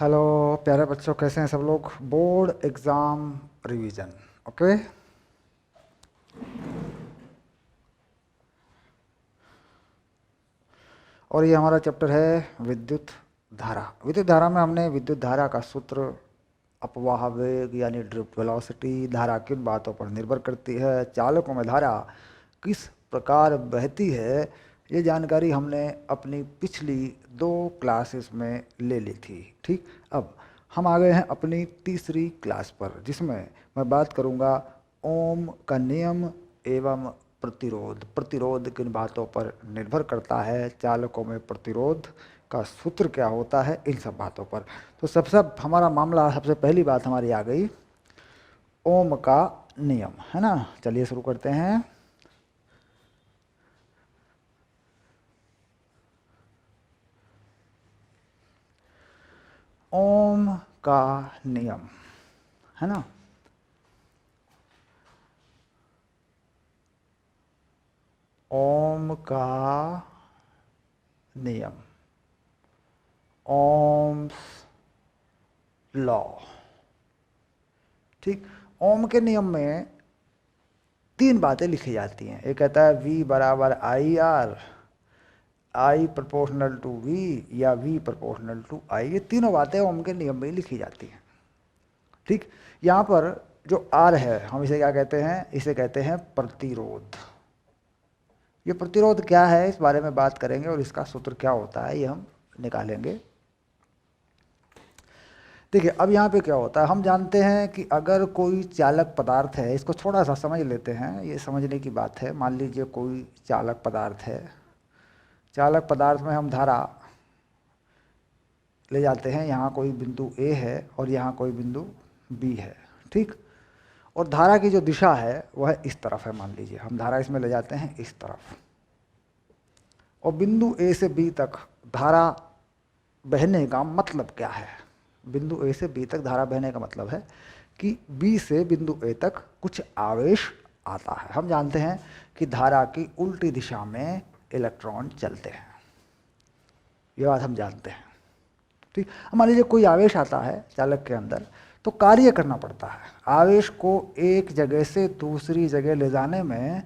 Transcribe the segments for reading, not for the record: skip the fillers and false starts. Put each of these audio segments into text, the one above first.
Hello प्यारे बच्चों, कैसे हैं सब लोग। Board exam revision. ओके। और ये हमारा चैप्टर है विद्युत धारा। विद्युत धारा में हमने विद्युत धारा का सूत्र, अपवाह वेग यानी ड्रिफ्ट वेलोसिटी, धारा किन बातों पर निर्भर करती है, चालकों में धारा किस प्रकार बहती है, ये जानकारी हमने अपनी पिछली 2 क्लासेस में ले ली थी। ठीक, अब हम आ गए हैं अपनी तीसरी क्लास पर, जिसमें मैं बात करूंगा ओम का नियम एवं प्रतिरोध। प्रतिरोध किन बातों पर निर्भर करता है, चालकों में प्रतिरोध का सूत्र क्या होता है, इन सब बातों पर। तो सबसे हमारा मामला, सबसे पहली बात हमारी आ गई ओम का नियम, है ना। चलिए शुरू करते हैं। ओम का नियम, है ना। ओम का नियम, ओम्स लॉ। ठीक, ओम के नियम में 3 बातें लिखी जाती हैं। एक कहता है V बराबर I R, I proportional to V या V प्रोपोर्शनल टू I। ये तीनों बातें ओम के नियम में लिखी जाती हैं। ठीक, यहाँ पर जो R है, हम इसे क्या कहते हैं, इसे कहते हैं प्रतिरोध। ये प्रतिरोध क्या है, इस बारे में बात करेंगे, और इसका सूत्र क्या होता है ये हम निकालेंगे। देखिए, अब यहाँ पे क्या होता है, हम जानते हैं कि अगर कोई चालक पदार्थ है, इसको थोड़ा सा समझ लेते हैं, ये समझने की बात है। मान लीजिए कोई चालक पदार्थ है, चालक पदार्थ में हम धारा ले जाते हैं। यहाँ कोई बिंदु A है और यहाँ कोई बिंदु B है। ठीक, और धारा की जो दिशा है वह इस तरफ है। मान लीजिए हम धारा इसमें ले जाते हैं इस तरफ, और बिंदु A से B तक धारा बहने का मतलब क्या है। बिंदु A से B तक धारा बहने का मतलब है कि B से बिंदु A तक कुछ आवेश आता है। हम जानते हैं कि धारा की उल्टी दिशा में इलेक्ट्रॉन चलते हैं, ये बात हम जानते हैं। ठीक, मान लीजिए कोई आवेश आता है चालक के अंदर, तो कार्य करना पड़ता है। आवेश को एक जगह से दूसरी जगह ले जाने में,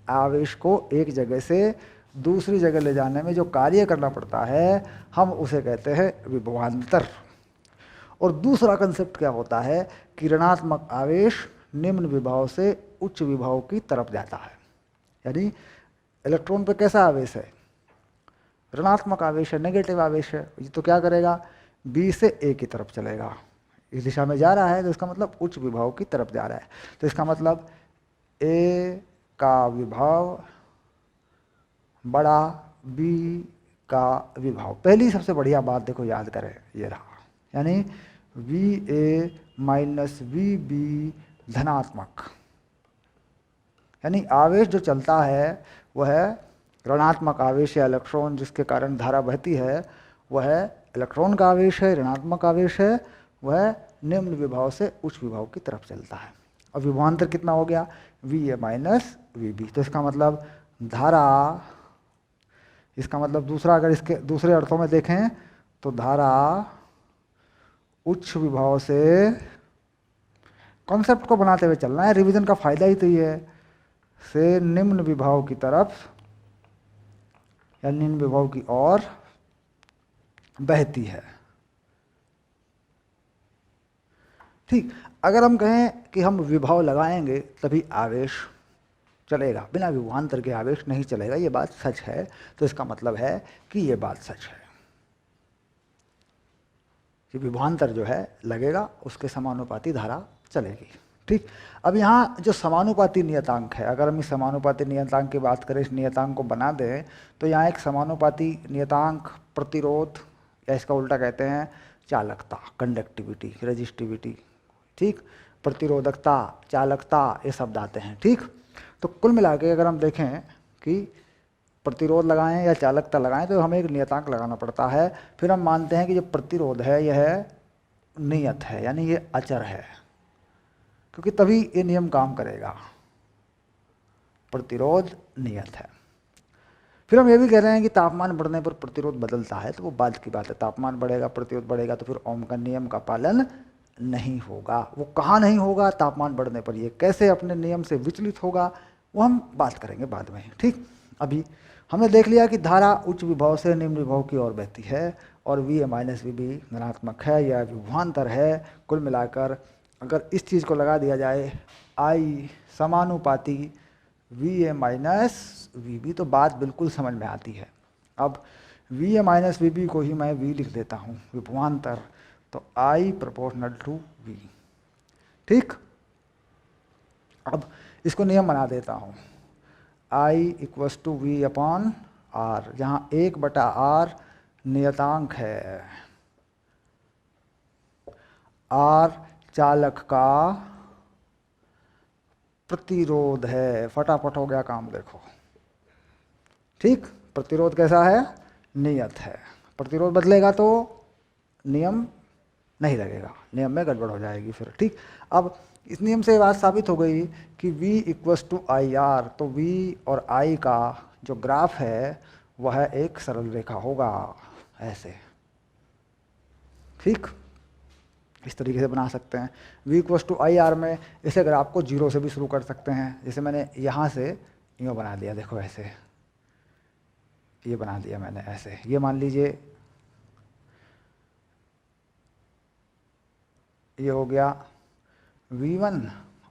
आवेश को एक जगह से दूसरी जगह ले जाने में जो कार्य करना पड़ता है, हम उसे कहते हैं विभवांतर। और दूसरा कंसेप्ट क्या होता है कि ऋणात्मक आवेश निम्न विभव से उच्च विभव की तरफ जाता है। यानी इलेक्ट्रॉन पे कैसा आवेश है, ऋणात्मक आवेश है, नेगेटिव आवेश है। ये तो क्या करेगा, बी से ए की तरफ चलेगा। इस दिशा में जा रहा है तो इसका मतलब उच्च विभव की तरफ जा रहा है। तो इसका मतलब ए का विभव बड़ा बी का विभव। पहली सबसे बढ़िया बात देखो, याद करें, ये रहा, यानी V A minus V B धनात्मक। यानी आवेश जो चलता है वह ऋणात्मक आवेश है। इलेक्ट्रॉन जिसके कारण धारा बहती है वह इलेक्ट्रॉन का आवेश है, ऋणात्मक आवेश है, वह निम्न विभव से उच्च विभव की तरफ चलता है। अब विभवांतर कितना हो गया, V A minus V B. तो इसका मतलब धारा, इसका मतलब दूसरा, अगर इसके दूसरे अर्थों में देखें तो धारा उच्च विभव से, कॉन्सेप्ट को बनाते हुए चलना है, रिवीजन का फायदा ही तो ये है, से निम्न विभव की तरफ या निम्न विभव की ओर बहती है। ठीक, अगर हम कहें कि हम विभव लगाएंगे तभी आवेश चलेगा, बिना विभवांतर के आवेश नहीं चलेगा, ये बात सच है। तो इसका मतलब है कि ये बात सच है कि विभवांतर जो है लगेगा, उसके समानुपाती धारा चलेगी। ठीक, अब यहाँ जो समानुपाती नियतांक है, अगर हम इस समानुपाती नियतांक की बात करें, इस नियतांक को बना दें, तो यहाँ एक समानुपाती नियतांक प्रतिरोध, या इसका उल्टा कहते हैं चालकता, कंडक्टिविटी, रेजिस्टिविटी। ठीक, प्रतिरोधकता, चालकता, ये शब्द आते हैं। ठीक, तो कुल मिला के अगर हम देखें कि प्रतिरोध लगाएं या चालकता लगाएं तो हमें एक नियतांक लगाना पड़ता है। फिर हम मानते हैं कि जो प्रतिरोध है यह नियत है, यानी ये अचर है, क्योंकि तभी ये नियम काम करेगा। प्रतिरोध नियत है। फिर हम ये भी कह रहे हैं कि तापमान बढ़ने पर प्रतिरोध बदलता है, तो वो बाद की बात है। तापमान बढ़ेगा, प्रतिरोध बढ़ेगा, तो फिर ओम का नियम का पालन नहीं होगा। वो कहाँ नहीं होगा? तापमान बढ़ने पर। ये कैसे अपने नियम से विचलित होगा वो हम बात करेंगे बाद में, ठीक। अभी हमने देख लिया कि धारा उच्च विभव से निम्न विभव की ओर बहती है और V A minus V B धनात्मक है, यह विभवांतर है। कुल मिलाकर अगर इस चीज़ को लगा दिया जाए आई समानुपाती V A minus V B, तो बात बिल्कुल समझ में आती है। अब V A minus V B को ही मैं वी लिख देता हूँ, विभवांतर, तो आई प्रोपोर्शनल टू वी, ठीक। अब इसको नियम बना देता हूँ, I equals to V upon R, जहाँ 1/r नियतांक है, आर चालक का प्रतिरोध है। फटाफट हो गया काम, देखो, ठीक। प्रतिरोध कैसा है? नियत है। प्रतिरोध बदलेगा तो नियम नहीं लगेगा, नियम में गड़बड़ हो जाएगी फिर, ठीक। अब इस नियम से बात साबित हो गई कि V equals to I R, तो V और I का जो ग्राफ है वह एक सरल रेखा होगा, ऐसे, ठीक। इस तरीके से बना सकते हैं। V equals to I R में इसे ग्राफ को 0 से भी शुरू कर सकते हैं, जैसे मैंने यहाँ से यूँ बना दिया, देखो ऐसे, ये बना दिया मैंने ऐसे। ये मान लीजिए ये हो गया V1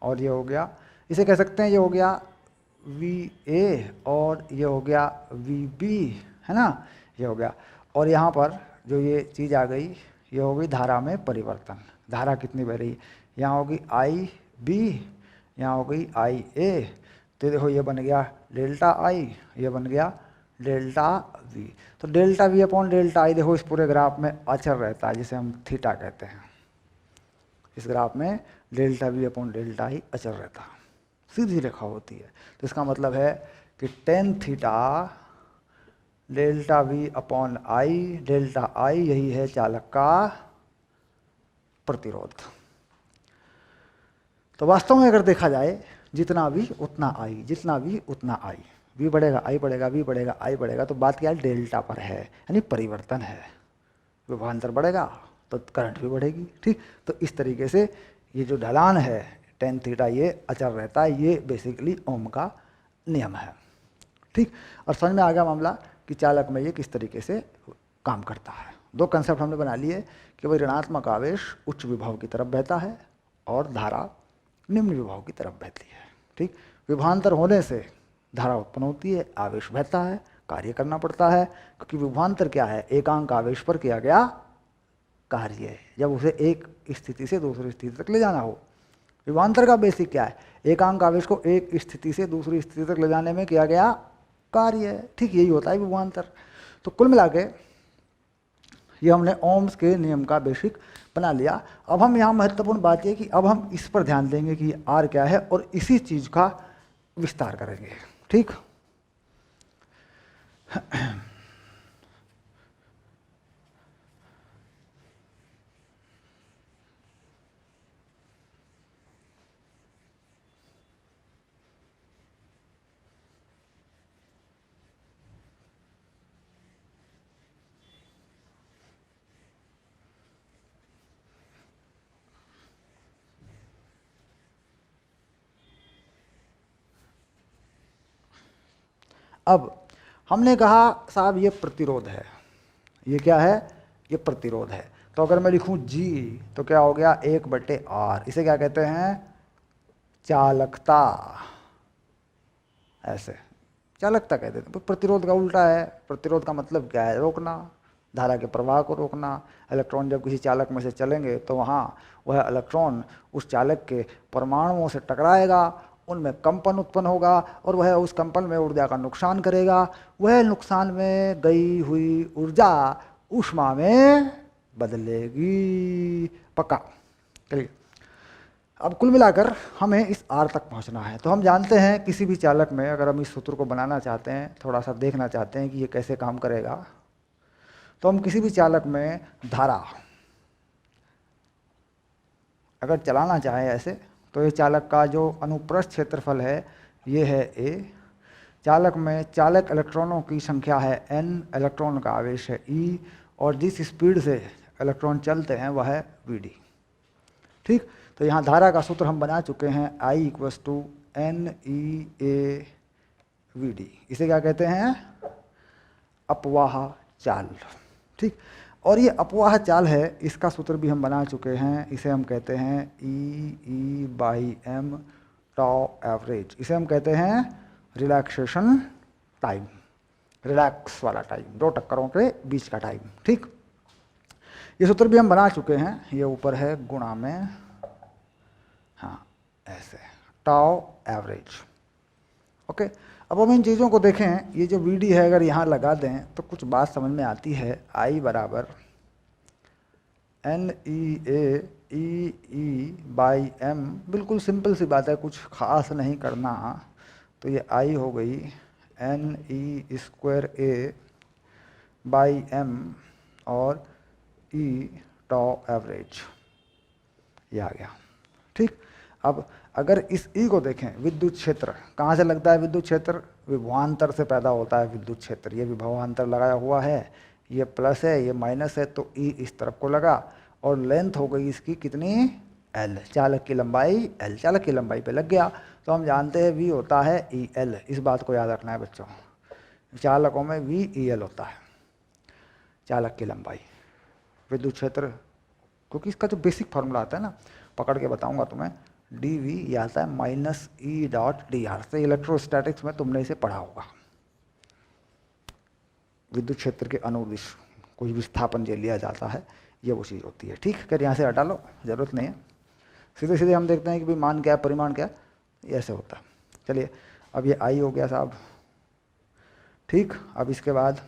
और ये हो गया, इसे कह सकते हैं ये हो गया VA और ये हो गया VB, है ना, ये हो गया। और यहाँ पर जो ये चीज़ आ गई, ये हो गई धारा में परिवर्तन। धारा कितनी बह रही? यहाँ होगी IB, यहाँ हो गई IA, तो देखो ये बन गया डेल्टा I, ये बन गया डेल्टा V। तो delta V upon delta I देखो इस पूरे ग्राफ में अचर रहता है, जिसे हम थीटा कहते हैं। इस ग्राफ में delta V upon delta I अचर रहता है, सीधी रेखा होती है। तो इसका मतलब है कि tan theta delta V upon I, delta I यही है चालक का प्रतिरोध। तो वास्तव में अगर देखा जाए, जितना V उतना I, जितना V उतना I, V बढ़ेगा I बढ़ेगा, V बढ़ेगा I बढ़ेगा, तो बात क्या है? डेल्टा पर है, यानी परिवर्तन है। विभवांतर बढ़ेगा तो करंट भी बढ़ेगी, ठीक। तो इस तरीके से ये जो ढलान है टेन थीटा ये अचर रहता है, ये बेसिकली ओम का नियम है, ठीक। और समझ में आ गया मामला कि चालक में ये किस तरीके से काम करता है। दो कंसेप्ट हमने बना लिए कि भाई ऋणात्मक आवेश उच्च विभव की तरफ बहता है और धारा निम्न विभव की तरफ बहती है, ठीक। विभवांतर होने से धारा उत्पन्न होती है, आवेश बहता है, कार्य करना पड़ता है, क्योंकि विभवांतर क्या है? एकांक आवेश पर किया गया कार्य है, जब उसे एक स्थिति से दूसरी स्थिति तक ले जाना हो। विभवांतर का बेसिक क्या है? एकांक आवेश को एक स्थिति से दूसरी स्थिति तक ले जाने में किया गया कार्य है, ठीक। यही होता है विभवांतर। तो कुल मिला के ये हमने ओम्स के नियम का बेसिक बना लिया। अब हम यहाँ महत्वपूर्ण बात यह कि अब हम इस पर ध्यान देंगे कि आर क्या है और इसी चीज का विस्तार करेंगे, ठीक। अब हमने कहा साहब ये प्रतिरोध है, ये क्या है? ये प्रतिरोध है। तो अगर मैं लिखूं G तो क्या हो गया? 1/R। इसे क्या कहते हैं? चालकता, ऐसे चालकता कहते हैं। प्रतिरोध का उल्टा है। प्रतिरोध का मतलब क्या है? रोकना, धारा के प्रवाह को रोकना। इलेक्ट्रॉन जब किसी चालक में से चलेंगे तो वहाँ वह इलेक्ट्रॉन उस चालक के परमाणुओं से टकराएगा, उनमें कंपन उत्पन्न होगा और वह उस कंपन में ऊर्जा का नुकसान करेगा। वह नुकसान में गई हुई ऊर्जा ऊष्मा में बदलेगी, पक्का। चलिए, अब कुल मिलाकर हमें इस आर तक पहुंचना है। तो हम जानते हैं किसी भी चालक में अगर हम इस सूत्र को बनाना चाहते हैं, थोड़ा सा देखना चाहते हैं कि ये कैसे काम करेगा, तो हम किसी भी चालक में धारा अगर चलाना चाहें ऐसे, तो ये चालक का जो अनुप्रस्थ क्षेत्रफल है ये है A, चालक में चालक इलेक्ट्रॉनों की संख्या है n, इलेक्ट्रॉन का आवेश है e, और जिस स्पीड से इलेक्ट्रॉन चलते हैं वह है vd। ठीक, तो यहाँ धारा का सूत्र हम बना चुके हैं, I equals to N E A V D. इसे क्या कहते हैं? अपवाह चाल। ठीक, और ये अपवाह चाल है, इसका सूत्र भी हम बना चुके हैं। इसे हम कहते हैं ई बाई एम टाउ एवरेज। इसे हम कहते हैं रिलैक्सेशन टाइम, रिलैक्स वाला टाइम, दो टक्करों के बीच का टाइम। ठीक, ये सूत्र भी हम बना चुके हैं, ये ऊपर है गुणा में, हाँ ऐसे, टाउ एवरेज। ओके, अब हम इन चीज़ों को देखें। ये जो वी डी है अगर यहाँ लगा दें तो कुछ बात समझ में आती है। आई बराबर N E A by M, बिल्कुल सिंपल सी बात है, कुछ खास नहीं करना। तो ये आई हो गई N E square A by M और ई टाउ एवरेज, ये आ गया। ठीक, अब अगर इस ई को देखें, विद्युत क्षेत्र कहाँ से लगता है? विद्युत क्षेत्र विभवांतर से पैदा होता है विद्युत क्षेत्र। ये विभवांतर लगाया हुआ है, ये प्लस है, ये माइनस है, तो ई इस तरफ को लगा और लेंथ हो गई इसकी कितनी? एल। चालक की लंबाई एल, चालक की लंबाई पे लग गया। तो हम जानते हैं वी होता है ई एल। इस बात को याद रखना है बच्चों, चालकों में वी ई एल होता है, चालक की लंबाई विद्युत क्षेत्र। क्योंकि इसका जो बेसिक फार्मूला आता है ना, पकड़ के बताऊंगा तुम्हें, डी वी ये आता है minus E dot D R से। इलेक्ट्रोस्टैटिक्स में तुमने इसे पढ़ा होगा। विद्युत क्षेत्र के अनुदिश कोई विस्थापन जो लिया जाता है, ये वो चीज़ होती है। ठीक, फिर यहाँ से हटा लो, ज़रूरत नहीं है। सीधे सीधे हम देखते हैं कि भाई मान क्या है, परिमाण क्या है, ये ऐसे होता है। चलिए, अब ये आई हो गया साहब। ठीक, अब इसके बाद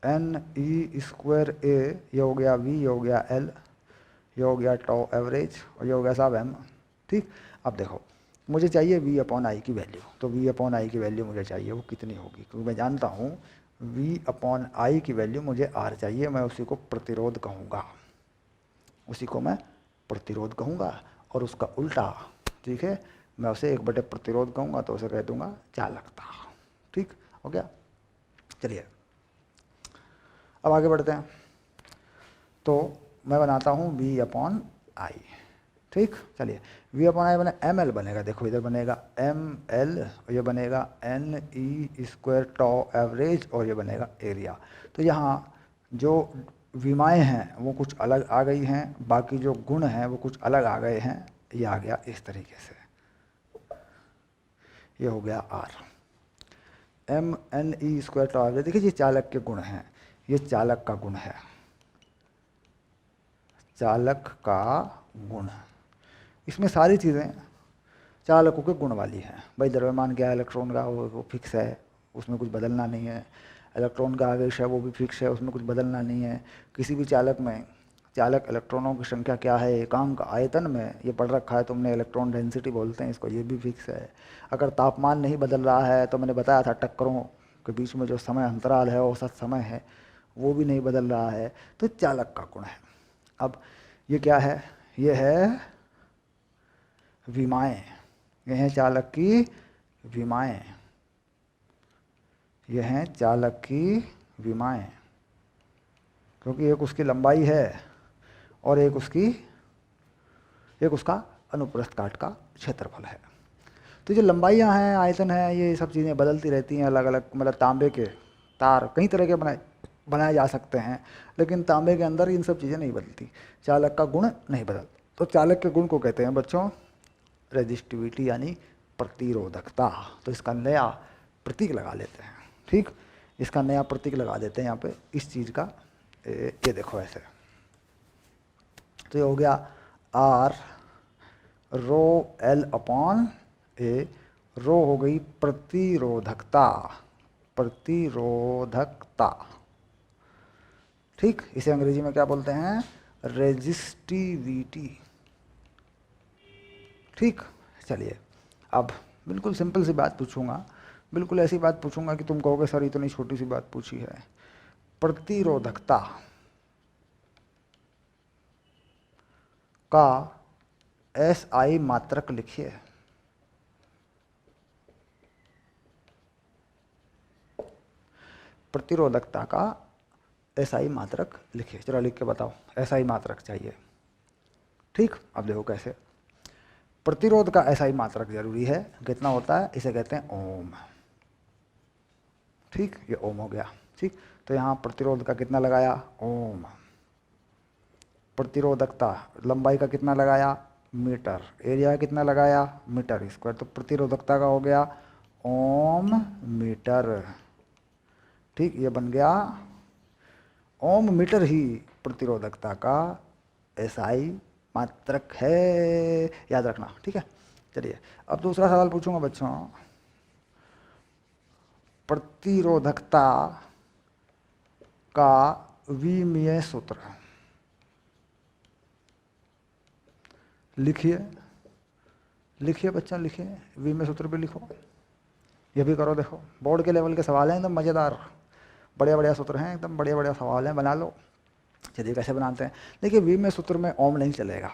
एन ई स्क्वायर ए, ये हो गया वी, ये हो गया एल, ये हो गया टाउ एवरेज, और ये हो गया साहब एम। ठीक, अब देखो मुझे चाहिए वी अपॉन आई की वैल्यू। तो वी अपॉन आई की वैल्यू मुझे चाहिए, वो कितनी होगी? क्योंकि मैं जानता हूँ वी अपॉन आई की वैल्यू मुझे आर चाहिए। मैं उसी को प्रतिरोध कहूँगा, उसी को मैं प्रतिरोध कहूँगा, और उसका उल्टा, ठीक है, मैं उसे एक बटे प्रतिरोध कहूँगा, तो उसे कह दूँगा चालकता। ठीक हो गया। चलिए अब आगे बढ़ते हैं। तो मैं बनाता हूँ वी अपॉन आई। ठीक, चलिए, वी अपॉन आई बने एम एल बनेगा। देखो इधर बनेगा एम एल, और ये बनेगा N E square tau average, और ये बनेगा एरिया। तो यहाँ जो विमाएँ हैं वो कुछ अलग आ गई हैं, बाकी जो गुण हैं वो कुछ अलग आ गए हैं। ये आ गया इस तरीके से, ये हो गया R. M N E square tau average, देखिए ये चालक के गुण हैं, ये चालक का गुण है, चालक का गुण। इसमें सारी चीज़ें चालकों के गुण वाली हैं। भाई द्रव्यमान क्या है इलेक्ट्रॉन का, वो फिक्स है, उसमें कुछ बदलना नहीं है। इलेक्ट्रॉन का आवेश है वो भी फिक्स है, उसमें कुछ बदलना नहीं है। किसी भी चालक में चालक इलेक्ट्रॉनों की संख्या क्या है एकांक आयतन में, ये पढ़ रखा है तुमने, इलेक्ट्रॉन डेंसिटी बोलते हैं इसको, ये भी फिक्स है। अगर तापमान नहीं बदल रहा है, तो मैंने बताया था टक्करों के बीच में जो समय अंतराल है, औसत समय है, वो भी नहीं बदल रहा है। तो चालक का गुण है। अब ये क्या है? ये है विमाएँ, ये हैं चालक की विमाएँ, ये हैं चालक की विमाएँ। क्योंकि एक उसकी लंबाई है और एक उसका अनुप्रस्थ काट का क्षेत्रफल है। तो जो लंबाइयाँ हैं, आयतन है, ये सब चीज़ें बदलती रहती हैं अलग अलग। मतलब तांबे के तार कई तरह के बनाए जा सकते हैं, लेकिन तांबे के अंदर इन सब चीज़ें नहीं बदलती, चालक का गुण नहीं बदलता। तो चालक के गुण को कहते हैं बच्चों रेजिस्टिविटी, यानी प्रतिरोधकता। तो इसका नया प्रतीक लगा लेते हैं। ठीक, इसका नया प्रतीक लगा देते हैं यहाँ पे इस चीज़ का, ये देखो ऐसे। तो ये हो गया आर रो एल अपॉन ए। रो हो गई प्रतिरोधकता, प्रतिरोधकता। ठीक, इसे अंग्रेजी में क्या बोलते हैं? रेजिस्टिविटी। ठीक, चलिए अब बिल्कुल सिंपल सी बात पूछूंगा, बिल्कुल ऐसी बात पूछूंगा कि तुम कहोगे सर इतनी छोटी सी बात पूछी है। प्रतिरोधकता का एस आई मात्रक लिखिए। प्रतिरोधकता का एसआई मात्रक लिखिए। चलो लिख के बताओ, एसआई मात्रक चाहिए। ठीक, अब देखो कैसे। प्रतिरोध का एसआई मात्रक जरूरी है, कितना होता है, इसे कहते हैं ओम। ठीक, ये ओम हो गया। ठीक, तो यहाँ प्रतिरोध का कितना लगाया, ओम। प्रतिरोधकता लंबाई का कितना लगाया, मीटर। एरिया कितना लगाया, मीटर स्क्वायर। तो प्रतिरोधकता का हो गया ओम मीटर। ठीक, ये बन गया ओम मीटर ही प्रतिरोधकता का एसआई मात्रक है, याद रखना। ठीक है, चलिए अब दूसरा सवाल पूछूंगा बच्चों। प्रतिरोधकता का विमीय सूत्र लिखिए। लिखिए बच्चा, लिखिए, विमीय सूत्र भी लिखो। ये भी करो, देखो बोर्ड के लेवल के सवाल हैं, एकदम मज़ेदार, बढ़िया बढ़िया सूत्र हैं, एकदम बढ़िया बढ़िया सवाल हैं, बना लो। चलिए कैसे बनाते हैं। देखिए विमीय सूत्र में ओम नहीं चलेगा,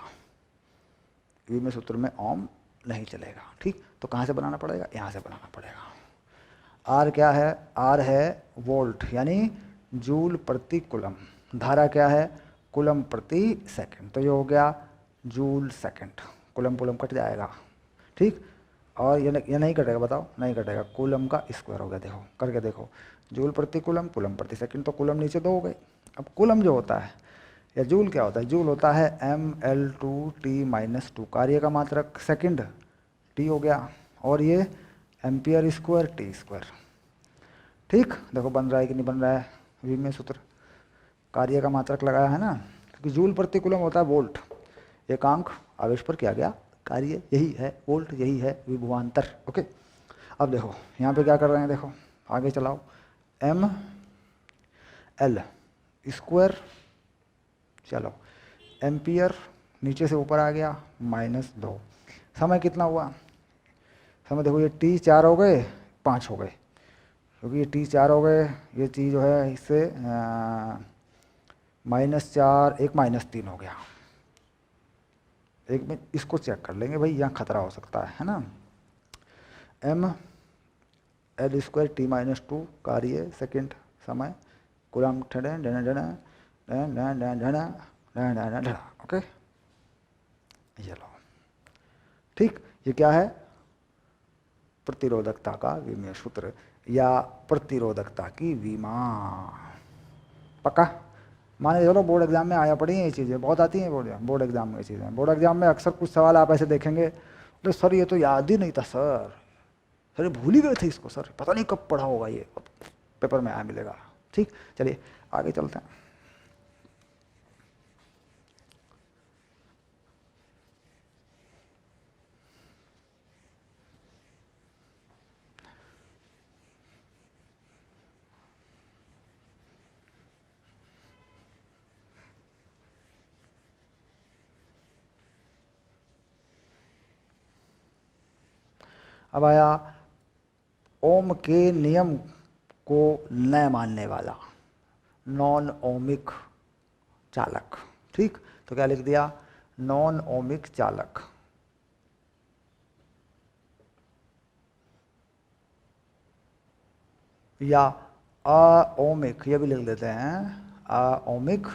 विमीय सूत्र में ओम नहीं चलेगा। ठीक, तो कहाँ से बनाना पड़ेगा, यहाँ से बनाना पड़ेगा। आर क्या है, आर है वोल्ट यानी जूल प्रति कुलम। धारा क्या है, कुलम प्रति सेकंड। तो ये हो गया joule second, coulomb coulomb cut जाएगा। ठीक, और ये नहीं कटेगा, बताओ, नहीं कटेगा, कूलम का स्क्वायर हो गया। देखो करके देखो, जूल प्रति कुलम, कुलम प्रति सेकंड, तो कुलम नीचे 2 हो गए। अब कुलम जो होता है या जूल क्या होता है, जूल होता है mL2T-2, कार्य का मात्रक, सेकंड T हो गया, और ये एम्पियर स्क्वायर T स्क्वायर। ठीक, देखो बन रहा है कि नहीं बन रहा है, विमीय सूत्र कार्य का मात्रक लगाया है ना, क्योंकि जूल प्रति कुलम होता है वोल्ट, एकांक आवेश पर किया गया कार्य, यही है वोल्ट, यही है विभवांतर। ओके, अब देखो यहाँ पे क्या कर रहे हैं, देखो आगे चलाओ, एम एल स्क्वायर, चलो एम्पियर नीचे से ऊपर आ गया -2। समय कितना हुआ, समय देखो, ये T 4 हो गए, 5 हो गए, क्योंकि ये T 4 हो गए, ये T जो है इससे -4, एक -3 हो गया। एक मिनट इसको चेक कर लेंगे भाई, यहाँ खतरा हो सकता है ना। एम एल स्क्वायर T-2 कार्य सेकंड, समय कुलम ओके, ये लो। ठीक, ये क्या है, प्रतिरोधकता का विमीय सूत्र या प्रतिरोधकता की विमा। पक्का, मान के चलो बोर्ड एग्जाम में आया पड़ी हैं ये चीज़ें, बहुत आती हैं बोर्ड एग्जाम में ये चीज़ें। बोर्ड एग्जाम में अक्सर कुछ सवाल आप ऐसे देखेंगे, तो सर ये तो याद ही नहीं था सर ये भूल ही गए थे इसको, सर पता नहीं कब पढ़ा होगा, ये पेपर में आया मिलेगा। ठीक, चलिए आगे चलते हैं। अब आया ओम के नियम को न मानने वाला नॉन ओमिक चालक। ठीक, तो क्या लिख दिया, नॉन ओमिक चालक। या अओमिक, ये भी लिख देते हैं, अओमिक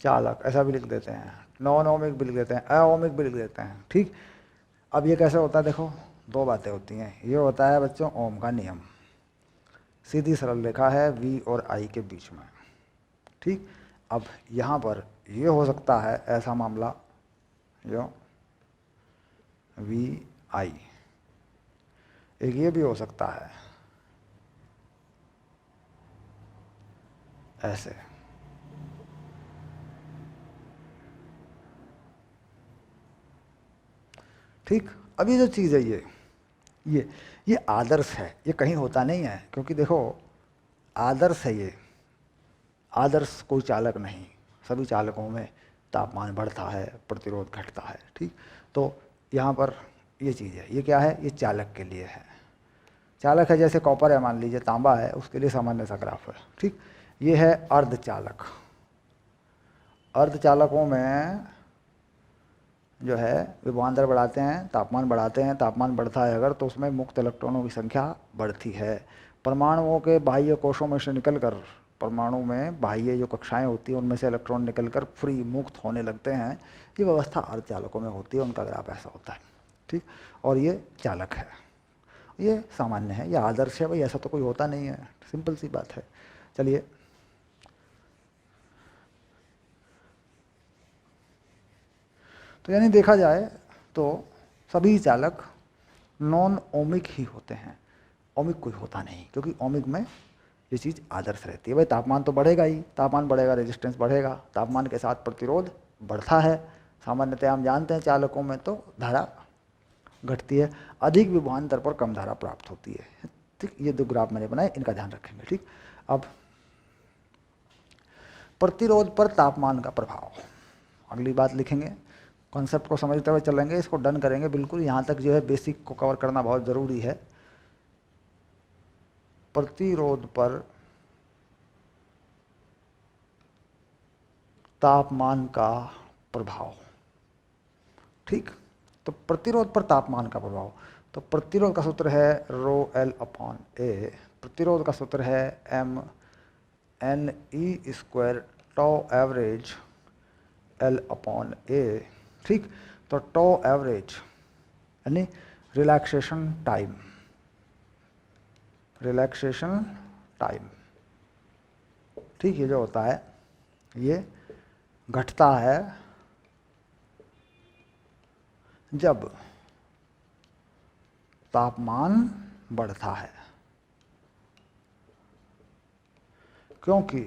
चालक, ऐसा भी लिख देते हैं। नॉन ओमिक भी लिख देते हैं, अओमिक भी लिख देते हैं। ठीक, अब ये कैसे होता है, देखो 2 बातें होती हैं। ये होता है बच्चों ओम का नियम, सीधी सरल रेखा है V और I के बीच में। ठीक, अब यहाँ पर ये हो सकता है ऐसा मामला जो VI, एक ये भी हो सकता है ऐसे। ठीक, अब ये जो चीज़ है ये आदर्श है, ये कहीं होता नहीं है, क्योंकि देखो आदर्श है ये, आदर्श कोई चालक नहीं, सभी चालकों में तापमान बढ़ता है, प्रतिरोध घटता है। ठीक, तो यहाँ पर ये चीज़ है, ये क्या है, ये चालक के लिए है। चालक है जैसे कॉपर है, मान लीजिए तांबा है, उसके लिए सामान्य सा ग्राफ है। ठीक, ये है अर्धचालक। अर्धचालकों में जो है विभवांतर बढ़ाते हैं, तापमान बढ़ाते हैं, तापमान बढ़ता है अगर, तो उसमें मुक्त इलेक्ट्रॉनों की संख्या बढ़ती है। परमाणुओं के बाह्य कोशों में से निकलकर, परमाणु में बाह्य जो कक्षाएं होती हैं उनमें से इलेक्ट्रॉन निकलकर फ्री मुक्त होने लगते हैं। ये व्यवस्था अर्धचालकों में होती है, उनका ग्राफ ऐसा होता है, ठीक। और ये चालक है, ये सामान्य है, ये आदर्श है भाई, ऐसा तो कोई होता नहीं है, सिंपल सी बात है। चलिए, तो यानी देखा जाए तो सभी चालक नॉन ओमिक ही होते हैं, ओमिक कोई होता नहीं, क्योंकि ओमिक में ये चीज़ आदर्श रहती है। भाई तापमान तो बढ़ेगा ही, तापमान बढ़ेगा रेजिस्टेंस बढ़ेगा, तापमान के साथ प्रतिरोध बढ़ता है। सामान्यतः हम जानते हैं चालकों में तो धारा घटती है, अधिक विभवांतर पर कम धारा प्राप्त होती है, ठीक। ये दो ग्राफ मैंने बनाए, इनका ध्यान रखेंगे, ठीक। अब प्रतिरोध पर तापमान का प्रभाव, अगली बात लिखेंगे, कॉन्सेप्ट को समझते हुए चलेंगे, इसको डन करेंगे बिल्कुल। यहाँ तक जो है बेसिक को कवर करना बहुत ज़रूरी है। प्रतिरोध पर तापमान का प्रभाव, ठीक। तो प्रतिरोध पर तापमान का प्रभाव, तो प्रतिरोध का सूत्र है रो एल अपॉन ए, प्रतिरोध का सूत्र है एम एन ई स्क्वायर टॉ एवरेज एल अपॉन ए, ठीक। तो टॉ एवरेज यानी रिलैक्सेशन टाइम, रिलैक्सेशन टाइम, ठीक। ये जो होता है ये घटता है जब तापमान बढ़ता है, क्योंकि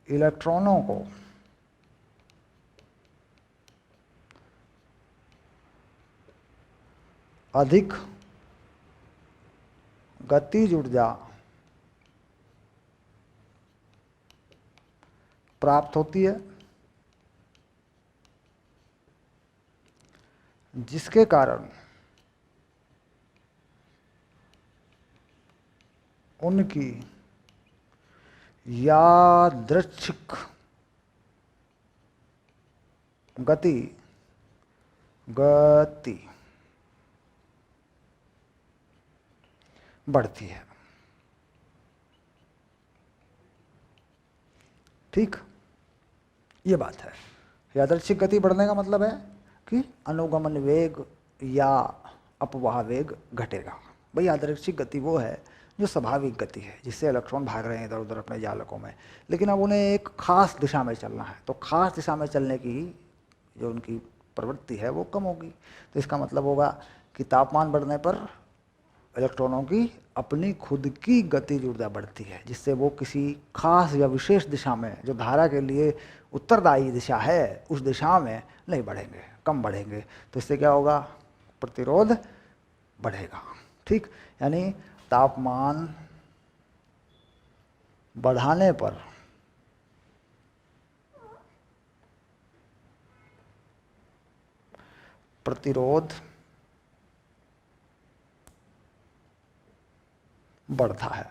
इलेक्ट्रॉनों को अधिक गतिज ऊर्जा प्राप्त होती है, जिसके कारण उनकी यादृच्छिक गति बढ़ती है, ठीक। ये बात है, यादृच्छिक गति बढ़ने का मतलब है कि अनुगमन वेग या अपवाह वेग घटेगा। भाई यादृच्छिक गति वो है जो स्वाभाविक गति है, जिससे इलेक्ट्रॉन भाग रहे हैं इधर उधर अपने जालकों में, लेकिन अब उन्हें एक खास दिशा में चलना है, तो खास दिशा में चलने की जो उनकी प्रवृत्ति है वो कम होगी। तो इसका मतलब होगा कि तापमान बढ़ने पर इलेक्ट्रॉनों की अपनी खुद की गतिज ऊर्जा बढ़ती है, जिससे वो किसी खास या विशेष दिशा में, जो धारा के लिए उत्तरदायी दिशा है, उस दिशा में नहीं बढ़ेंगे, कम बढ़ेंगे। तो इससे क्या होगा, प्रतिरोध बढ़ेगा, ठीक। यानी तापमान बढ़ाने पर प्रतिरोध बढ़ता है।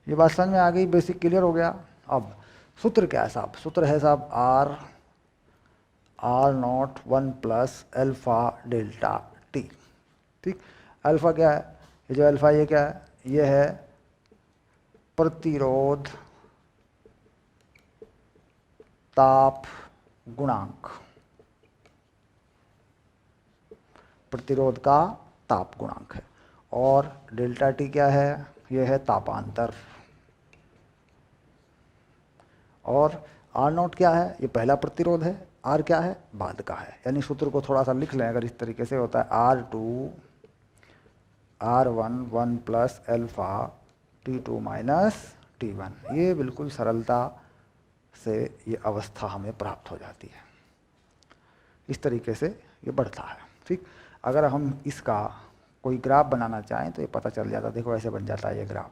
ये बात समझ में आ गई, बेसिक क्लियर हो गया। अब सूत्र क्या है साहब, सूत्र है साहब R naught 1 plus alpha delta T, ठीक। अल्फा क्या है, ये जो अल्फा ये क्या है, ये है प्रतिरोध ताप गुणांक, प्रतिरोध का ताप गुणांक है। और डेल्टा टी क्या है, यह है तापांतर। और आर नॉट क्या है, ये पहला प्रतिरोध है, आर क्या है, बाद का है। यानी सूत्र को थोड़ा सा लिख लें, अगर इस तरीके से होता है R2 R1 1 plus alpha T2 minus T1, ये बिल्कुल सरलता से ये अवस्था हमें प्राप्त हो जाती है। इस तरीके से ये बढ़ता है, ठीक। अगर हम इसका कोई ग्राफ बनाना चाहें तो ये पता चल जाता, देखो ऐसे बन जाता है ये ग्राफ।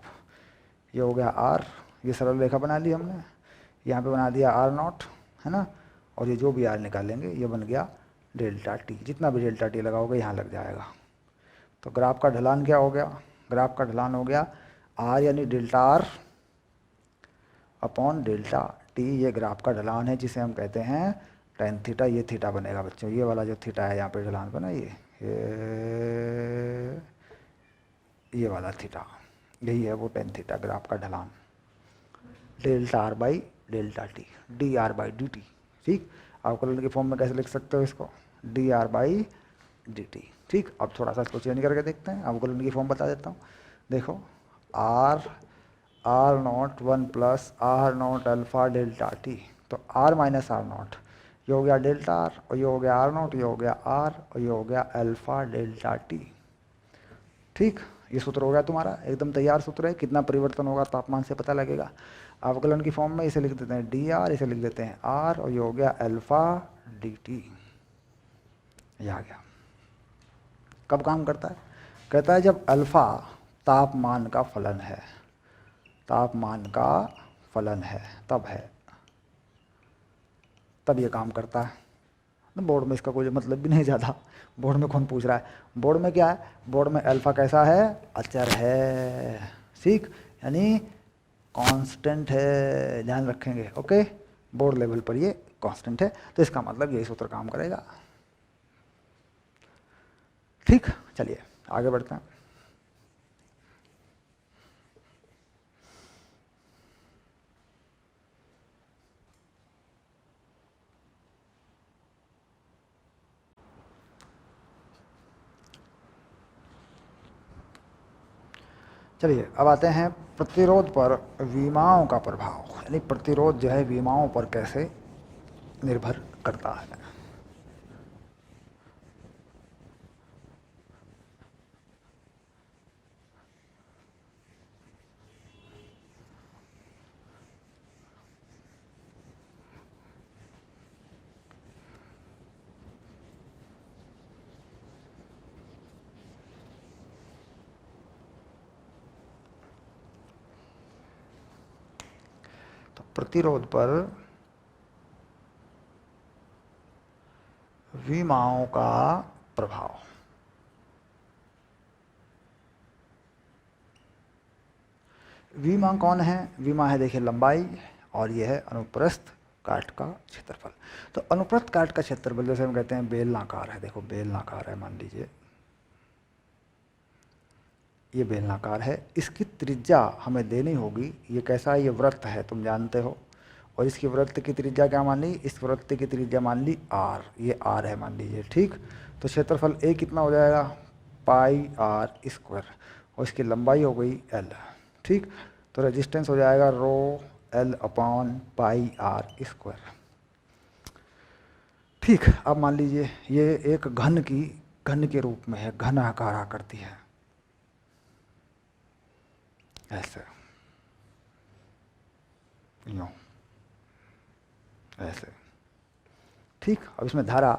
ये हो गया आर, ये सरल रेखा बना ली हमने, यहाँ पे बना दिया आर नॉट, है ना, और ये जो भी आर निकालेंगे ये बन गया डेल्टा टी, जितना भी डेल्टा टी लगाओगे यहाँ लग जाएगा। तो ग्राफ का ढलान क्या हो गया, ग्राफ का ढलान हो गया आर यानी delta R upon delta T, ये ग्राफ का ढलान है जिसे हम कहते हैं टेन थीटा। ये थीटा बनेगा बच्चों, ये वाला जो थीटा है यहाँ पे ढलान बना, ये वाला थीटा, यही है वो टेन थीटा ग्राफ का ढलान। Delta R by delta T, D R by D T. ठीक, अवकलन की फॉर्म में कैसे लिख सकते हो इसको, D R by D T. ठीक, अब थोड़ा सा इसको चेंज करके देखते हैं, अवकलन की फॉर्म बता देता हूँ। देखो R naught one plus R naught alpha delta T, तो आर माइनस आर नॉट, ये हो गया डेल्टा आर, और ये हो गया आर नॉट, ये हो गया आर, और ये हो गया अल्फा डेल्टा टी। ठीक, ये सूत्र हो गया तुम्हारा, एकदम तैयार सूत्र है। कितना परिवर्तन होगा तापमान से पता लगेगा। अवकलन की फॉर्म में इसे लिख देते हैं डी आर, इसे लिख देते हैं आर, और ये हो गया अल्फा डी टी। ये आ गया। कब काम करता है, कहता है जब अल्फा तापमान का फलन है, तापमान का फलन है तब है, तब ये काम करता है। बोर्ड में इसका कोई मतलब भी नहीं ज़्यादा, बोर्ड में कौन पूछ रहा है। बोर्ड में क्या है, बोर्ड में अल्फा कैसा है, अचर है। ठीक, यानी कांस्टेंट है, ध्यान रखेंगे। ओके, बोर्ड लेवल पर ये कांस्टेंट है, तो इसका मतलब यही सूत्र काम करेगा। ठीक, चलिए आगे बढ़ते हैं। चलिए अब आते हैं प्रतिरोध पर विमाओं का प्रभाव, यानी प्रतिरोध जो है विमाओं पर कैसे निर्भर करता है। तो प्रतिरोध पर विमाओं का प्रभाव, विमा कौन है, विमा है देखिए लंबाई, और यह है अनुप्रस्थ काट का क्षेत्रफल। तो अनुप्रस्थ काट का क्षेत्रफल जैसे हम कहते हैं बेलनाकार है, देखो बेलनाकार है, मान लीजिए ये बेलनाकार है, इसकी त्रिज्या हमें देनी होगी। ये कैसा है, ये वृत्त है तुम जानते हो, और इसकी वृत्त की त्रिज्या क्या मान ली, इस वृत्त की त्रिज्या मान ली आर, ये आर है मान लीजिए। ठीक, तो क्षेत्रफल ए कितना हो जाएगा, पाई आर स्क्वायर, और इसकी लंबाई हो गई एल। ठीक, तो रेजिस्टेंस हो जाएगा rho L upon pi R square. ठीक, अब मान लीजिए ये एक घन के रूप में है, घन आकार आकृति है ऐसे, यूँ ऐसे। ठीक, अब इसमें धारा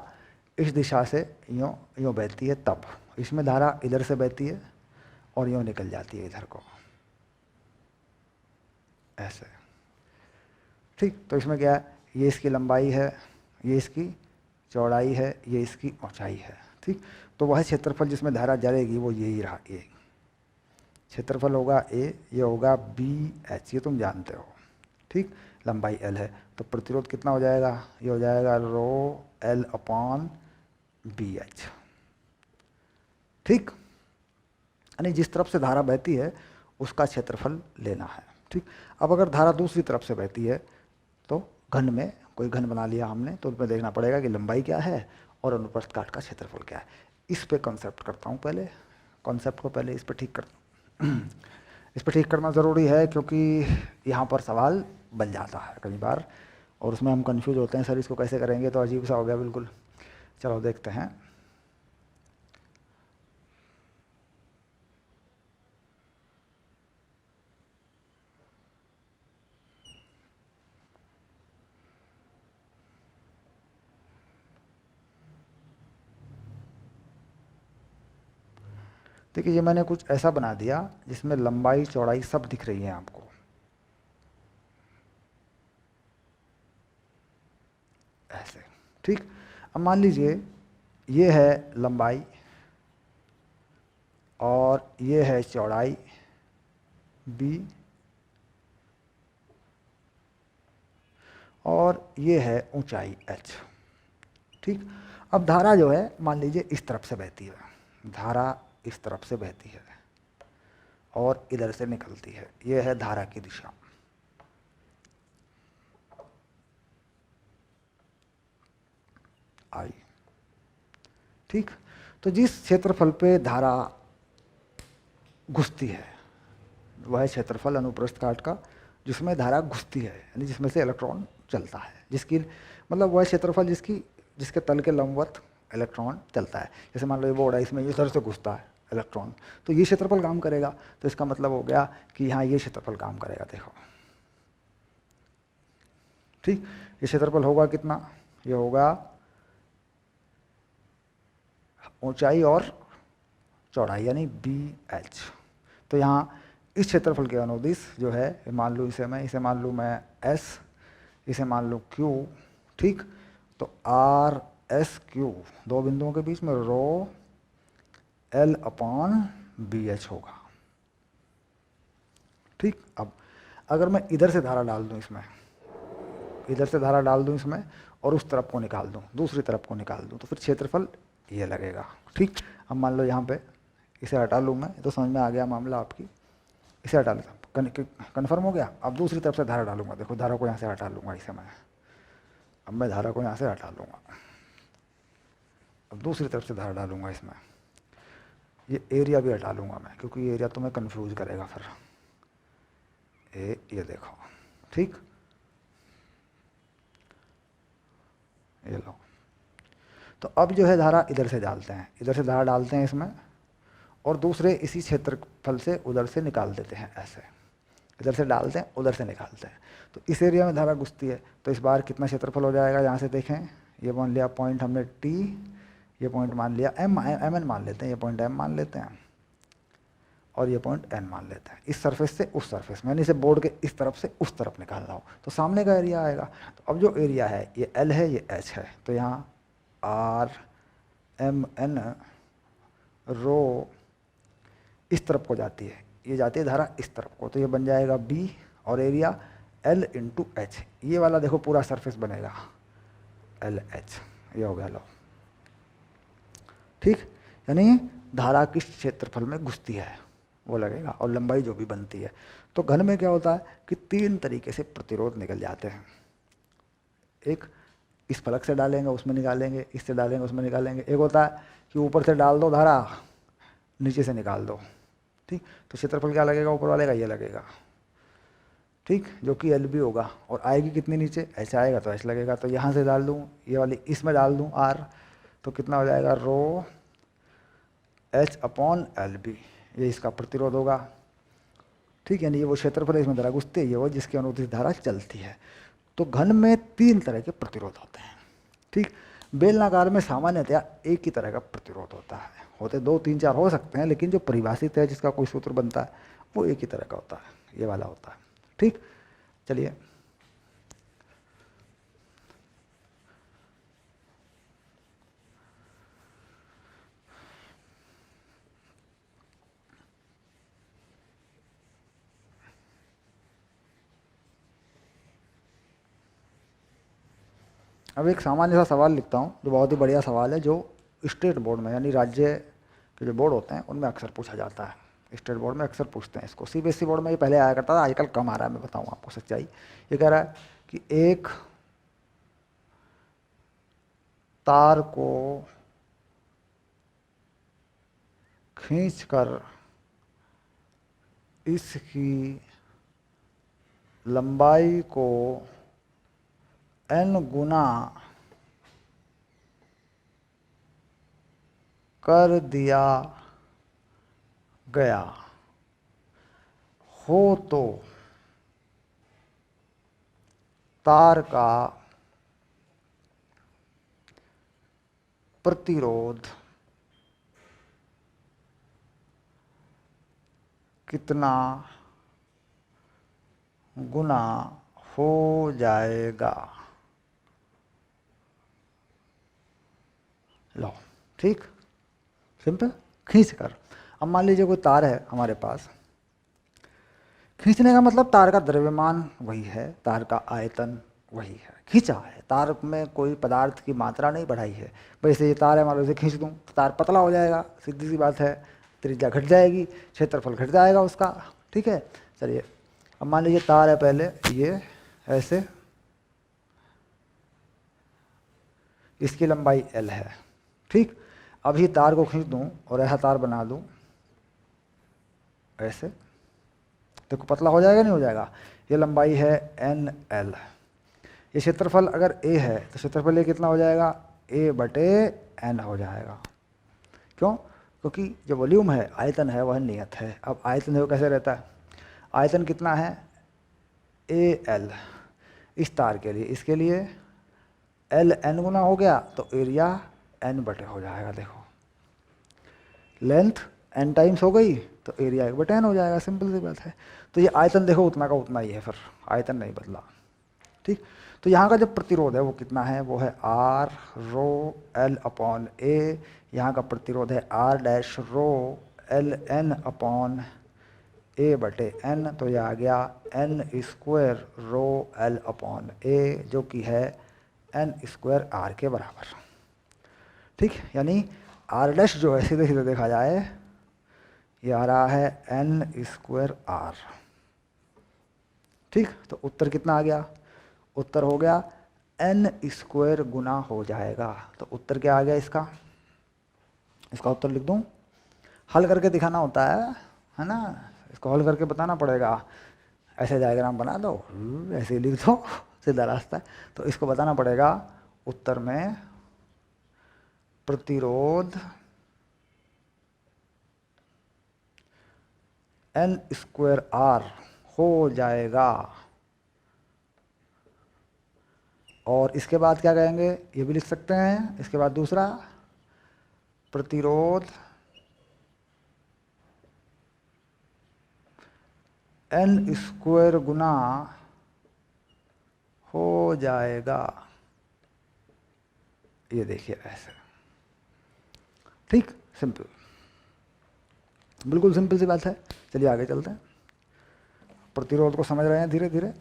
इस दिशा से यूँ यूँ बहती है, तब इसमें धारा इधर से बहती है और यूँ निकल जाती है इधर को ऐसे। ठीक, तो इसमें क्या है, ये इसकी लंबाई है, ये इसकी चौड़ाई है, ये इसकी ऊंचाई है। ठीक, तो वह क्षेत्रफल जिसमें धारा जाएगी वो यही रहा, ये क्षेत्रफल होगा ए, ये होगा बी एच, ये तुम जानते हो। ठीक, लंबाई एल है, तो प्रतिरोध कितना हो जाएगा, ये हो जाएगा rho L upon B H. ठीक, यानी जिस तरफ से धारा बहती है उसका क्षेत्रफल लेना है। ठीक, अब अगर धारा दूसरी तरफ से बहती है तो घन में कोई घन बना लिया हमने, तो उसमें देखना पड़ेगा कि लंबाई क्या है और अनुप्रस्थ काट का क्षेत्रफल क्या है। इस पे कॉन्सेप्ट करता हूँ पहले, कॉन्सेप्ट को पहले इस पर ठीक करता हूँ। इस पर ठीक करना ज़रूरी है क्योंकि यहाँ पर सवाल बन जाता है कई बार, और उसमें हम कंफ्यूज होते हैं, सर इसको कैसे करेंगे, तो अजीब सा हो गया बिल्कुल। चलो देखते हैं। देखिए ये मैंने कुछ ऐसा बना दिया जिसमें लंबाई चौड़ाई सब दिख रही है आपको ऐसे। ठीक, अब मान लीजिए ये है लंबाई और ये है चौड़ाई बी, और ये है ऊंचाई h। ठीक, अब धारा जो है मान लीजिए इस तरफ से बहती है, धारा इस तरफ से बहती है और इधर से निकलती है, ये है धारा की दिशा। आई, ठीक, तो जिस क्षेत्रफल पे धारा घुसती है वह क्षेत्रफल अनुप्रस्थ काट का जिसमें धारा घुसती है, यानी जिसमें से इलेक्ट्रॉन चलता है, जिसकी मतलब वह क्षेत्रफल जिसके तल के लंबवत इलेक्ट्रॉन चलता है। जैसे मान लो ये बोर्ड है, इसमें इस तरह से घुसता है इलेक्ट्रॉन, तो ये क्षेत्रफल काम करेगा। तो इसका मतलब हो गया कि यहाँ ये क्षेत्रफल काम करेगा। देखो, ठीक, ये क्षेत्रफल होगा कितना, ये होगा ऊंचाई और चौड़ाई यानी BH। तो यहाँ इस क्षेत्रफल के अनुदिश जो है, मान लूँ इसे मान लूँ मैं S, इसे मान लूँ Q, ठीक, तो RSQ, दो बिंदुओं के बीच में रो L/BH होगा। ठीक, अब अगर मैं इधर से धारा डाल दूँ इसमें, इधर से धारा डाल दूँ इसमें और उस तरफ को निकाल दूँ, दूसरी तरफ को निकाल दूँ, तो फिर क्षेत्रफल ये लगेगा। ठीक, अब मान लो यहाँ पे इसे हटा लूँ मैं, तो समझ में आ गया मामला आपकी, इसे हटा लेता, कन्फर्म हो गया। अब दूसरी तरफ से धारा डालूंगा, देखो धारा को यहाँ से हटा लूँगा इसे मैं, अब मैं धारा को यहाँ से हटा लूँगा, अब दूसरी तरफ से धारा डालूंगा इसमें, ये एरिया भी हटा लूँगा मैं, क्योंकि ये एरिया तुम्हें कंफ्यूज करेगा फिर। ये देखो, ठीक, ये लो। तो अब जो है धारा इधर से डालते हैं, इधर से धारा डालते हैं इसमें और दूसरे इसी क्षेत्रफल से उधर से निकाल देते हैं, ऐसे इधर से डालते हैं उधर से निकालते हैं। तो इस एरिया में धारा घुसती है, तो इस बार कितना क्षेत्रफल हो जाएगा, यहाँ से देखें, ये मान लिया पॉइंट हमने T, ये पॉइंट मान लिया MN मान लेते हैं, ये पॉइंट M मान लेते हैं और ये पॉइंट N मान लेते हैं। इस सरफेस से उस सरफेस में, यानी इसे बोर्ड के इस तरफ से उस तरफ निकाल रहा हो, तो सामने का एरिया आएगा। तो अब जो एरिया है ये L है, ये H है, तो यहाँ RMN रो इस तरफ को जाती है, ये जाती है धारा इस तरफ को, तो ये बन जाएगा B और एरिया L इंटू H। ये वाला देखो पूरा सरफेस बनेगा LH, ये हो गया लो। ठीक, यानी धारा किस क्षेत्रफल में घुसती है वो लगेगा और लंबाई जो भी बनती है। तो घन में क्या होता है कि तीन तरीके से प्रतिरोध निकल जाते हैं। एक इस फलक से डालेंगे उसमें निकालेंगे, इससे डालेंगे उसमें निकालेंगे। एक होता है कि ऊपर से डाल दो धारा, नीचे से निकाल दो। ठीक, तो क्षेत्रफल क्या लगेगा ऊपर वाले का, ये लगेगा, ठीक, जो कि LB होगा और आएगी कितनी नीचे, H आएगा तो H लगेगा। तो यहाँ से डाल दूँ ये वाली, इसमें डाल दूँ R, तो कितना हो जाएगा रो H/LB, ये इसका प्रतिरोध होगा। ठीक, यानी ये वो क्षेत्रफल है, इसमें धारा घुसती है, ये वो जिसके अनुदिश धारा चलती है। तो घन में तीन तरह के प्रतिरोध होते हैं। ठीक, बेलनाकार में सामान्यतया एक ही तरह का प्रतिरोध होता है, होते 2 3 4 हो सकते हैं, लेकिन जो परिभाषित है जिसका कोई सूत्र बनता है वो एक ही तरह का होता है, ये वाला होता है। ठीक, चलिए अब एक सामान्य सा सवाल लिखता हूँ जो बहुत ही बढ़िया सवाल है, जो स्टेट बोर्ड में यानी राज्य के जो बोर्ड होते हैं उनमें अक्सर पूछा जाता है। स्टेट बोर्ड में अक्सर पूछते हैं इसको, CBSE बोर्ड में ये पहले आया करता था, आजकल कम आ रहा है। मैं बताऊँ आपको सच्चाई, ये कह रहा है कि एक तार को खींचकर इसकी लंबाई को n गुना कर दिया गया हो तो तार का प्रतिरोध कितना गुना हो जाएगा। लो, ठीक, सिंपल, खींच कर। अब मान लीजिए कोई तार है हमारे पास, खींचने का मतलब तार का द्रव्यमान वही है, तार का आयतन वही है, खींचा है। तार में कोई पदार्थ की मात्रा नहीं बढ़ाई है। वैसे ये तार है, मान लो इसे खींच दूँ तो तार पतला हो जाएगा, सीधी सी बात है, त्रिज्या घट जाएगी, क्षेत्रफल घट जाएगा उसका। ठीक है, चलिए अब मान लीजिए तार है, पहले ये ऐसे, इसकी लंबाई L है। ठीक, अभी तार को खींच दूँ और ऐसा तार बना दूँ ऐसे, देखो पतला हो जाएगा नहीं हो जाएगा। ये लंबाई है NL। ये क्षेत्रफल अगर A है तो क्षेत्रफल ये कितना हो जाएगा, A/N हो जाएगा। क्यों? क्योंकि जो वॉल्यूम है, आयतन है, वह नियत है। अब आयतन है वो कैसे रहता है, आयतन कितना है AL इस तार के लिए, इसके लिए L N गुना हो गया तो एरिया N/, हो जाएगा। देखो लेंथ N टाइम्स हो गई तो एरिया 1/n हो जाएगा, सिंपल सी बात है। तो ये आयतन देखो उतना का उतना ही है, फिर आयतन नहीं बदला। ठीक, तो यहाँ का जो प्रतिरोध है वो कितना है, वो है R ρL/A। यहाँ का प्रतिरोध है R-ρLN/A/N, तो यह आ गया N² ρL/A, जो कि है N² R के बराबर। ठीक, यानी R' जो है सीधे सीधे देखा जाए ये आ रहा है N² R। ठीक, तो उत्तर कितना आ गया, उत्तर हो गया N² गुना हो जाएगा। तो उत्तर क्या आ गया इसका, इसका उत्तर लिख दूं, हल करके दिखाना होता है ना, इसको हल करके बताना पड़ेगा। ऐसे डायग्राम बना दो, ऐसे ही लिख दो, सीधा रास्ता है। तो इसको बताना पड़ेगा उत्तर में प्रतिरोध N² R हो जाएगा। और इसके बाद क्या कहेंगे, ये भी लिख सकते हैं। इसके बाद दूसरा, प्रतिरोध N² गुना हो जाएगा, ये देखिए ऐसे। ठीक, सिंपल, बिल्कुल सिंपल सी बात है। चलिए आगे चलते हैं। प्रतिरोध को समझ रहे हैं धीरे धीरे।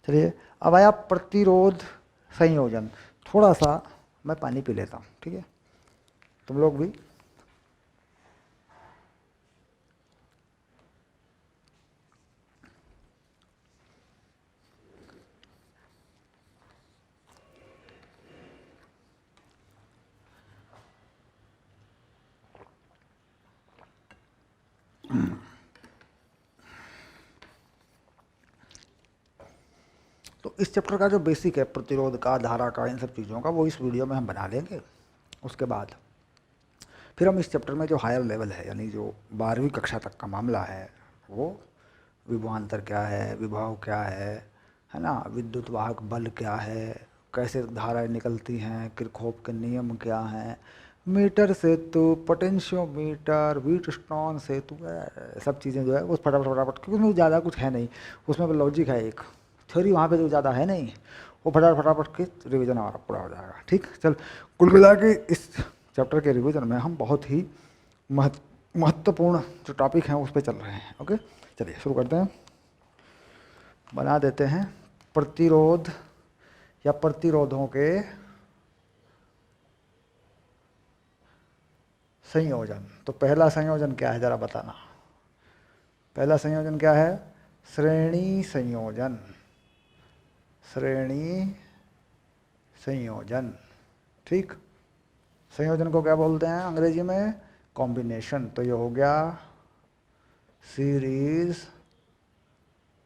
चलिए अब आया प्रतिरोध संयोजन। थोड़ा सा मैं पानी पी लेता हूँ, ठीक है, तुम लोग भी। तो इस चैप्टर का जो बेसिक है प्रतिरोध का, धारा का, इन सब चीज़ों का, वो इस वीडियो में हम बना लेंगे। उसके बाद फिर हम इस चैप्टर में जो हायर लेवल है, यानी जो 12वीं कक्षा तक का मामला है, वो विभवांतर क्या है, विभव क्या है ना, विद्युत वाहक बल क्या है, कैसे धाराएं निकलती हैं, किरचॉफ के नियम क्या हैं, मीटर सेतु, पोटेंशियोमीटर, व्हीटस्टोन सेतु, सब चीज़ें जो है वो फटाफट फटाफट, क्योंकि उसमें ज़्यादा कुछ है नहीं, उसमें लॉजिक है, एक थ्योरी वहाँ पे जो ज़्यादा है नहीं, वो फटाफट फटाफट के रिवीजन हमारा पूरा हो जाएगा। ठीक, चल कुल मिला के इस चैप्टर के रिवीजन में हम बहुत ही महत्वपूर्ण जो टॉपिक हैं उस पर चल रहे हैं। ओके, चलिए शुरू करते हैं। बना देते हैं प्रतिरोध या प्रतिरोधों के संयोजन। तो पहला संयोजन क्या है, जरा बताना। पहला संयोजन क्या है, श्रेणी संयोजन। श्रेणी संयोजन, ठीक। संयोजन को क्या बोलते हैं अंग्रेजी में, कॉम्बिनेशन। तो ये हो गया सीरीज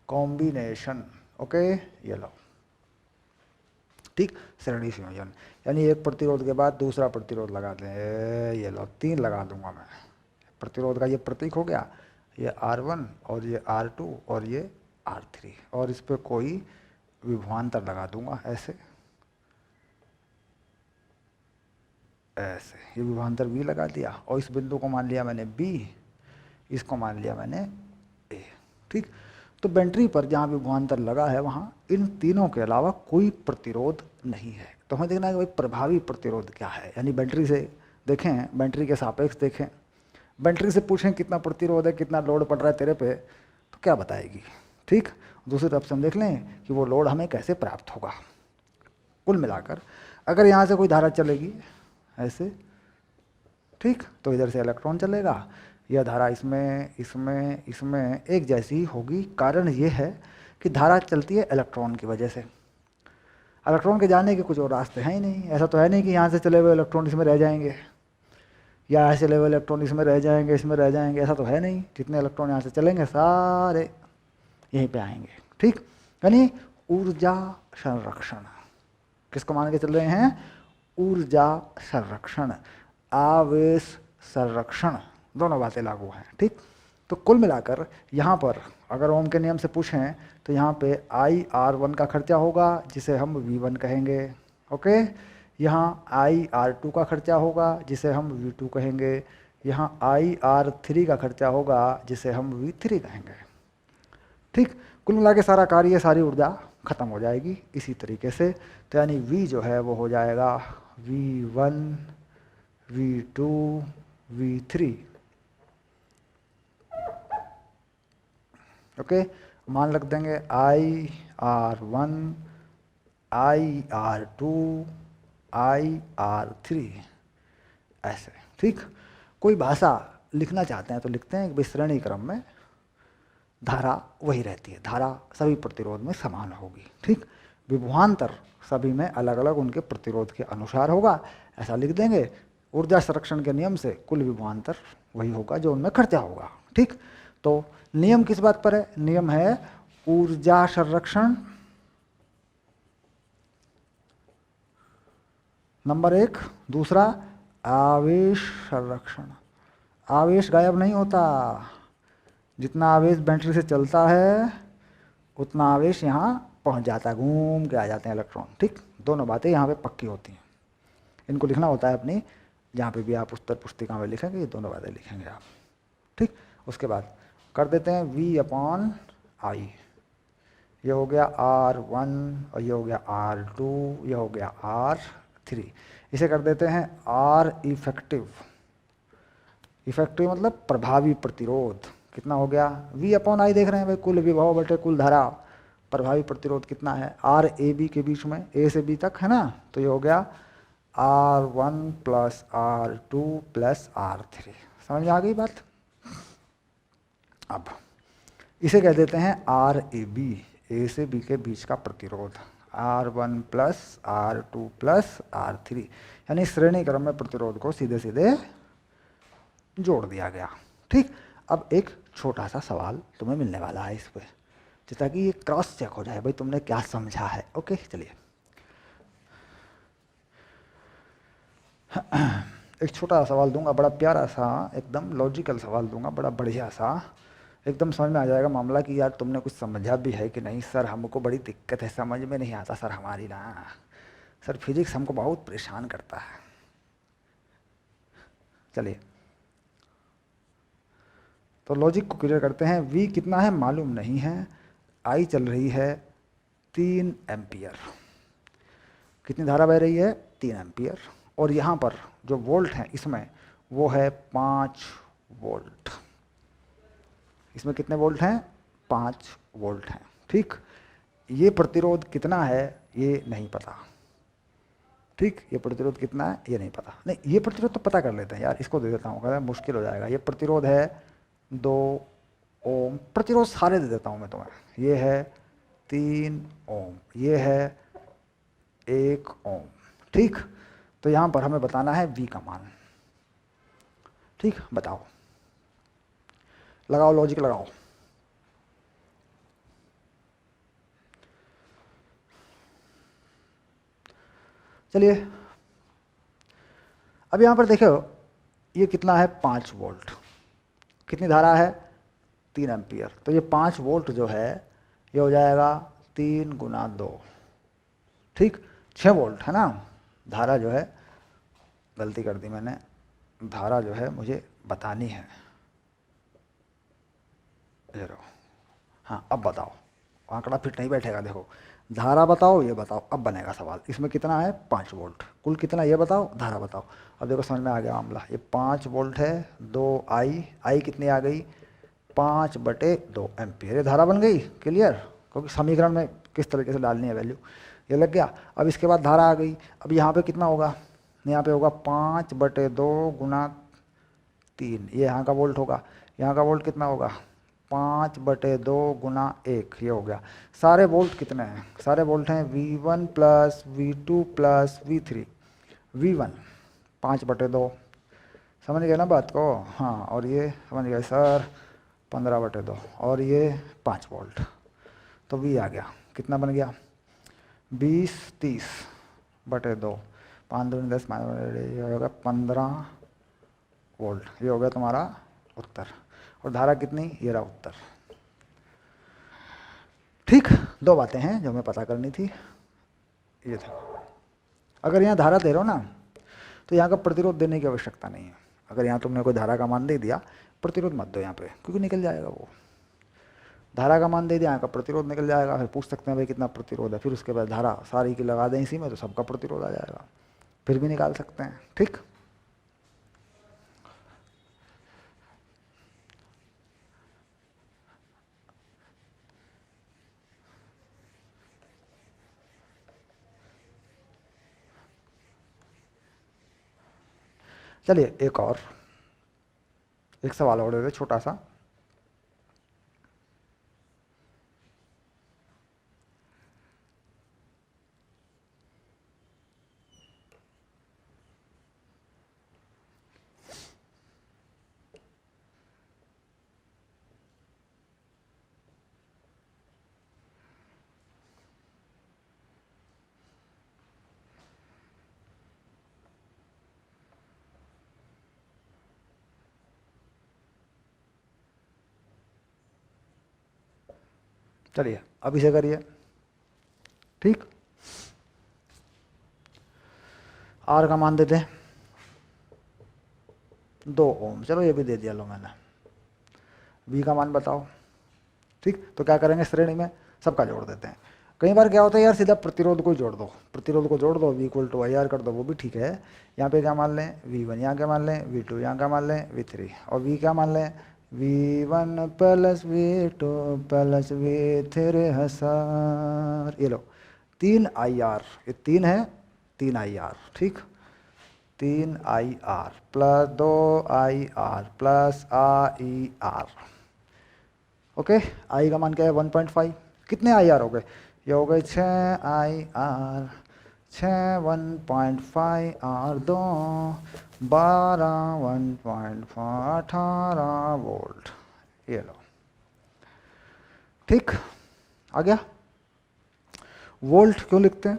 कॉम्बिनेशन। ओके, ये लो। ठीक, श्रेणी संयोजन, यानी एक प्रतिरोध के बाद दूसरा प्रतिरोध लगा दें, ये लो 3 लगा दूंगा मैं। प्रतिरोध का ये प्रतीक हो गया, ये R1 और ये R2 और ये R3, और इस पर कोई विभवांतर लगा दूंगा ऐसे ऐसे, ये विभवांतर V लगा दिया, और इस बिंदु को मान लिया मैंने B, इसको मान लिया मैंने A। ठीक, तो बैटरी पर जहाँ विभवांतर लगा है वहाँ इन तीनों के अलावा कोई प्रतिरोध नहीं है। तो हमें देखना है कि भाई प्रभावी प्रतिरोध क्या है, यानी बैटरी से देखें, बैटरी के सापेक्ष देखें, बैटरी से पूछें कितना प्रतिरोध है, कितना लोड पड़ रहा है तेरे पे, तो क्या बताएगी। ठीक, दूसरी तरफ से हम देख लें कि वो लोड हमें कैसे प्राप्त होगा। कुल मिलाकर अगर यहाँ से कोई धारा चलेगी ऐसे, ठीक, तो इधर से इलेक्ट्रॉन चलेगा, यह धारा इसमें इसमें इसमें एक जैसी ही होगी। कारण ये है कि धारा चलती है इलेक्ट्रॉन की वजह से, इलेक्ट्रॉन के जाने के कुछ और रास्ते हैं ही नहीं। ऐसा तो है नहीं कि यहाँ से चले हुए इलेक्ट्रॉन इसमें रह जाएंगे, या ऐसे चले हुए इलेक्ट्रॉन इसमें रह जाएंगे, इसमें रह जाएंगे, ऐसा तो है नहीं। जितने इलेक्ट्रॉन यहाँ से चलेंगे सारे यहीं पे आएंगे। ठीक, यानी ऊर्जा संरक्षण, किसको मान के चल रहे हैं, ऊर्जा संरक्षण, आवेश संरक्षण, दोनों बातें लागू हैं। ठीक, तो कुल मिलाकर यहाँ पर अगर ओम के नियम से पूछें तो यहाँ पे IR1 का खर्चा होगा जिसे हम V1 कहेंगे। ओके, यहाँ IR2 का खर्चा होगा जिसे हम V2 कहेंगे, यहाँ IR3 का खर्चा होगा जिसे हम V3 कहेंगे। ठीक, कुल मिला के सारा कार्य, सारी ऊर्जा खत्म हो जाएगी इसी तरीके से। तो यानी V जो है वो हो जाएगा V1 V2 V3। ओके, मान रख देंगे IR1 IR2 IR3 ऐसे। ठीक, कोई भाषा लिखना चाहते हैं तो लिखते हैं कि श्रेणी क्रम में धारा वही रहती है, धारा सभी प्रतिरोध में समान होगी। ठीक, विभवांतर सभी में अलग अलग उनके प्रतिरोध के अनुसार होगा, ऐसा लिख देंगे। ऊर्जा संरक्षण के नियम से कुल विभवांतर वही होगा जो उनमें खर्चा होगा। ठीक, तो नियम किस बात पर है, नियम है ऊर्जा संरक्षण नंबर 1, दूसरा आवेश संरक्षण। आवेश गायब नहीं होता, जितना आवेश बैटरी से चलता है उतना आवेश यहाँ पहुँच जाता है, घूम के आ जाते हैं इलेक्ट्रॉन। ठीक, दोनों बातें यहाँ पे पक्की होती हैं, इनको लिखना होता है अपनी, जहाँ पे भी आप उत्तर पुस्तिका में लिखेंगे ये दोनों बातें लिखेंगे आप। ठीक, उसके बाद कर देते हैं V/I, ये हो गया R1 और ये हो गया R2, ये हो गया R3। इसे कर देते हैं R इफेक्टिव, इफेक्टिव मतलब प्रभावी प्रतिरोध। कितना हो गया, V/I देख रहे हैं भाई, कुल विभव बटे कुल धारा, प्रभावी प्रतिरोध कितना है R A B के बीच में, A से B तक है ना, तो ये हो गया R1 + R2 + R3। समझ में आ गई बात। अब इसे कह देते हैं RAB, A से B के बीच का प्रतिरोध, R1 + R2 + R3, यानी श्रेणी क्रम में प्रतिरोध को सीधे सीधे जोड़ दिया गया। ठीक, अब एक छोटा सा सवाल तुम्हें मिलने वाला है इस पे, ताकि ये क्रॉस चेक हो जाए भाई तुमने क्या समझा है। ओके, चलिए एक छोटा सवाल दूंगा, बड़ा प्यारा सा, एकदम लॉजिकल सवाल दूंगा, बड़ा बढ़िया सा, एकदम समझ में आ जाएगा मामला कि यार तुमने कुछ समझा भी है कि नहीं। सर हमको बड़ी दिक्कत है, समझ में नहीं आता सर हमारी ना, सर फिजिक्स हमको बहुत परेशान करता है। चलिए तो लॉजिक को क्लियर करते हैं। V कितना है मालूम नहीं है, I चल रही है 3 एम्पियर, कितनी धारा बह रही है 3 एम्पियर, और यहाँ पर जो वोल्ट है इसमें वो है 5 वोल्ट। इसमें कितने वोल्ट हैं, 5 वोल्ट हैं। ठीक, ये प्रतिरोध कितना है ये नहीं पता। ठीक, ये प्रतिरोध कितना है ये नहीं पता, नहीं ये प्रतिरोध तो पता कर लेते हैं यार, इसको दे देता हूँ, मुश्किल हो जाएगा। ये प्रतिरोध है 2 ओम, प्रतिरोध सारे दे देता हूँ मैं तुम्हें, ये है 3 ओम, ये है 1 ओम। ठीक, तो यहाँ पर हमें बताना है V का मान। ठीक, बताओ, लगाओ लॉजिक लगाओ। चलिए अब यहाँ पर देखो ये कितना है 5 वोल्ट, कितनी धारा है 3 एम्पियर, तो ये 5 वोल्ट जो है ये हो जाएगा 3 गुना 2, ठीक 6 वोल्ट है ना। धारा जो है, गलती कर दी मैंने, धारा जो है मुझे बतानी है, जरा हाँ अब बताओ, आंकड़ा फिट नहीं बैठेगा, देखो धारा बताओ ये बताओ, अब बनेगा सवाल। इसमें कितना है 5 वोल्ट, कुल कितना ये बताओ, धारा बताओ। अब देखो समझ में आ गया मामला, ये 5 वोल्ट है, 2 आई कितनी आ गई 5/2 एम्पियर, ये धारा बन गई। क्लियर, क्योंकि समीकरण में किस तरीके से डालनी है वैल्यू, ये लग गया। अब इसके बाद धारा आ गई, अब यहाँ पे कितना होगा, यहाँ पे होगा 5/2 गुना 3, ये यहाँ का वोल्ट होगा, यहाँ का वोल्ट कितना होगा 5/2 गुना 1, ये हो गया। सारे वोल्ट कितने हैं, सारे वोल्ट हैं V1 plus V2 plus V3, V1 5/2, समझ गए ना बात को, हाँ, और ये समझ गए सर 15/2, और ये 5 वोल्ट, तो V आ गया, कितना बन गया 20 30/2, 5 दूनी 10, ये होगा 15 वोल्ट, ये हो गया तुम्हारा उत्तर। और धारा कितनी, ये रहा उत्तर। ठीक, 2 बातें हैं जो हमें पता करनी थी, ये था। अगर यहाँ धारा दे रहे हो ना तो यहाँ का प्रतिरोध देने की आवश्यकता नहीं है। अगर यहाँ तुमने कोई धारा का मान दे दिया, प्रतिरोध मत दो यहाँ पे, क्योंकि निकल जाएगा वो। धारा का मान दे दिया, यहाँ का प्रतिरोध निकल जाएगा, फिर पूछ सकते हैं भाई कितना प्रतिरोध है, फिर उसके बाद धारा सारी की लगा दें इसी में, तो सबका प्रतिरोध आ जाएगा, फिर भी निकाल सकते हैं। ठीक, चलिए एक सवाल और दे दे छोटा सा। चलिए अब इसे करिए। ठीक, आर का मान देते हैं 2 ओम, चलो ये भी दे दिया लो मैंने। वी का मान बताओ। ठीक, तो क्या करेंगे, श्रेणी में सबका जोड़ देते हैं। कई बार क्या होता है यार, सीधा प्रतिरोध को जोड़ दो, प्रतिरोध को जोड़ दो, V = IR कर दो, वो भी ठीक है। यहाँ पे क्या मान लें V1, यहाँ क्या मान लें V2, यहाँ क्या मान लें V3, और V क्या मान लें V1 + V2 + V3 हसार, ये लो 3 IR, ये 3 है 3 IR, ठीक 3 IR plus 2 IR plus IR। Okay, I का मान क्या है 1.5, कितने IR हो गए, ये हो गए 6 IR, 6 1.5 R 2 12 1.5 18 वोल्ट, ये लो। ठीक, आ गया। वोल्ट क्यों लिखते हैं,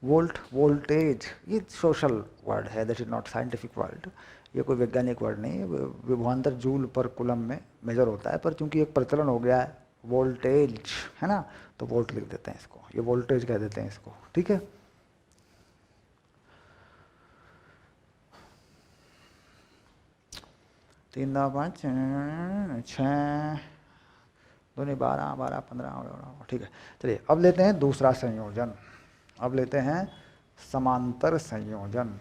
वोल्ट वोल्टेज, ये सोशल वर्ड है, that is not scientific word, ये कोई वैज्ञानिक वर्ड नहीं है। विभवांतर जूल पर कूलम में मेजर होता है, पर चूंकि एक प्रचलन हो गया है वोल्टेज, है ना, तो वोल्ट लिख देते हैं इसको, ये वोल्टेज कह देते हैं इसको। ठीक है, तीन 2 5 6 2 12 12 15, ठीक है। चलिए अब लेते हैं दूसरा संयोजन, अब लेते हैं समांतर संयोजन।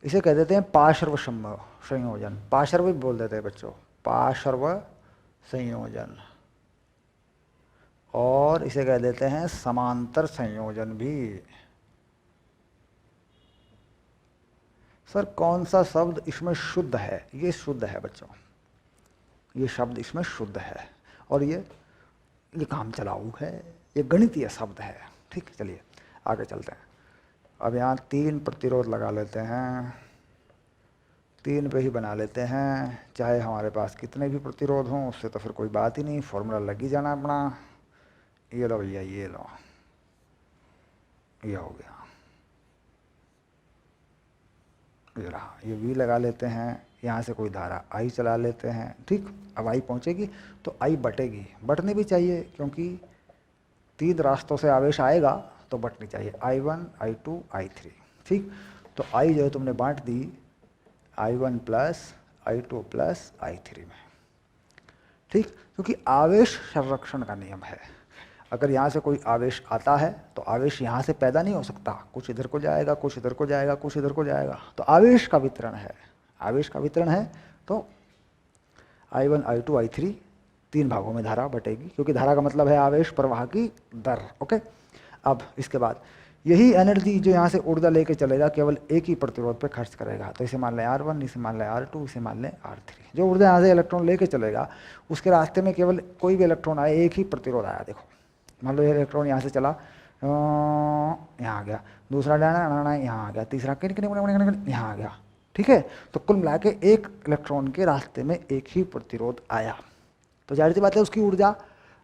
इसे कह देते हैं पार्श्व संयोजन, पार्श्व भी बोल देते हैं बच्चों, पार्श्व संयोजन, और इसे कह देते हैं समांतर संयोजन भी। सर कौन सा शब्द इसमें शुद्ध है, ये शुद्ध है बच्चों, ये शब्द इसमें शुद्ध है, और ये काम चलाऊ है, ये गणितीय शब्द है। ठीक, चलिए आगे चलते हैं। अब यहाँ 3 प्रतिरोध लगा लेते हैं, 3 पे ही बना लेते हैं, चाहे हमारे पास कितने भी प्रतिरोध हों, उससे तो फिर कोई बात ही नहीं, फॉर्मूला लग ही जाना अपना। ये लो भैया, ये लो, ये हो गया, ये रहा, ये V लगा लेते हैं, यहाँ से कोई धारा I चला लेते हैं। ठीक, अब I पहुँचेगी तो I बटेगी, बटनी भी चाहिए क्योंकि 3 रास्तों से आवेश आएगा तो बटनी चाहिए, I1 I2 I3। ठीक, तो I जो है तुमने बांट दी I1 plus I2 plus I3 में। ठीक, क्योंकि आवेश संरक्षण का नियम है, अगर यहाँ से कोई आवेश आता है तो आवेश यहाँ से पैदा नहीं हो सकता, कुछ इधर को जाएगा, कुछ इधर को जाएगा, कुछ इधर को जाएगा, तो आवेश का वितरण है, आवेश का वितरण है। तो I1 I2 I3 3 भागों में धारा बटेगी, क्योंकि धारा का मतलब है आवेश प्रवाह की दर। ओके, अब इसके बाद यही एनर्जी जो यहाँ से ऊर्जा लेके चलेगा केवल एक ही प्रतिरोध पे खर्च करेगा, तो इसे मान लें R1, इसे मान लें R2, इसे मान लें R3। जो ऊर्जा यहाँ से इलेक्ट्रॉन लेके चलेगा उसके रास्ते में केवल कोई भी इलेक्ट्रॉन आए, एक ही प्रतिरोध आया। देखो मान लो ये इलेक्ट्रॉन यहाँ से चला, यहाँ आ गया, दूसरा डाना यहाँ आ गया, तीसरा यहाँ आ गया। ठीक है, तो कुल मिला के एक इलेक्ट्रॉन के रास्ते में एक ही प्रतिरोध आया, तो जाहिर सी बात है उसकी ऊर्जा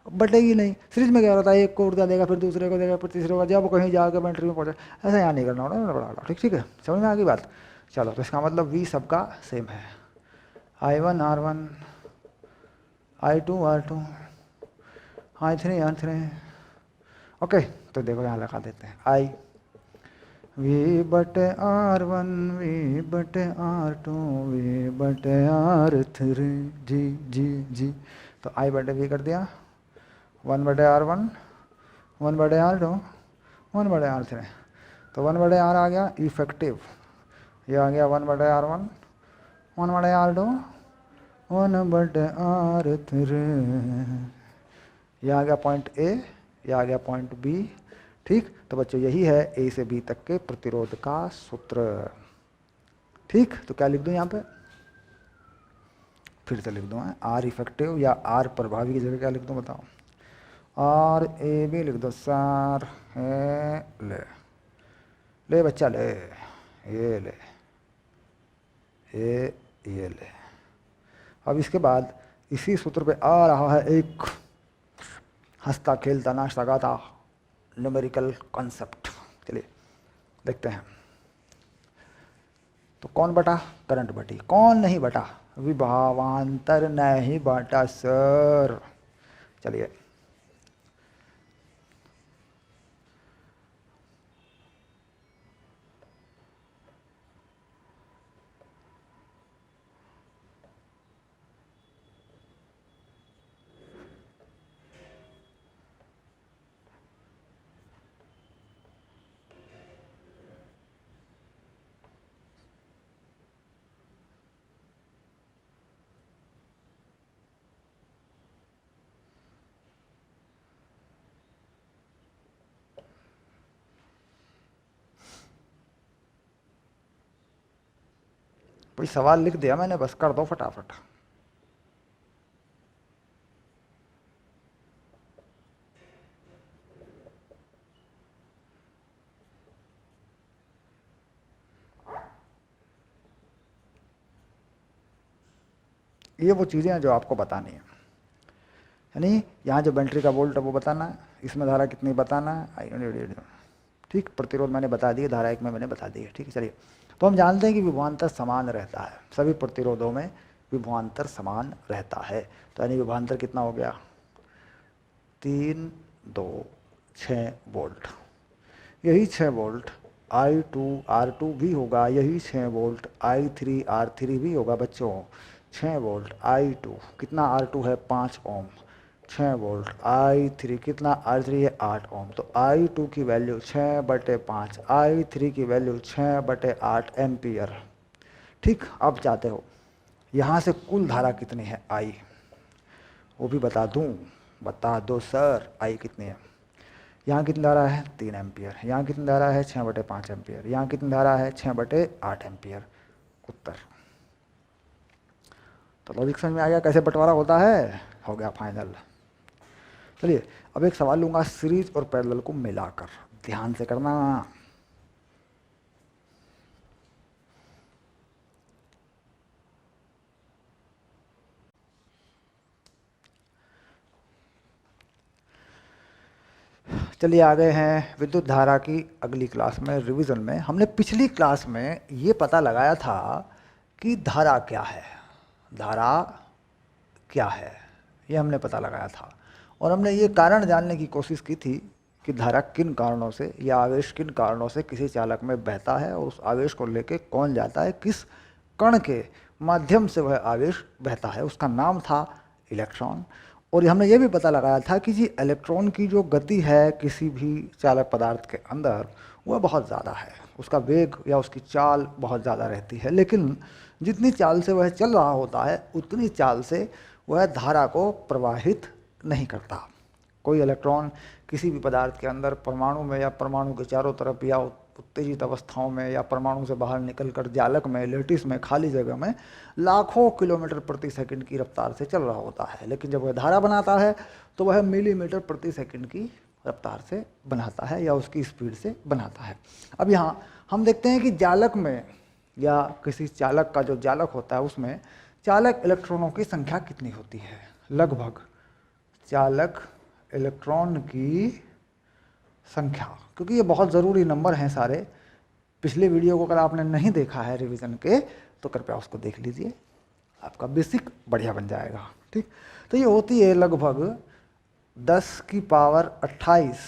बटेगी नहीं। सीरीज में क्या होता है, एक को ऊर्जा देगा, फिर दूसरे को देगा, फिर तीसरे को, जब कहीं जाकर बैटरी में पहुंचे, ऐसा यहाँ नहीं करना होगा। ठीक, ठीक है, समझ में आ गई बात। चलो, तो इसका मतलब V सबका सेम है, I1 R1, I2 R2, I3 R3। Okay, तो देखो यहाँ लगा देते हैं I V बटे R1 V बटे R2 V बटे R3 जी जी जी। तो I बटे V कर दिया, 1 बटे R1, 1 बटे R2, 1 बटे R3। तो 1 बटे R आ गया इफेक्टिव, ये आ गया 1 बटे R1, 1 बटे R2, 1 बटे R3। ये आ गया पॉइंट A, ये आ गया पॉइंट B। ठीक, तो बच्चों यही है A से B तक के प्रतिरोध का सूत्र। ठीक, तो क्या लिख दूं यहाँ पे, फिर से लिख दूँ R इफेक्टिव या R प्रभावी की जगह क्या लिख दूँ बताओ, R A B लिख दो सर। ले ले बच्चा ले, ये ले, ये ले। अब इसके बाद इसी सूत्र पे आ रहा है एक हंसता खेलता नाचता गाता न्यूमेरिकल कॉन्सेप्ट। चलिए देखते हैं। तो कौन बटा, करंट बटी, कौन नहीं बटा, विभवांतर नहीं बटा सर। चलिए कोई सवाल लिख दिया मैंने, बस कर दो फटाफट। ये वो चीज़ें हैं जो आपको बतानी है, यानी यहाँ जो बैटरी का वोल्ट है वो बताना है, इसमें धारा कितनी बताना है। ठीक, प्रतिरोध मैंने बता दिए, धारा एक में मैंने बता दी है। ठीक है, चलिए तो हम जानते हैं कि विभवांतर समान रहता है, सभी प्रतिरोधों में विभवांतर समान रहता है। तो यानी विभवांतर कितना हो गया, 3 2 6 वोल्ट। यही 6 वोल्ट I2 R2 भी होगा, यही 6 वोल्ट I3 R3 भी होगा बच्चों। 6 वोल्ट I2, कितना R2 है 5 ओम, 6 वोल्ट I3, कितना R3 है 8 ओम। तो I2 की वैल्यू 6/5, I3 की वैल्यू 6/8 एम्पियर। ठीक, अब चाहते हो यहाँ से कुल धारा कितनी है I, वो भी बता दूँ, बता दो सर I कितनी है। यहाँ कितनी धारा है 3 एम्पियर, यहाँ कितनी धारा है 6/5 एम्पियर, यहाँ कितनी धारा है 6/8 एम्पियर। उत्तर। तो लॉजिक समझ में आ गया कैसे बंटवारा होता है, हो गया फाइनल। चलिए अब एक सवाल लूँगा सीरीज और पैरेलल को मिलाकर, ध्यान से करना। चलिए आ गए हैं विद्युत धारा की अगली क्लास में, रिवीजन में। हमने पिछली क्लास में ये पता लगाया था कि धारा क्या है, धारा क्या है, ये हमने पता लगाया था। और हमने ये कारण जानने की कोशिश की थी कि धारा किन कारणों से या आवेश किन कारणों से किसी चालक में बहता है और उस आवेश को लेके कौन जाता है, किस कण के माध्यम से वह आवेश बहता है, उसका नाम था इलेक्ट्रॉन। और हमने ये भी पता लगाया था कि जी इलेक्ट्रॉन की जो गति है किसी भी चालक पदार्थ के अंदर वह बहुत ज़्यादा है, उसका वेग या उसकी चाल बहुत ज़्यादा रहती है, लेकिन जितनी चाल से वह चल रहा होता है उतनी चाल से वह धारा को प्रवाहित नहीं करता। कोई इलेक्ट्रॉन किसी भी पदार्थ के अंदर परमाणु में या परमाणु के चारों तरफ या उत्तेजित अवस्थाओं में या परमाणु से बाहर निकलकर जालक में, लेटिस में, खाली जगह में लाखों किलोमीटर प्रति सेकंड की रफ्तार से चल रहा होता है, लेकिन जब वह धारा बनाता है तो वह मिलीमीटर प्रति सेकंड की रफ्तार से बनाता है या उसकी स्पीड से बनाता है। अब यहाँ हम देखते हैं कि जालक में या किसी चालक का जो जालक होता है उसमें चालक इलेक्ट्रॉनों की संख्या कितनी होती है, लगभग चालक इलेक्ट्रॉन की संख्या, क्योंकि ये बहुत ज़रूरी नंबर हैं सारे। पिछले वीडियो को अगर आपने नहीं देखा है रिवीजन के तो कृपया उसको देख लीजिए, आपका बेसिक बढ़िया बन जाएगा। ठीक, तो ये होती है लगभग 10 की पावर 28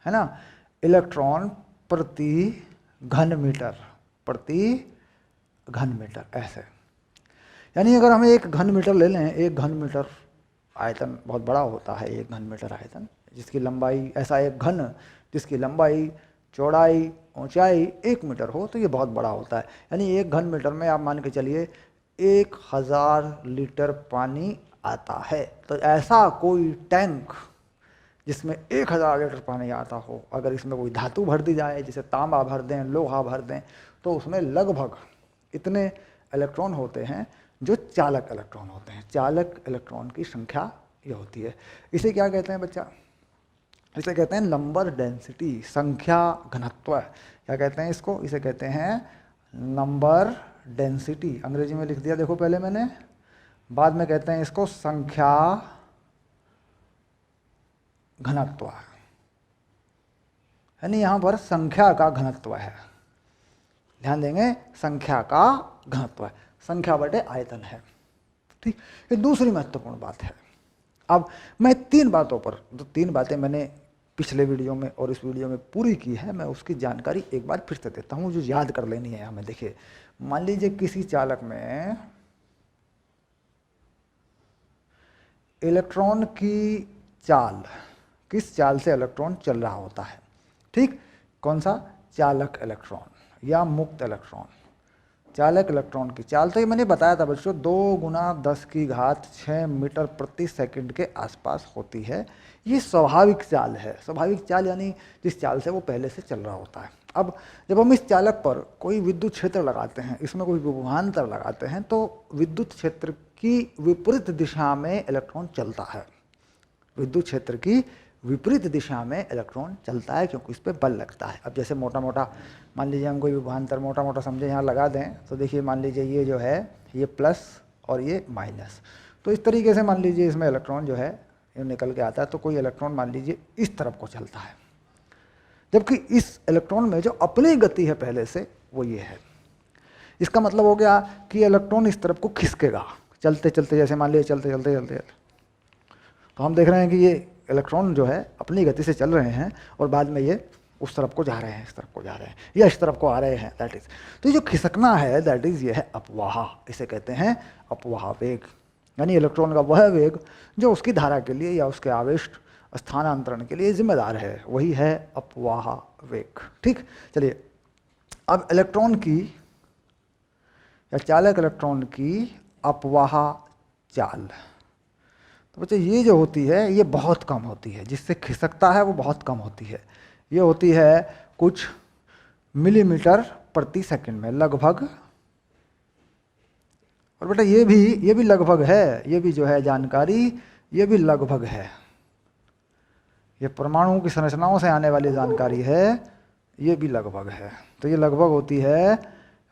है ना इलेक्ट्रॉन प्रति घन मीटर, प्रति घन मीटर ऐसे। यानी अगर हम एक घन मीटर ले लें, एक घन मीटर आयतन बहुत बड़ा होता है, एक घन मीटर आयतन जिसकी लंबाई, ऐसा एक घन जिसकी लंबाई, चौड़ाई, ऊंचाई 1 मीटर हो तो ये बहुत बड़ा होता है। यानी एक घन मीटर में आप मान के चलिए 1000 लीटर पानी आता है। तो ऐसा कोई टैंक जिसमें 1000 लीटर पानी आता हो, अगर इसमें कोई धातु भर दी जाए, जैसे तांबा भर दें, लोहा भर दें, तो उसमें लगभग इतने इलेक्ट्रॉन होते हैं जो चालक इलेक्ट्रॉन होते हैं। चालक इलेक्ट्रॉन की संख्या ये होती है। इसे क्या कहते हैं बच्चा? इसे कहते हैं नंबर डेंसिटी, संख्या घनत्व। क्या कहते हैं इसको? इसे कहते हैं नंबर डेंसिटी। अंग्रेजी में लिख दिया देखो पहले मैंने, बाद में कहते हैं इसको संख्या घनत्व। यानी यहाँ पर संख्या का घनत्व है, ध्यान देंगे, संख्या का घनत्व है, संख्या बटे आयतन है। ठीक, ये दूसरी महत्वपूर्ण बात है। अब मैं 3 बातों पर, जो 3 बातें मैंने पिछले वीडियो में और इस वीडियो में पूरी की है, मैं उसकी जानकारी एक बार फिर से देता हूँ जो याद कर लेनी है हमें। देखिए, मान लीजिए किसी चालक में इलेक्ट्रॉन की चाल, किस चाल से इलेक्ट्रॉन चल रहा होता है। ठीक, कौन सा? चालक इलेक्ट्रॉन या मुक्त इलेक्ट्रॉन। चालक इलेक्ट्रॉन की चाल तो ये मैंने बताया था बच्चों, 2 × 10⁶ मीटर प्रति सेकंड के आसपास होती है। ये स्वाभाविक चाल है। स्वाभाविक चाल यानी जिस चाल से वो पहले से चल रहा होता है। अब जब हम इस चालक पर कोई विद्युत क्षेत्र लगाते हैं, इसमें कोई विभवांतर लगाते हैं, तो विद्युत क्षेत्र की विपरीत दिशा में इलेक्ट्रॉन चलता है। विद्युत क्षेत्र की विपरीत दिशा में इलेक्ट्रॉन चलता है क्योंकि इस पर बल लगता है। अब जैसे मोटा मोटा मान लीजिए हम कोई विभवांतर मोटा मोटा समझे यहाँ लगा दें, तो देखिए मान लीजिए ये जो है ये प्लस और ये माइनस, तो इस तरीके से मान लीजिए इसमें इलेक्ट्रॉन जो है ये निकल के आता है। तो कोई इलेक्ट्रॉन मान लीजिए इस तरफ को चलता है, जबकि इस इलेक्ट्रॉन में जो अपनी गति है पहले से वो ये है। इसका मतलब हो गया कि इलेक्ट्रॉन इस तरफ को खिसकेगा चलते चलते, जैसे मान लीजिए चलते चलते चलते, तो हम देख रहे हैं कि ये इलेक्ट्रॉन जो है अपनी गति से चल रहे हैं और बाद में ये उस तरफ को जा रहे हैं, इस तरफ को जा रहे हैं या इस तरफ को आ रहे हैं, दैट इज। तो ये जो खिसकना है दैट इज ये है अपवाह, इसे कहते हैं अपवाह वेग। यानी इलेक्ट्रॉन का वह वेग जो उसकी धारा के लिए या उसके आवेश स्थानांतरण के लिए जिम्मेदार है, वही है अपवाह वेग। ठीक, चलिए अब इलेक्ट्रॉन की या चालक इलेक्ट्रॉन की अपवाह चाल, तो बच्चे ये जो होती है ये बहुत कम होती है, जिससे खिसकता है वो बहुत कम होती है। ये होती है कुछ मिलीमीटर प्रति सेकंड में लगभग। और बेटा ये भी लगभग है, ये भी जो है जानकारी ये भी लगभग है। ये परमाणु की संरचनाओं से आने वाली जानकारी है, ये भी लगभग है। तो ये लगभग होती है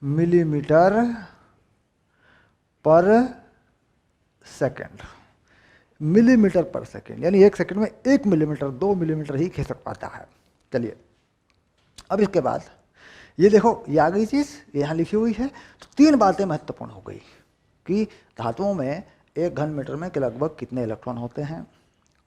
मिलीमीटर पर सेकंड। मिलीमीटर पर सेकंड यानी 1 सेकंड में 1 मिलीमीटर 2 मिलीमीटर ही खिसक पाता है। चलिए अब इसके बाद ये देखो, ये आ गई चीज़, यहाँ लिखी हुई है। तो 3 बातें महत्वपूर्ण हो गई कि धातुओं में 1 घन मीटर में के लगभग कितने इलेक्ट्रॉन होते हैं,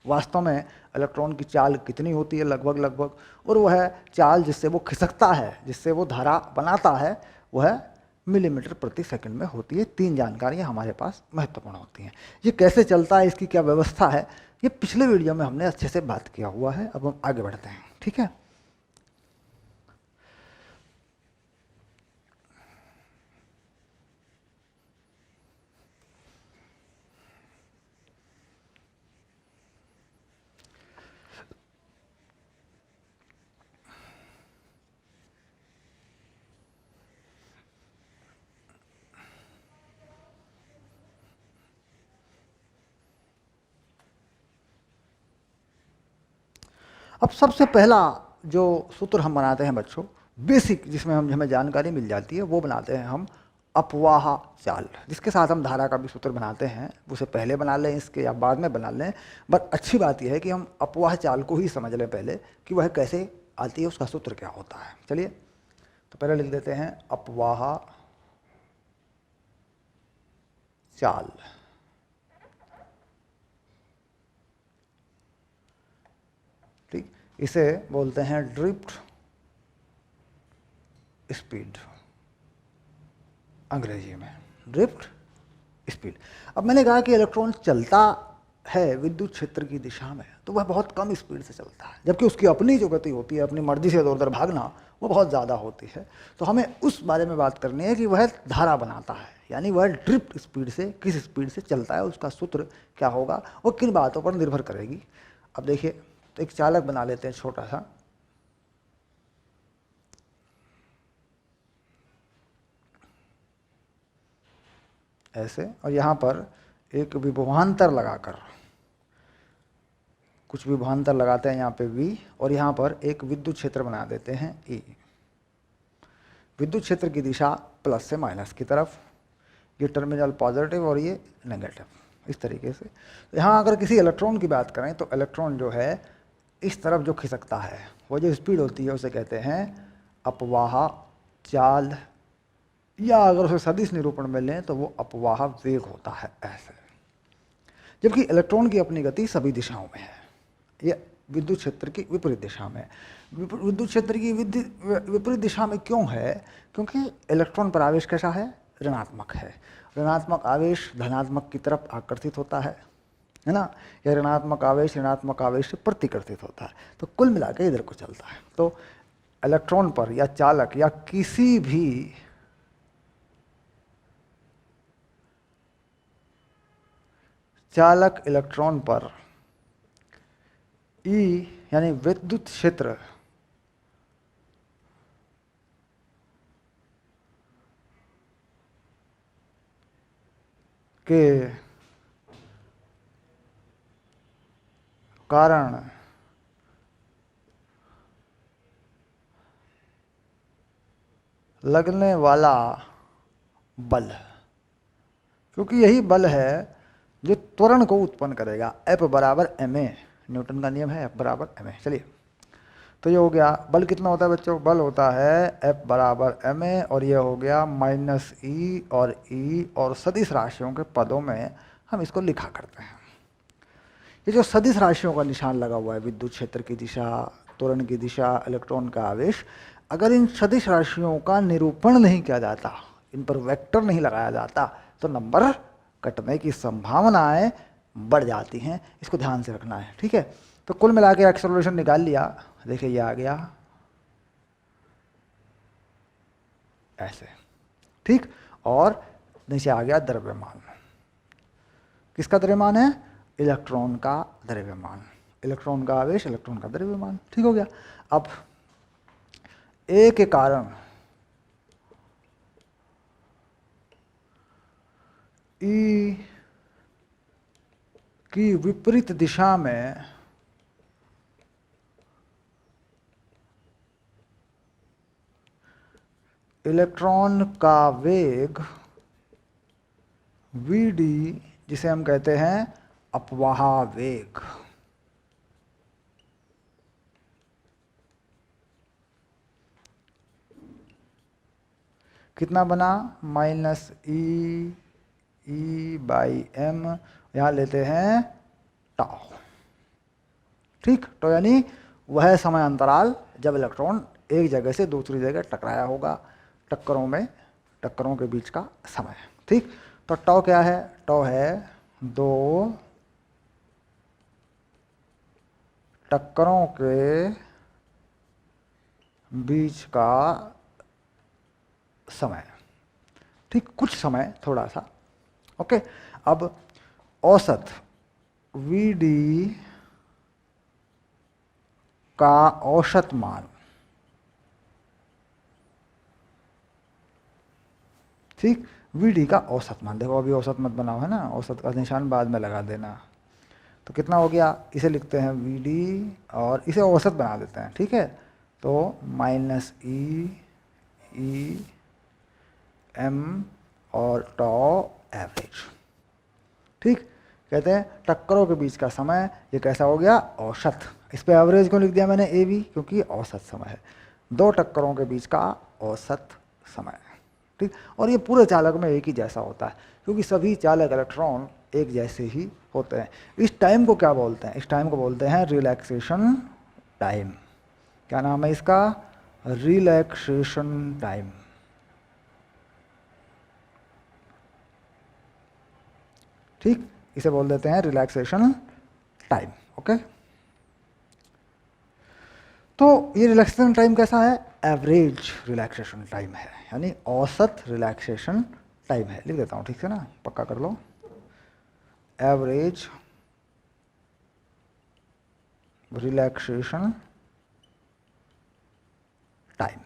वास्तव में इलेक्ट्रॉन की चाल कितनी होती है लगभग, और वह चाल जिससे वो खिसकता है, जिससे वो धारा बनाता है, वह मिलीमीटर प्रति सेकंड में होती है। 3 जानकारियाँ हमारे पास महत्वपूर्ण होती हैं। ये कैसे चलता है, इसकी क्या व्यवस्था है, ये पिछले वीडियो में हमने अच्छे से बात किया हुआ है। अब हम आगे बढ़ते हैं, ठीक है। अब सबसे पहला जो सूत्र हम बनाते हैं बच्चों, बेसिक, जिसमें हमें जानकारी मिल जाती है, वो बनाते हैं हम अपवाह चाल, जिसके साथ हम धारा का भी सूत्र बनाते हैं। उसे पहले बना लें इसके या बाद में बना लें, बट अच्छी बात यह है कि हम अपवाह चाल को ही समझ लें पहले कि वह कैसे आती है, उसका सूत्र क्या होता है। चलिए तो पहले लिख देते हैं अपवाह चाल। ठीक, इसे बोलते हैं ड्रिफ्ट स्पीड, अंग्रेजी में ड्रिफ्ट स्पीड। अब मैंने कहा कि इलेक्ट्रॉन चलता है विद्युत क्षेत्र की दिशा में, तो वह बहुत कम स्पीड से चलता है, जबकि उसकी अपनी जो गति होती है, अपनी मर्जी से इधर उधर भागना, वो बहुत ज़्यादा होती है। तो हमें उस बारे में बात करनी है कि वह धारा बनाता है, यानी वह ड्रिफ्ट स्पीड से किस स्पीड से चलता है, उसका सूत्र क्या होगा, वो किन बातों पर निर्भर करेगी। अब देखिए, तो एक चालक बना लेते हैं छोटा सा, ऐसे, और यहाँ पर एक विभवांतर लगाकर, कुछ विभवांतर लगाते हैं यहाँ पे V, और यहाँ पर एक विद्युत क्षेत्र बना देते हैं E। विद्युत क्षेत्र की दिशा प्लस से माइनस की तरफ, ये टर्मिनल पॉजिटिव और ये नेगेटिव, इस तरीके से। तो यहाँ अगर किसी इलेक्ट्रॉन की बात करें तो इलेक्ट्रॉन जो है इस तरफ जो खिसकता है, वो जो स्पीड होती है उसे कहते हैं अपवाह चाल, या अगर उसे सदिश निरूपण में लें तो वो अपवाह वेग होता है, ऐसे। जबकि इलेक्ट्रॉन की अपनी गति सभी दिशाओं में है, ये विद्युत क्षेत्र की विपरीत दिशा में। विद्युत क्षेत्र की विपरीत दिशा में क्यों है? क्योंकि इलेक्ट्रॉन पर आवेश कैसा है? ऋणात्मक है। ऋणात्मक आवेश धनात्मक की तरफ आकर्षित होता है ना, या ऋणात्मक आवेश से प्रतिकर्षित होता है। तो कुल मिलाकर इधर को चलता है। तो इलेक्ट्रॉन पर या चालक या किसी भी चालक इलेक्ट्रॉन पर E यानी विद्युत क्षेत्र के कारण लगने वाला बल, क्योंकि यही बल है जो त्वरण को उत्पन्न करेगा। F बराबर ma, न्यूटन का नियम है F बराबर ma। चलिए, तो ये हो गया बल कितना होता है बच्चों? बल होता है F बराबर ma, और ये हो गया माइनस E और E, और सदिश राशियों के पदों में हम इसको लिखा करते हैं। ये जो सदिश राशियों का निशान लगा हुआ है, विद्युत क्षेत्र की दिशा, त्वरण की दिशा, इलेक्ट्रॉन का आवेश, अगर इन सदिश राशियों का निरूपण नहीं किया जाता, इन पर वेक्टर नहीं लगाया जाता, तो नंबर कटने की संभावनाएं बढ़ जाती हैं। इसको ध्यान से रखना है, ठीक है। तो कुल मिला के एक्सेलरेशन निकाल लिया, देखिए ये आ गया ऐसे, ठीक। और नीचे आ गया द्रव्यमान। किसका द्रव्यमान है? इलेक्ट्रॉन का द्रव्यमान। इलेक्ट्रॉन का आवेश, इलेक्ट्रॉन का द्रव्यमान, ठीक हो गया। अब ए के कारण ई की विपरीत दिशा में इलेक्ट्रॉन का वेग vd, जिसे हम कहते हैं अपवाह वेग, कितना बना माइनस ई बाई एम, यहाँ लेते हैं टाउ। ठीक, तो यानी वह समय अंतराल जब इलेक्ट्रॉन एक जगह से दूसरी जगह टकराया होगा, टक्करों के बीच का समय। ठीक, तो टाउ क्या है? टाउ है दो टक्करों के बीच का समय। ठीक, कुछ समय थोड़ा सा। ओके, अब औसत Vd का औसत मान, ठीक, Vd का औसत मान, देखो अभी औसत मत बनाओ, है ना, औसत का निशान बाद में लगा देना। तो कितना हो गया? इसे लिखते हैं Vd और इसे औसत बना देते हैं। ठीक है, तो माइनस ई एम और टाउ एवरेज। ठीक, कहते हैं टक्करों के बीच का समय, ये कैसा हो गया? औसत। इस पे एवरेज क्यों लिख दिया मैंने ए बी? क्योंकि औसत समय है, दो टक्करों के बीच का औसत समय। ठीक, और ये पूरे चालक में एक ही जैसा होता है, क्योंकि सभी चालक इलेक्ट्रॉन एक जैसे ही होते हैं। इस टाइम को क्या बोलते हैं? इस टाइम को बोलते हैं रिलैक्सेशन टाइम। क्या नाम है इसका? Relaxation time. ठीक, इसे बोल देते हैं रिलैक्सेशन टाइम। ओके, तो ये रिलैक्सेशन टाइम कैसा है? एवरेज रिलैक्सेशन टाइम है, यानी औसत रिलैक्सेशन टाइम है। लिख देता हूँ, ठीक है ना, पक्का कर लो। एवरेज रिलैक्सेशन टाइम,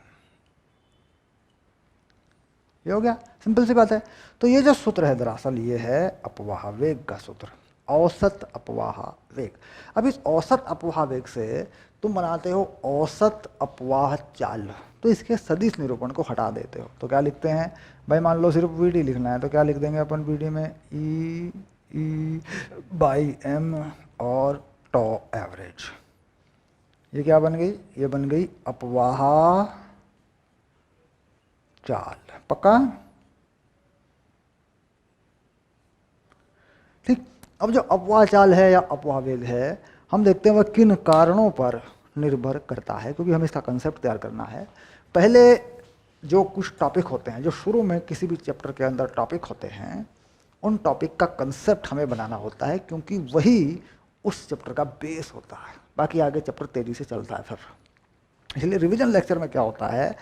ये हो गया, सिंपल सी बात है। तो ये जो सूत्र है दरअसल ये है अपवाह वेग का सूत्र, औसत अपवाह वेग। अब इस औसत अपवाह वेग से तुम बनाते हो औसत अपवाह चाल, तो इसके सदिश निरूपण को हटा देते हो। तो क्या लिखते हैं भाई? मान लो सिर्फ Vd लिखना है, तो क्या लिख देंगे अपन Vd में? ई बाई एम और टाउ एवरेज। ये क्या बन गई? ये बन गई अपवाह चाल। पक्का? ठीक, अब जो अपवाह चाल है या अपवाह वेग है, हम देखते हैं वह किन कारणों पर निर्भर करता है, क्योंकि हमें इसका कंसेप्ट तैयार करना है। पहले जो कुछ टॉपिक होते हैं, जो शुरू में किसी भी चैप्टर के अंदर टॉपिक होते हैं, उन टॉपिक का कंसेप्ट हमें बनाना होता है, क्योंकि वही उस चैप्टर का बेस होता है। बाकी आगे चैप्टर तेजी से चलता है फिर। इसलिए रिवीजन लेक्चर में क्या होता है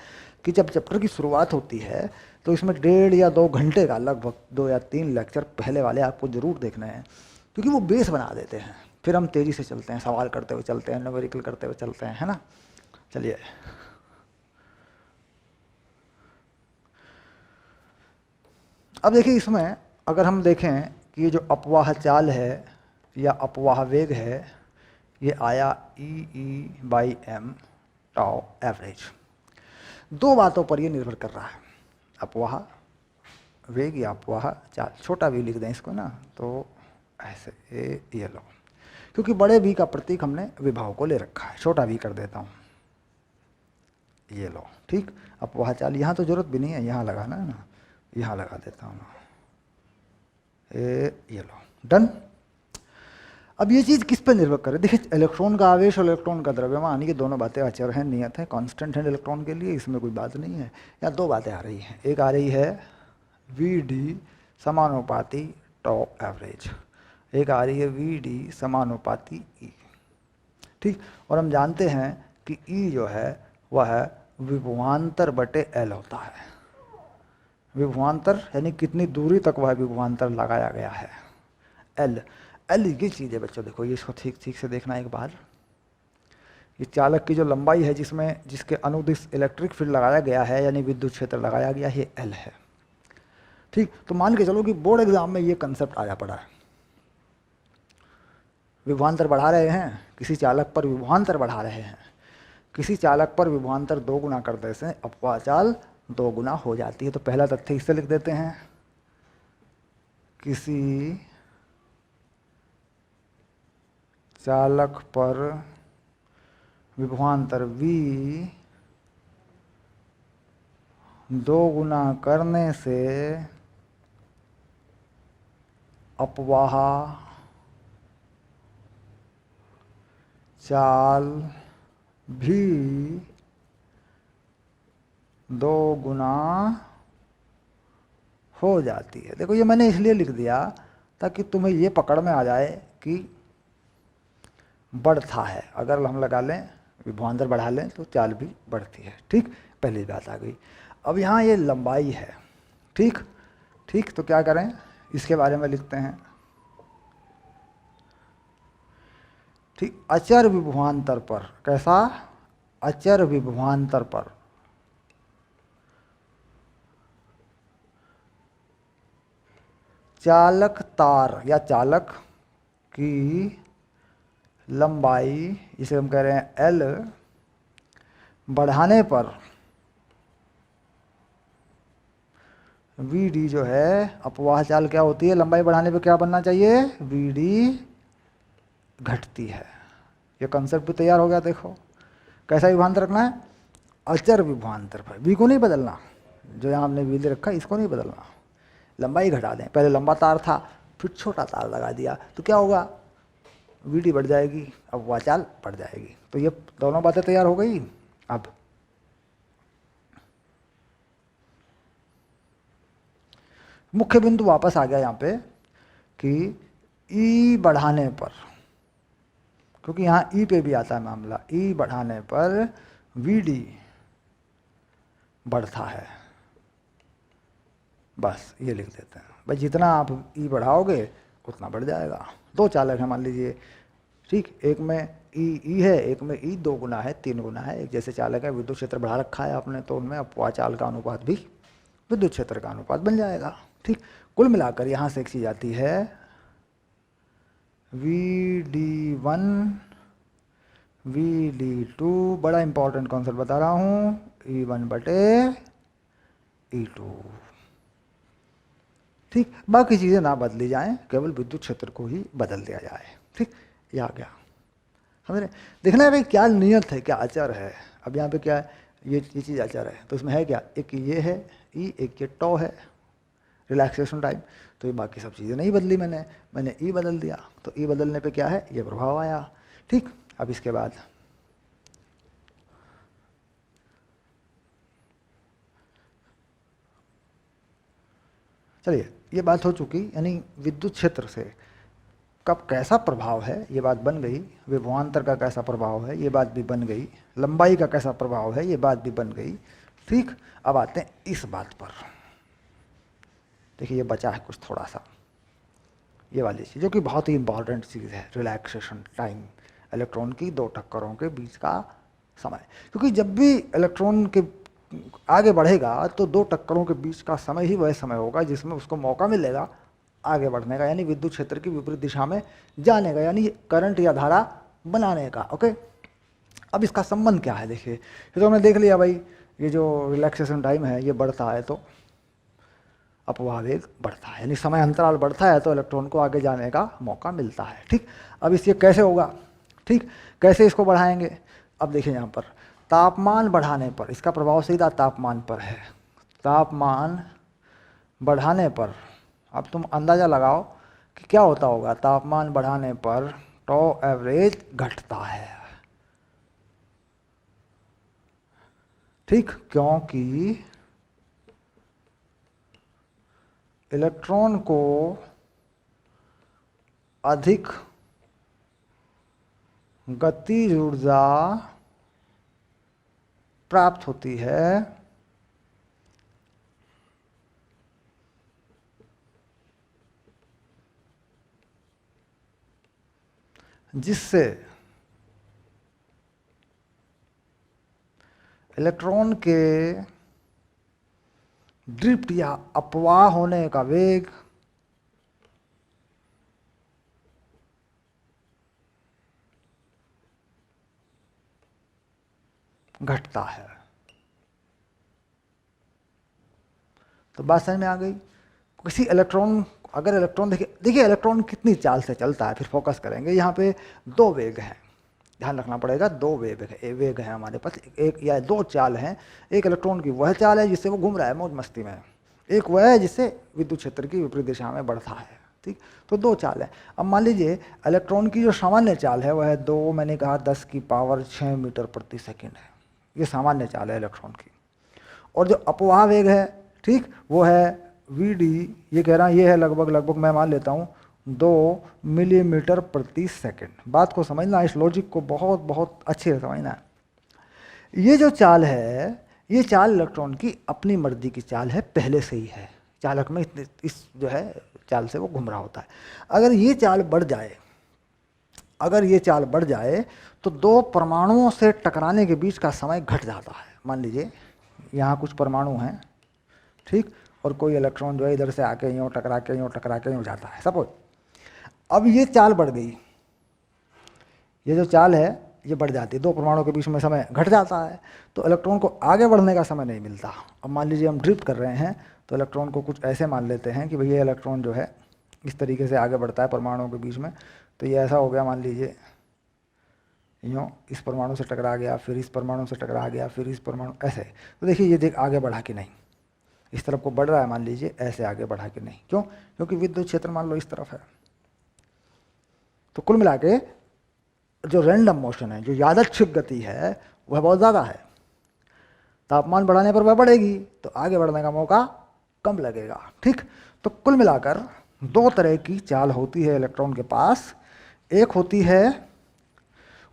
कि जब चैप्टर की शुरुआत होती है तो इसमें 1.5 या 2 घंटे का, लगभग 2 या 3 लेक्चर पहले वाले आपको ज़रूर देखने हैं, क्योंकि वो बेस बना देते हैं। फिर हम तेज़ी से चलते हैं, सवाल करते हुए चलते हैं, न्यूमेरिकल करते हुए चलते हैं, है ना। चलिए, अब देखिए, इसमें अगर हम देखें कि ये जो अपवाह चाल है या अपवाह वेग है, ये आया ई बाई एम टाउ एवरेज। दो बातों पर ये निर्भर कर रहा है, अपवाह वेग या अपवाह चाल। छोटा भी लिख दें इसको ना, तो ऐसे ये लो, क्योंकि बड़े भी का प्रतीक हमने विभव को ले रखा है। छोटा भी कर देता हूँ, ये लो। ठीक, अपवाह चाल यहाँ तो जरूरत भी नहीं है, यहाँ लगाना है ना, यहाँ लगा देता हूँ, ये लो, डन। अब ये चीज़ किस पर निर्भर करे? देखिए, इलेक्ट्रॉन का आवेश और इलेक्ट्रॉन का द्रव्यमान, ये दोनों बातें अचर हैं, नियत है, कांस्टेंट है इलेक्ट्रॉन के लिए, इसमें कोई बात नहीं है। या दो बातें आ रही हैं, एक आ रही है Vd समानुपाती टाउ एवरेज, एक आ रही है Vd समानुपाती E। ठीक, और हम जानते हैं कि E जो है वह विभवांतर बटे L होता है। विभवांतर यानी कितनी दूरी तक वह विभवांतर लगाया गया है, L। एल की चीज़ है बच्चों, देखो ये, इसको ठीक ठीक से देखना एक बार। ये चालक की जो लंबाई है, जिसके अनुदिश इलेक्ट्रिक फील्ड लगाया गया है, यानी विद्युत क्षेत्र लगाया गया है, ये एल है। ठीक, तो मान के चलो कि बोर्ड एग्जाम में ये कंसेप्ट आया पड़ा है, विभवांतर बढ़ा रहे हैं, किसी चालक पर विभवांतर बढ़ा रहे हैं, किसी चालक पर विभवांतर 2 गुना कर देने से अपवाह चाल 2 गुना हो जाती है। तो पहला तथ्य इससे लिख देते हैं, किसी चालक पर विभवांतर V 2 गुना करने से अपवाह चाल भी 2 गुना हो जाती है। देखो ये मैंने इसलिए लिख दिया ताकि तुम्हें ये पकड़ में आ जाए कि बढ़ता है। अगर हम लगा लें विभवांतर बढ़ा लें तो चाल भी बढ़ती है। ठीक, पहली बात आ गई। अब यहाँ ये लंबाई है। ठीक ठीक, तो क्या करें, इसके बारे में लिखते हैं। ठीक, अचर विभवांतर पर, कैसा, अचर विभवांतर पर चालक तार या चालक की लंबाई, जिसे हम कह रहे हैं L, बढ़ाने पर VD जो है, अपवाह चाल क्या होती है, लंबाई बढ़ाने पर क्या बनना चाहिए, VD घटती है। ये कंसेप्ट भी तैयार हो गया। देखो कैसा विभवांतर रखना है, अचर विभवांतर पर, V को नहीं बदलना, जो यहाँ हमने V दे रखा है इसको नहीं बदलना, लंबाई घटा दें। पहले लंबा तार था, फिर छोटा तार लगा दिया, तो क्या होगा, VD बढ़ जाएगी, अपवाह चाल बढ़ जाएगी। तो ये दोनों बातें तैयार हो गई। अब मुख्य बिंदु वापस आ गया यहाँ पे कि E बढ़ाने पर, क्योंकि यहाँ E पे भी आता है मामला, E बढ़ाने पर VD बढ़ता है। बस ये लिख देते हैं भाई, जितना आप E बढ़ाओगे उतना बढ़ जाएगा। 2 चालक हैं मान लीजिए, ठीक, एक में E है, एक में E 2 गुना है, 3 गुना है, एक जैसे चालक है, विद्युत क्षेत्र बढ़ा रखा है आपने, तो उनमें अपवाह चाल का अनुपात भी विद्युत क्षेत्र का अनुपात बन जाएगा। ठीक, कुल मिलाकर यहाँ से एक चीज आती है, VD1 VD2, बड़ा इंपॉर्टेंट कॉन्सेप्ट बता रहा हूँ, E1 बटे E2। ठीक, बाकी चीजें ना बदली जाएं, केवल विद्युत क्षेत्र को ही बदल दिया जाए। ठीक, ये आ गया। हमने देखना है भाई क्या नियत है, क्या अचर है। अब यहाँ पे क्या है, ये चीज़ अचर है, तो इसमें है क्या, एक ये है E, एक ये टॉ है, रिलैक्सेशन टाइम। तो ये बाकी सब चीज़ें नहीं बदली, मैंने E बदल दिया, तो E बदलने पे क्या है, ये प्रभाव आया। ठीक, अब इसके बाद चलिए, ये बात हो चुकी, यानी विद्युत क्षेत्र से कब कैसा प्रभाव है ये बात बन गई, विभवांतर का कैसा प्रभाव है ये बात भी बन गई, लंबाई का कैसा प्रभाव है ये बात भी बन गई। ठीक, अब आते हैं इस बात पर। देखिए ये बचा है कुछ थोड़ा सा, ये वाली चीज़ जो कि बहुत ही इंपॉर्टेंट चीज़ है, रिलैक्सेशन टाइम, इलेक्ट्रॉन की 2 टक्करों के बीच का समय। क्योंकि जब भी इलेक्ट्रॉन के आगे बढ़ेगा तो 2 टक्करों के बीच का समय ही वह समय होगा जिसमें उसको मौका मिलेगा आगे बढ़ने का, यानी विद्युत क्षेत्र की विपरीत दिशा में जाने का, यानी करंट या धारा बनाने का। ओके, अब इसका संबंध क्या है, देखिए ये तो हमने देख लिया भाई, ये जो रिलैक्सेशन टाइम है ये बढ़ता है तो अपवाह वेग बढ़ता है, यानी समय अंतराल बढ़ता है तो इलेक्ट्रॉन को आगे जाने का मौका मिलता है। ठीक, अब इससे कैसे होगा, ठीक, कैसे इसको बढ़ाएंगे। अब देखिए यहाँ पर तापमान बढ़ाने पर, इसका प्रभाव सीधा तापमान पर है। तापमान बढ़ाने पर अब तुम अंदाज़ा लगाओ कि क्या होता होगा, तापमान बढ़ाने पर टॉ एवरेज घटता है। ठीक, क्योंकि इलेक्ट्रॉन को अधिक गतिज ऊर्जा प्राप्त होती है जिससे इलेक्ट्रॉन के ड्रिफ्ट या अपवाह होने का वेग घटता है। तो बात समझ में आ गई। किसी इलेक्ट्रॉन, अगर इलेक्ट्रॉन देखिए इलेक्ट्रॉन कितनी चाल से चलता है, फिर फोकस करेंगे। यहाँ पे दो वेग हैं, ध्यान रखना पड़ेगा, दो वेग है हमारे पास, एक या दो चाल हैं। एक इलेक्ट्रॉन की वह चाल है जिससे वो घूम रहा है मौज मस्ती में, एक वह है जिससे विद्युत क्षेत्र की विपरीत दिशा में बढ़ता है, ठीक। तो दो चाल है। अब मान लीजिए इलेक्ट्रॉन की जो सामान्य चाल है वह है 2, मैंने कहा 10⁶ मीटर प्रति सेकेंड है, ये सामान्य चाल है इलेक्ट्रॉन की। और जो अपवाह वेग है, ठीक, वो है Vd, ये कह रहा है ये है लगभग मैं मान लेता हूँ 2 मिलीमीटर प्रति सेकेंड। बात को समझना, इस लॉजिक को बहुत बहुत अच्छे से समझना है। ये जो चाल है, ये चाल इलेक्ट्रॉन की अपनी मर्जी की चाल है, पहले से ही है चालक में, इस जो है चाल से वो घूम रहा होता है। अगर ये चाल बढ़ जाए तो दो परमाणुओं से टकराने के बीच का समय घट जाता है। मान लीजिए यहाँ कुछ परमाणु हैं, ठीक, और कोई इलेक्ट्रॉन जो है इधर से आके यूँ टकरा के यूँ जाता है सपोज। अब ये चाल बढ़ गई, ये जो चाल है ये बढ़ जाती है, दो परमाणुओं के बीच में समय घट जाता है, तो इलेक्ट्रॉन को आगे बढ़ने का समय नहीं मिलता। अब मान लीजिए हम ड्रिफ्ट कर रहे हैं, तो इलेक्ट्रॉन को कुछ ऐसे मान लेते हैं कि भैया इलेक्ट्रॉन जो है इस तरीके से आगे बढ़ता है परमाणुओं के बीच में। तो ये ऐसा हो गया, मान लीजिए यूँ इस परमाणु से टकरा गया, फिर इस परमाणु से टकरा गया, फिर इस परमाणु, ऐसे। तो देखिए ये आगे बढ़ा कि नहीं, इस तरफ को बढ़ रहा है, मान लीजिए ऐसे आगे बढ़ा कि नहीं, क्यों? क्योंकि विद्युत क्षेत्र मान लो इस तरफ है। तो कुल मिला के जो रैंडम मोशन है, जो यादृच्छिक गति है, वह बहुत ज़्यादा है। तापमान बढ़ाने पर वह बढ़ेगी तो आगे बढ़ने का मौका कम लगेगा, ठीक। तो कुल मिलाकर दो तरह की चाल होती है इलेक्ट्रॉन के पास। एक होती है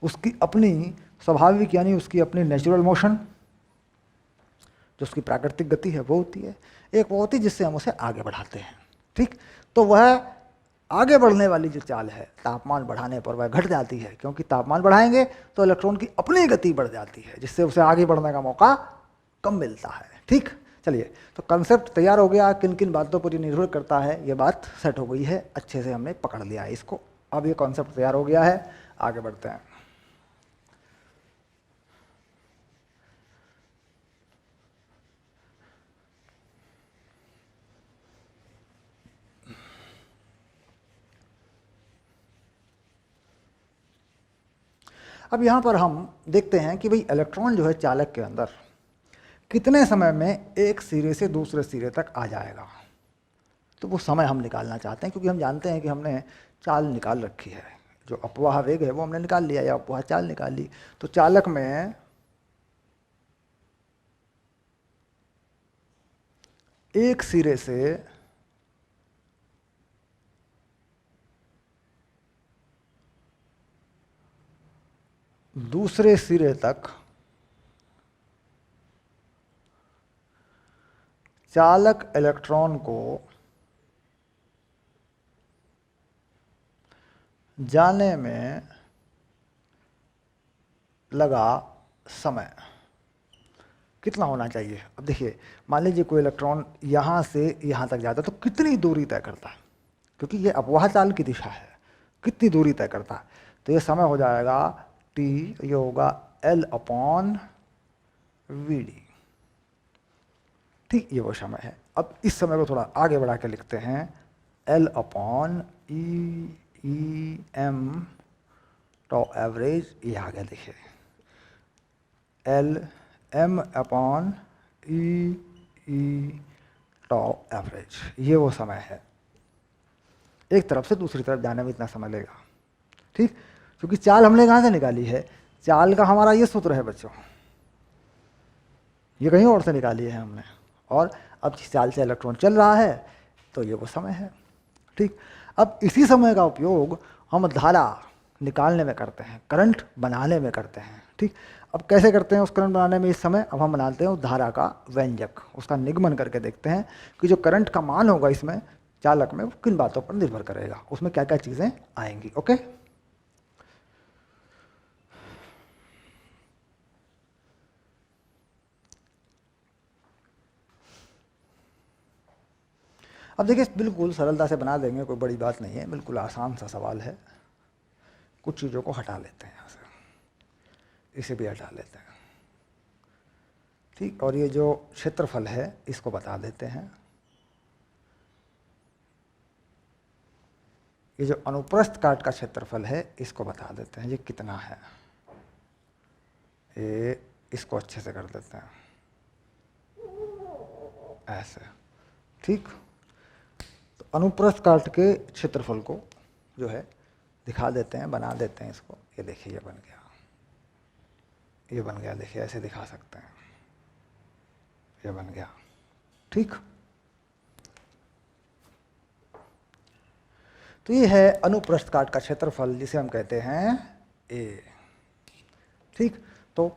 उसकी अपनी स्वाभाविक, यानी उसकी अपनी नेचुरल मोशन, जो उसकी प्राकृतिक गति है वो होती है। एक वो होती है जिससे हम उसे आगे बढ़ाते हैं, ठीक। तो वह आगे बढ़ने वाली जो चाल है, तापमान बढ़ाने पर वह घट जाती है, क्योंकि तापमान बढ़ाएंगे तो इलेक्ट्रॉन की अपनी गति बढ़ जाती है, जिससे उसे आगे बढ़ने का मौका कम मिलता है, ठीक। चलिए, तो कंसेप्ट तैयार हो गया। किन किन बातों पर ये निर्भर करता है, ये बात सेट हो गई है, अच्छे से हमने पकड़ लिया है इसको। अब ये कॉन्सेप्ट तैयार हो गया है, आगे बढ़ते हैं। अब यहाँ पर हम देखते हैं कि भाई इलेक्ट्रॉन जो है चालक के अंदर कितने समय में एक सिरे से दूसरे सिरे तक आ जाएगा। तो वो समय हम निकालना चाहते हैं, क्योंकि हम जानते हैं कि हमने चाल निकाल रखी है, जो अपवाह वेग है वो हमने निकाल लिया, या अपवाह चाल निकाल ली। तो चालक में एक सिरे से दूसरे सिरे तक चालक इलेक्ट्रॉन को जाने में लगा समय कितना होना चाहिए। अब देखिए, मान लीजिए कोई इलेक्ट्रॉन यहाँ से यहाँ तक जाता है, तो कितनी दूरी तय करता है, क्योंकि ये अपवाह चाल की दिशा है, कितनी दूरी तय करता है। तो ये समय हो जाएगा t, ये होगा L/Vd, ठीक, ये वो समय है। अब इस समय को थोड़ा आगे बढ़ा के लिखते हैं, L/E/m tau एवरेज, ये आ गया, देखिए L/m/E tau एवरेज, ये वो समय है। एक तरफ से दूसरी तरफ जाने में इतना समय लेगा, ठीक। क्योंकि चाल हमने कहाँ से निकाली है, चाल का हमारा ये सूत्र है बच्चों, ये कहीं और से निकाली है हमने, और अब जिस चाल से इलेक्ट्रॉन चल रहा है तो ये वो समय है, ठीक। अब इसी समय का उपयोग हम धारा निकालने में करते हैं, करंट बनाने में करते हैं, ठीक। अब कैसे करते हैं उस करंट बनाने में इस समय? अब हम बनाते हैं उस धारा का व्यंजक, उसका निगमन करके देखते हैं कि जो करंट का मान होगा इसमें चालक में, वो किन बातों पर निर्भर करेगा, उसमें क्या क्या चीज़ें आएंगी। ओके, अब देखिए बिल्कुल सरलता से बना देंगे, कोई बड़ी बात नहीं है, बिल्कुल आसान सा सवाल है। कुछ चीज़ों को हटा लेते हैं यहाँ से, इसे भी हटा लेते हैं, ठीक। और ये जो क्षेत्रफल है इसको बता देते हैं, ये जो अनुप्रस्थ काट का क्षेत्रफल है इसको बता देते हैं, ये कितना है। ये इसको अच्छे से कर देते हैं ऐसे, ठीक। तो अनुप्रस्थ काट के क्षेत्रफल को जो है दिखा देते हैं, बना देते हैं इसको। ये देखिए ये बन गया, ये बन गया, देखिए ऐसे दिखा सकते हैं, ये बन गया, ठीक। तो ये है अनुप्रस्थ काट का क्षेत्रफल जिसे हम कहते हैं ए, ठीक। तो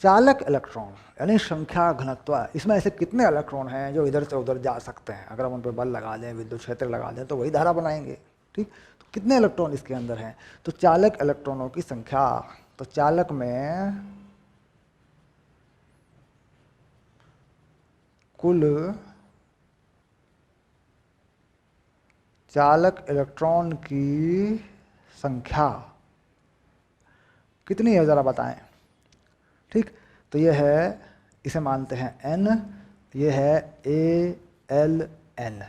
चालक इलेक्ट्रॉन यानी संख्या घनत्व, इसमें ऐसे कितने इलेक्ट्रॉन हैं जो इधर से उधर जा सकते हैं। अगर हम उन पर बल लगा दें, विद्युत क्षेत्र लगा दें तो वही धारा बनाएंगे, ठीक। तो कितने इलेक्ट्रॉन इसके अंदर हैं, तो चालक इलेक्ट्रॉनों की संख्या, तो चालक में कुल चालक इलेक्ट्रॉन की संख्या कितनी है ज़रा बताएं, ठीक। तो ये है, इसे मानते हैं n, ये है ALN,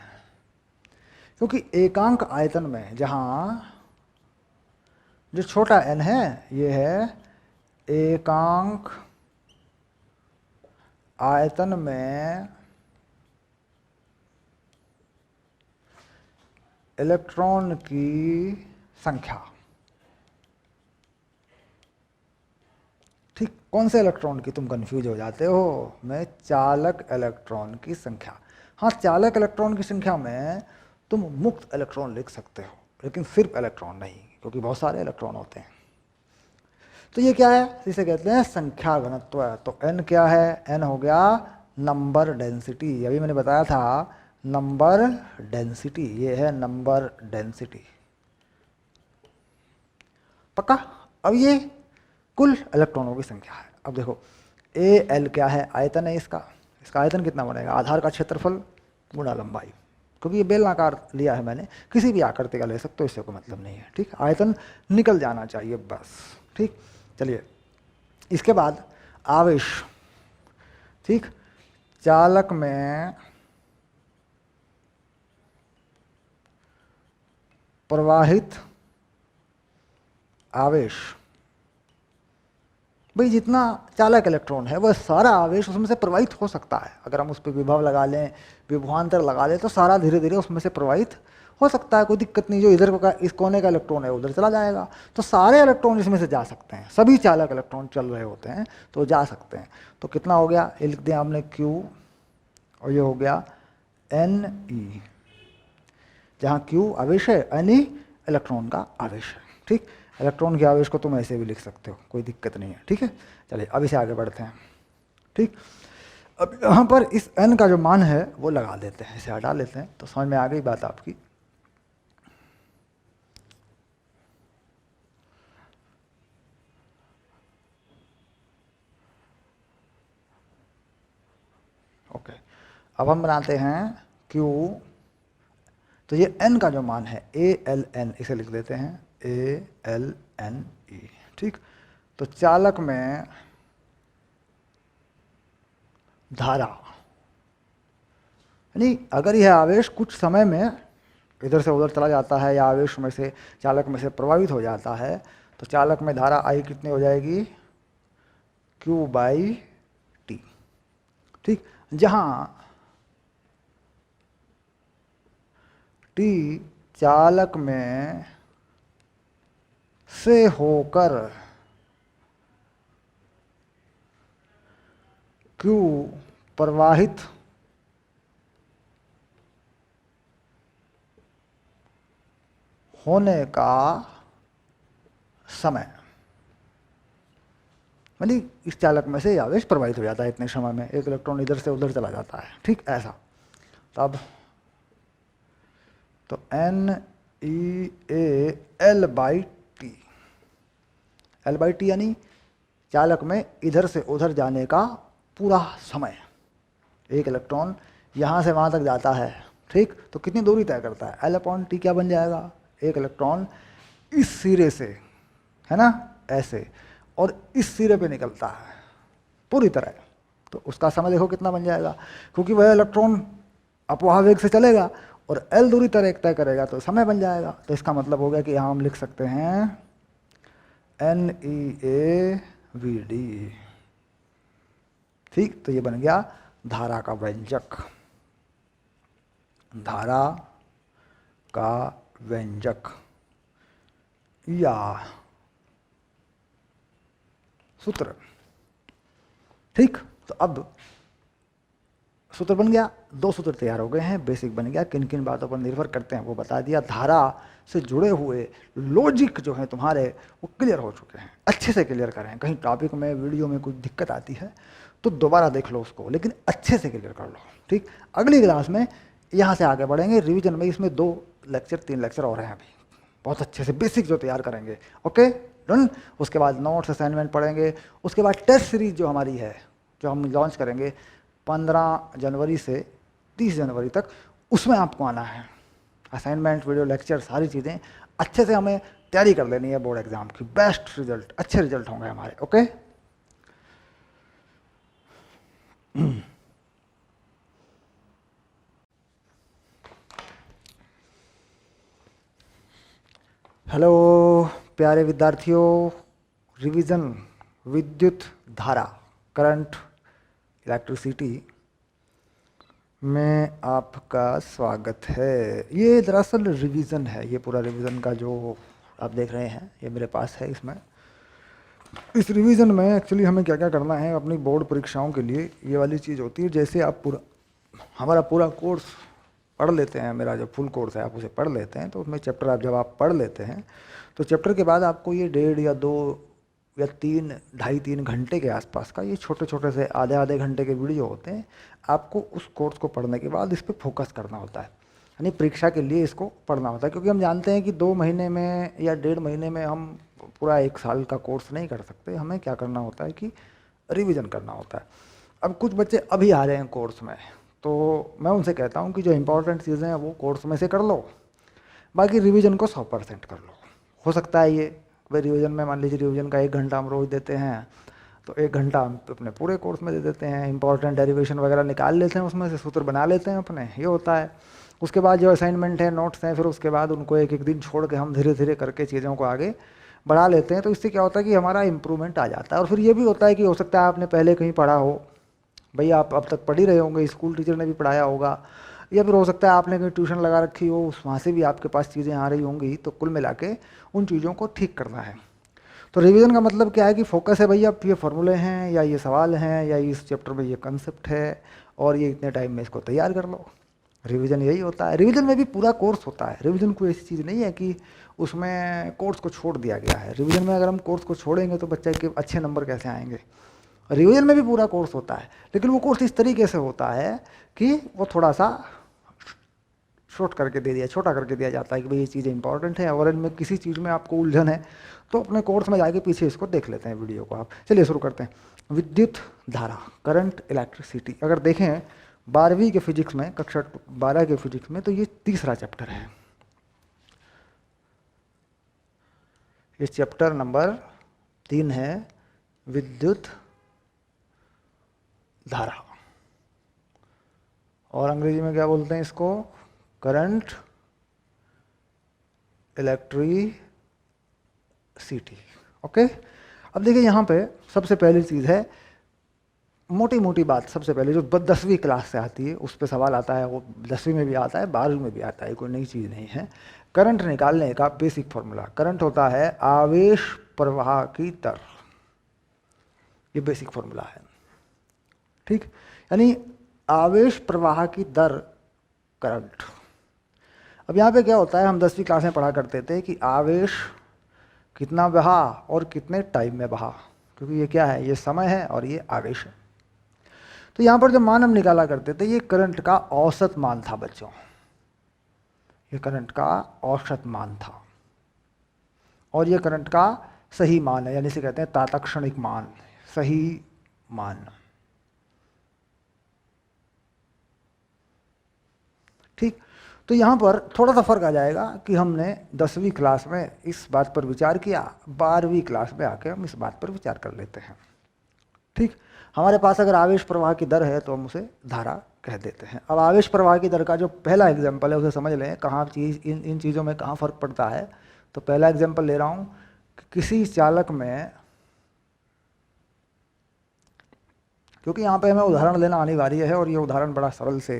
क्योंकि एकांक आयतन में जहाँ जो छोटा n है ये है एकांक आयतन में इलेक्ट्रॉन की संख्या, ठीक। कौन से इलेक्ट्रॉन की, तुम कंफ्यूज हो जाते हो, मैं चालक इलेक्ट्रॉन की संख्या। हाँ, चालक इलेक्ट्रॉन की संख्या में तुम मुक्त इलेक्ट्रॉन लिख सकते हो, लेकिन सिर्फ इलेक्ट्रॉन नहीं, क्योंकि बहुत सारे इलेक्ट्रॉन होते हैं। तो ये क्या है, इसे कहते हैं संख्या घनत्व। तो n क्या है, n हो गया नंबर डेंसिटी। अभी मैंने बताया था नंबर डेंसिटी, ये है नंबर डेंसिटी, पक्का। अब ये कुल इलेक्ट्रॉनों की संख्या है। अब देखो AL क्या है, आयतन है इसका, इसका आयतन कितना बनेगा, आधार का क्षेत्रफल गुणा लंबाई, क्योंकि ये बेलनाकार लिया है मैंने, किसी भी आकृति का ले सकते हो, इससे कोई मतलब नहीं है, ठीक। आयतन निकल जाना चाहिए बस, ठीक। चलिए इसके बाद आवेश, ठीक। चालक में प्रवाहित आवेश, भाई जितना चालक इलेक्ट्रॉन है वह सारा आवेश उसमें से प्रवाहित हो सकता है। अगर हम उस पर विभव लगा लें, विभवांतर लगा लें, तो सारा धीरे धीरे उसमें से प्रवाहित हो सकता है, कोई दिक्कत नहीं। जो इधर का इस कोने का इलेक्ट्रॉन है उधर चला जाएगा, तो सारे इलेक्ट्रॉन इसमें से जा सकते हैं, सभी चालक इलेक्ट्रॉन चल रहे होते हैं तो जा सकते हैं। तो कितना हो गया, ये लिख दिया हमने Q, और ये हो गया Ne, जहाँ Q आवेश है, Ne इलेक्ट्रॉन का आवेश है, ठीक। इलेक्ट्रॉन के आवेश को तुम ऐसे भी लिख सकते हो, कोई दिक्कत नहीं है, ठीक है। चलिए अब इसे आगे बढ़ते हैं, ठीक। अब यहाँ पर इस n का जो मान है वो लगा देते हैं, इसे हटा लेते हैं, तो समझ में आ गई बात आपकी। ओके, अब हम बनाते हैं Q, तो ये n का जो मान है ALN, इसे लिख देते हैं ALNE, ठीक। तो चालक में धारा, यानी अगर यह आवेश कुछ समय में इधर से उधर चला जाता है या आवेश में से चालक में से प्रभावित हो जाता है, तो चालक में धारा I कितनी हो जाएगी, Q/T, ठीक। जहाँ T चालक में से होकर Q प्रवाहित होने का समय, यानी इस चालक में से आवेश प्रवाहित हो जाता है इतने समय में, एक इलेक्ट्रॉन इधर से उधर चला जाता है, ठीक, ऐसा। तब तो NeAL/T, L/T यानी चालक में इधर से उधर जाने का पूरा समय। एक इलेक्ट्रॉन यहाँ से वहाँ तक जाता है, ठीक, तो कितनी दूरी तय करता है, L/T क्या बन जाएगा, एक इलेक्ट्रॉन इस सिरे से, है ना, ऐसे, और इस सिरे पे निकलता है पूरी तरह, तो उसका समय देखो कितना बन जाएगा, क्योंकि वह इलेक्ट्रॉन अपवाह वेग से चलेगा और L दूरी तय करेगा तो समय बन जाएगा। तो इसका मतलब हो गया कि यहाँ हम लिख सकते हैं NEAVD। ठीक, तो ये बन गया धारा का व्यंजक, धारा का व्यंजक या सूत्र। ठीक, तो अब सूत्र बन गया, दो सूत्र तैयार हो गए हैं, बेसिक बन गया। किन किन बातों पर निर्भर करते हैं वो बता दिया। धारा से जुड़े हुए लॉजिक जो है तुम्हारे वो क्लियर हो चुके हैं, अच्छे से क्लियर करें। कहीं टॉपिक में वीडियो में कुछ दिक्कत आती है तो दोबारा देख लो उसको, लेकिन अच्छे से क्लियर कर लो। ठीक, अगली क्लास में यहाँ से आगे बढ़ेंगे रिवीजन में। इसमें 2 लेक्चर 3 लेक्चर और हैं अभी, बहुत अच्छे से बेसिक जो तैयार करेंगे। Okay done. उसके बाद नोट्स असाइनमेंट पढ़ेंगे। उसके बाद टेस्ट सीरीज जो हमारी है, जो हम लॉन्च करेंगे 15 जनवरी से 30 जनवरी तक, उसमें आपको आना है। असाइनमेंट, वीडियो लेक्चर, सारी चीज़ें अच्छे से हमें तैयारी कर लेनी है बोर्ड एग्जाम की। बेस्ट रिजल्ट, अच्छे रिजल्ट होंगे हमारे। ओके हेलो प्यारे विद्यार्थियों, रिवीजन विद्युत धारा, करंट, इलेक्ट्रिसिटी में आपका स्वागत है। ये दरअसल रिवीजन है, ये पूरा रिवीजन का जो आप देख रहे हैं ये मेरे पास है। इसमें इस रिवीजन में एक्चुअली हमें क्या क्या करना है अपनी बोर्ड परीक्षाओं के लिए, ये वाली चीज़ होती है। जैसे आप हमारा पूरा कोर्स पढ़ लेते हैं, मेरा जो फुल कोर्स है आप उसे पढ़ लेते हैं, तो उसमें चैप्टर आप जब आप पढ़ लेते हैं तो चैप्टर के बाद आपको ये 1.5 या 2 या 3, 2.5-3 घंटे के आसपास का ये छोटे छोटे से आधे घंटे के वीडियो होते हैं। आपको उस कोर्स को पढ़ने के बाद इस पर फोकस करना होता है, यानी परीक्षा के लिए इसको पढ़ना होता है। क्योंकि हम जानते हैं कि 2 महीने में या 1.5 महीने में हम पूरा 1 साल का कोर्स नहीं कर सकते। हमें क्या करना होता है कि रिवीजन करना होता है। अब कुछ बच्चे अभी आ रहे हैं कोर्स में, तो मैं उनसे कहता हूँ कि जो इम्पोर्टेंट चीज़ें हैं वो कोर्स में से कर लो, बाकी रिवीजन को 100% कर लो। हो सकता है ये भाई रिवीजन में, मान लीजिए रिवीजन का 1 घंटा हम रोज़ देते हैं, तो 1 घंटा हम अपने पूरे कोर्स में दे देते हैं। इंपॉर्टेंट डेरिवेशन वगैरह निकाल लेते हैं, उसमें से सूत्र बना लेते हैं अपने, ये होता है। उसके बाद जो असाइनमेंट है, नोट्स हैं, फिर उसके बाद उनको एक दिन छोड़ के हम धीरे धीरे करके चीज़ों को आगे बढ़ा लेते हैं। तो इससे क्या होता है कि हमारा इंप्रूवमेंट आ जाता है। और फिर ये भी होता है कि हो सकता है आपने पहले कहीं पढ़ा हो, भाई आप अब तक पढ़ ही रहे होंगे, स्कूल टीचर ने भी पढ़ाया होगा, या फिर हो सकता है आपने कहीं ट्यूशन लगा रखी हो, वहाँ से भी आपके पास चीज़ें आ रही होंगी। तो कुल मिला के उन चीज़ों को ठीक करना है। तो रिवीजन का मतलब क्या है कि फोकस है भैया, ये फॉर्मूले हैं या ये सवाल हैं या इस चैप्टर में ये कंसेप्ट है और ये इतने टाइम में इसको तैयार कर लो। रिवीजन यही होता है। रिवीजन में भी पूरा कोर्स होता है। रिवीजन कोई ऐसी चीज़ नहीं है कि उसमें कोर्स को छोड़ दिया गया है। रिवीजन में अगर हम कोर्स को छोड़ेंगे तो बच्चे के अच्छे नंबर कैसे आएंगे। रिवीजन में भी पूरा कोर्स होता है, लेकिन वो कोर्स इस तरीके से होता है कि वो थोड़ा सा छोटा करके दिया जाता है कि भाई ये चीज़ें इंपॉर्टेंट है। और इनमें किसी चीज़ में आपको उलझन है तो अपने कोर्स में जाके पीछे इसको देख लेते हैं वीडियो को आप। चलिए शुरू करते हैं। विद्युत धारा, करंट, इलेक्ट्रिसिटी। अगर देखें 12वीं के फिजिक्स में, कक्षा 12 के फिजिक्स में, तो ये तीसरा चैप्टर है। ये चैप्टर नंबर 3 है, विद्युत धारा, और अंग्रेजी में क्या बोलते हैं इसको, करंट, इलेक्ट्रिसिटी। ओके, अब देखिए यहाँ पे सबसे पहली चीज़ है, मोटी मोटी बात सबसे पहले जो 10वीं क्लास से आती है उस पर सवाल आता है। वो 10वीं में भी आता है, 12वीं में भी आता है, कोई नई चीज़ नहीं है। करंट निकालने का बेसिक फॉर्मूला, करंट होता है आवेश प्रवाह की दर, ये बेसिक फॉर्मूला है। ठीक, यानी आवेश प्रवाह की दर करंट। अब यहाँ पे क्या होता है, हम 10वीं क्लास में पढ़ा करते थे कि आवेश कितना बहा और कितने टाइम में बहा, क्योंकि ये क्या है, ये समय है और ये आवेश है। तो यहाँ पर जब मान हम निकाला करते थे, ये करंट का औसत मान था बच्चों, ये करंट का औसत मान था, और ये करंट का सही मान है, यानी इसे कहते हैं तात्क्षणिक मान, सही मान। ठीक, तो यहाँ पर थोड़ा सा फर्क आ जाएगा कि हमने 10वीं क्लास में इस बात पर विचार किया, 12वीं क्लास में आके हम इस बात पर विचार कर लेते हैं। ठीक, हमारे पास अगर आवेश प्रवाह की दर है तो हम उसे धारा कह देते हैं। अब आवेश प्रवाह की दर का जो पहला एग्जाम्पल है उसे समझ लें, कहाँ चीज़ इन चीज़ों में कहाँ फ़र्क पड़ता है। तो पहला एग्जाम्पल ले रहा हूँ कि किसी चालक में, क्योंकि यहाँ पे हमें उदाहरण लेना अनिवार्य है और ये उदाहरण बड़ा सरल से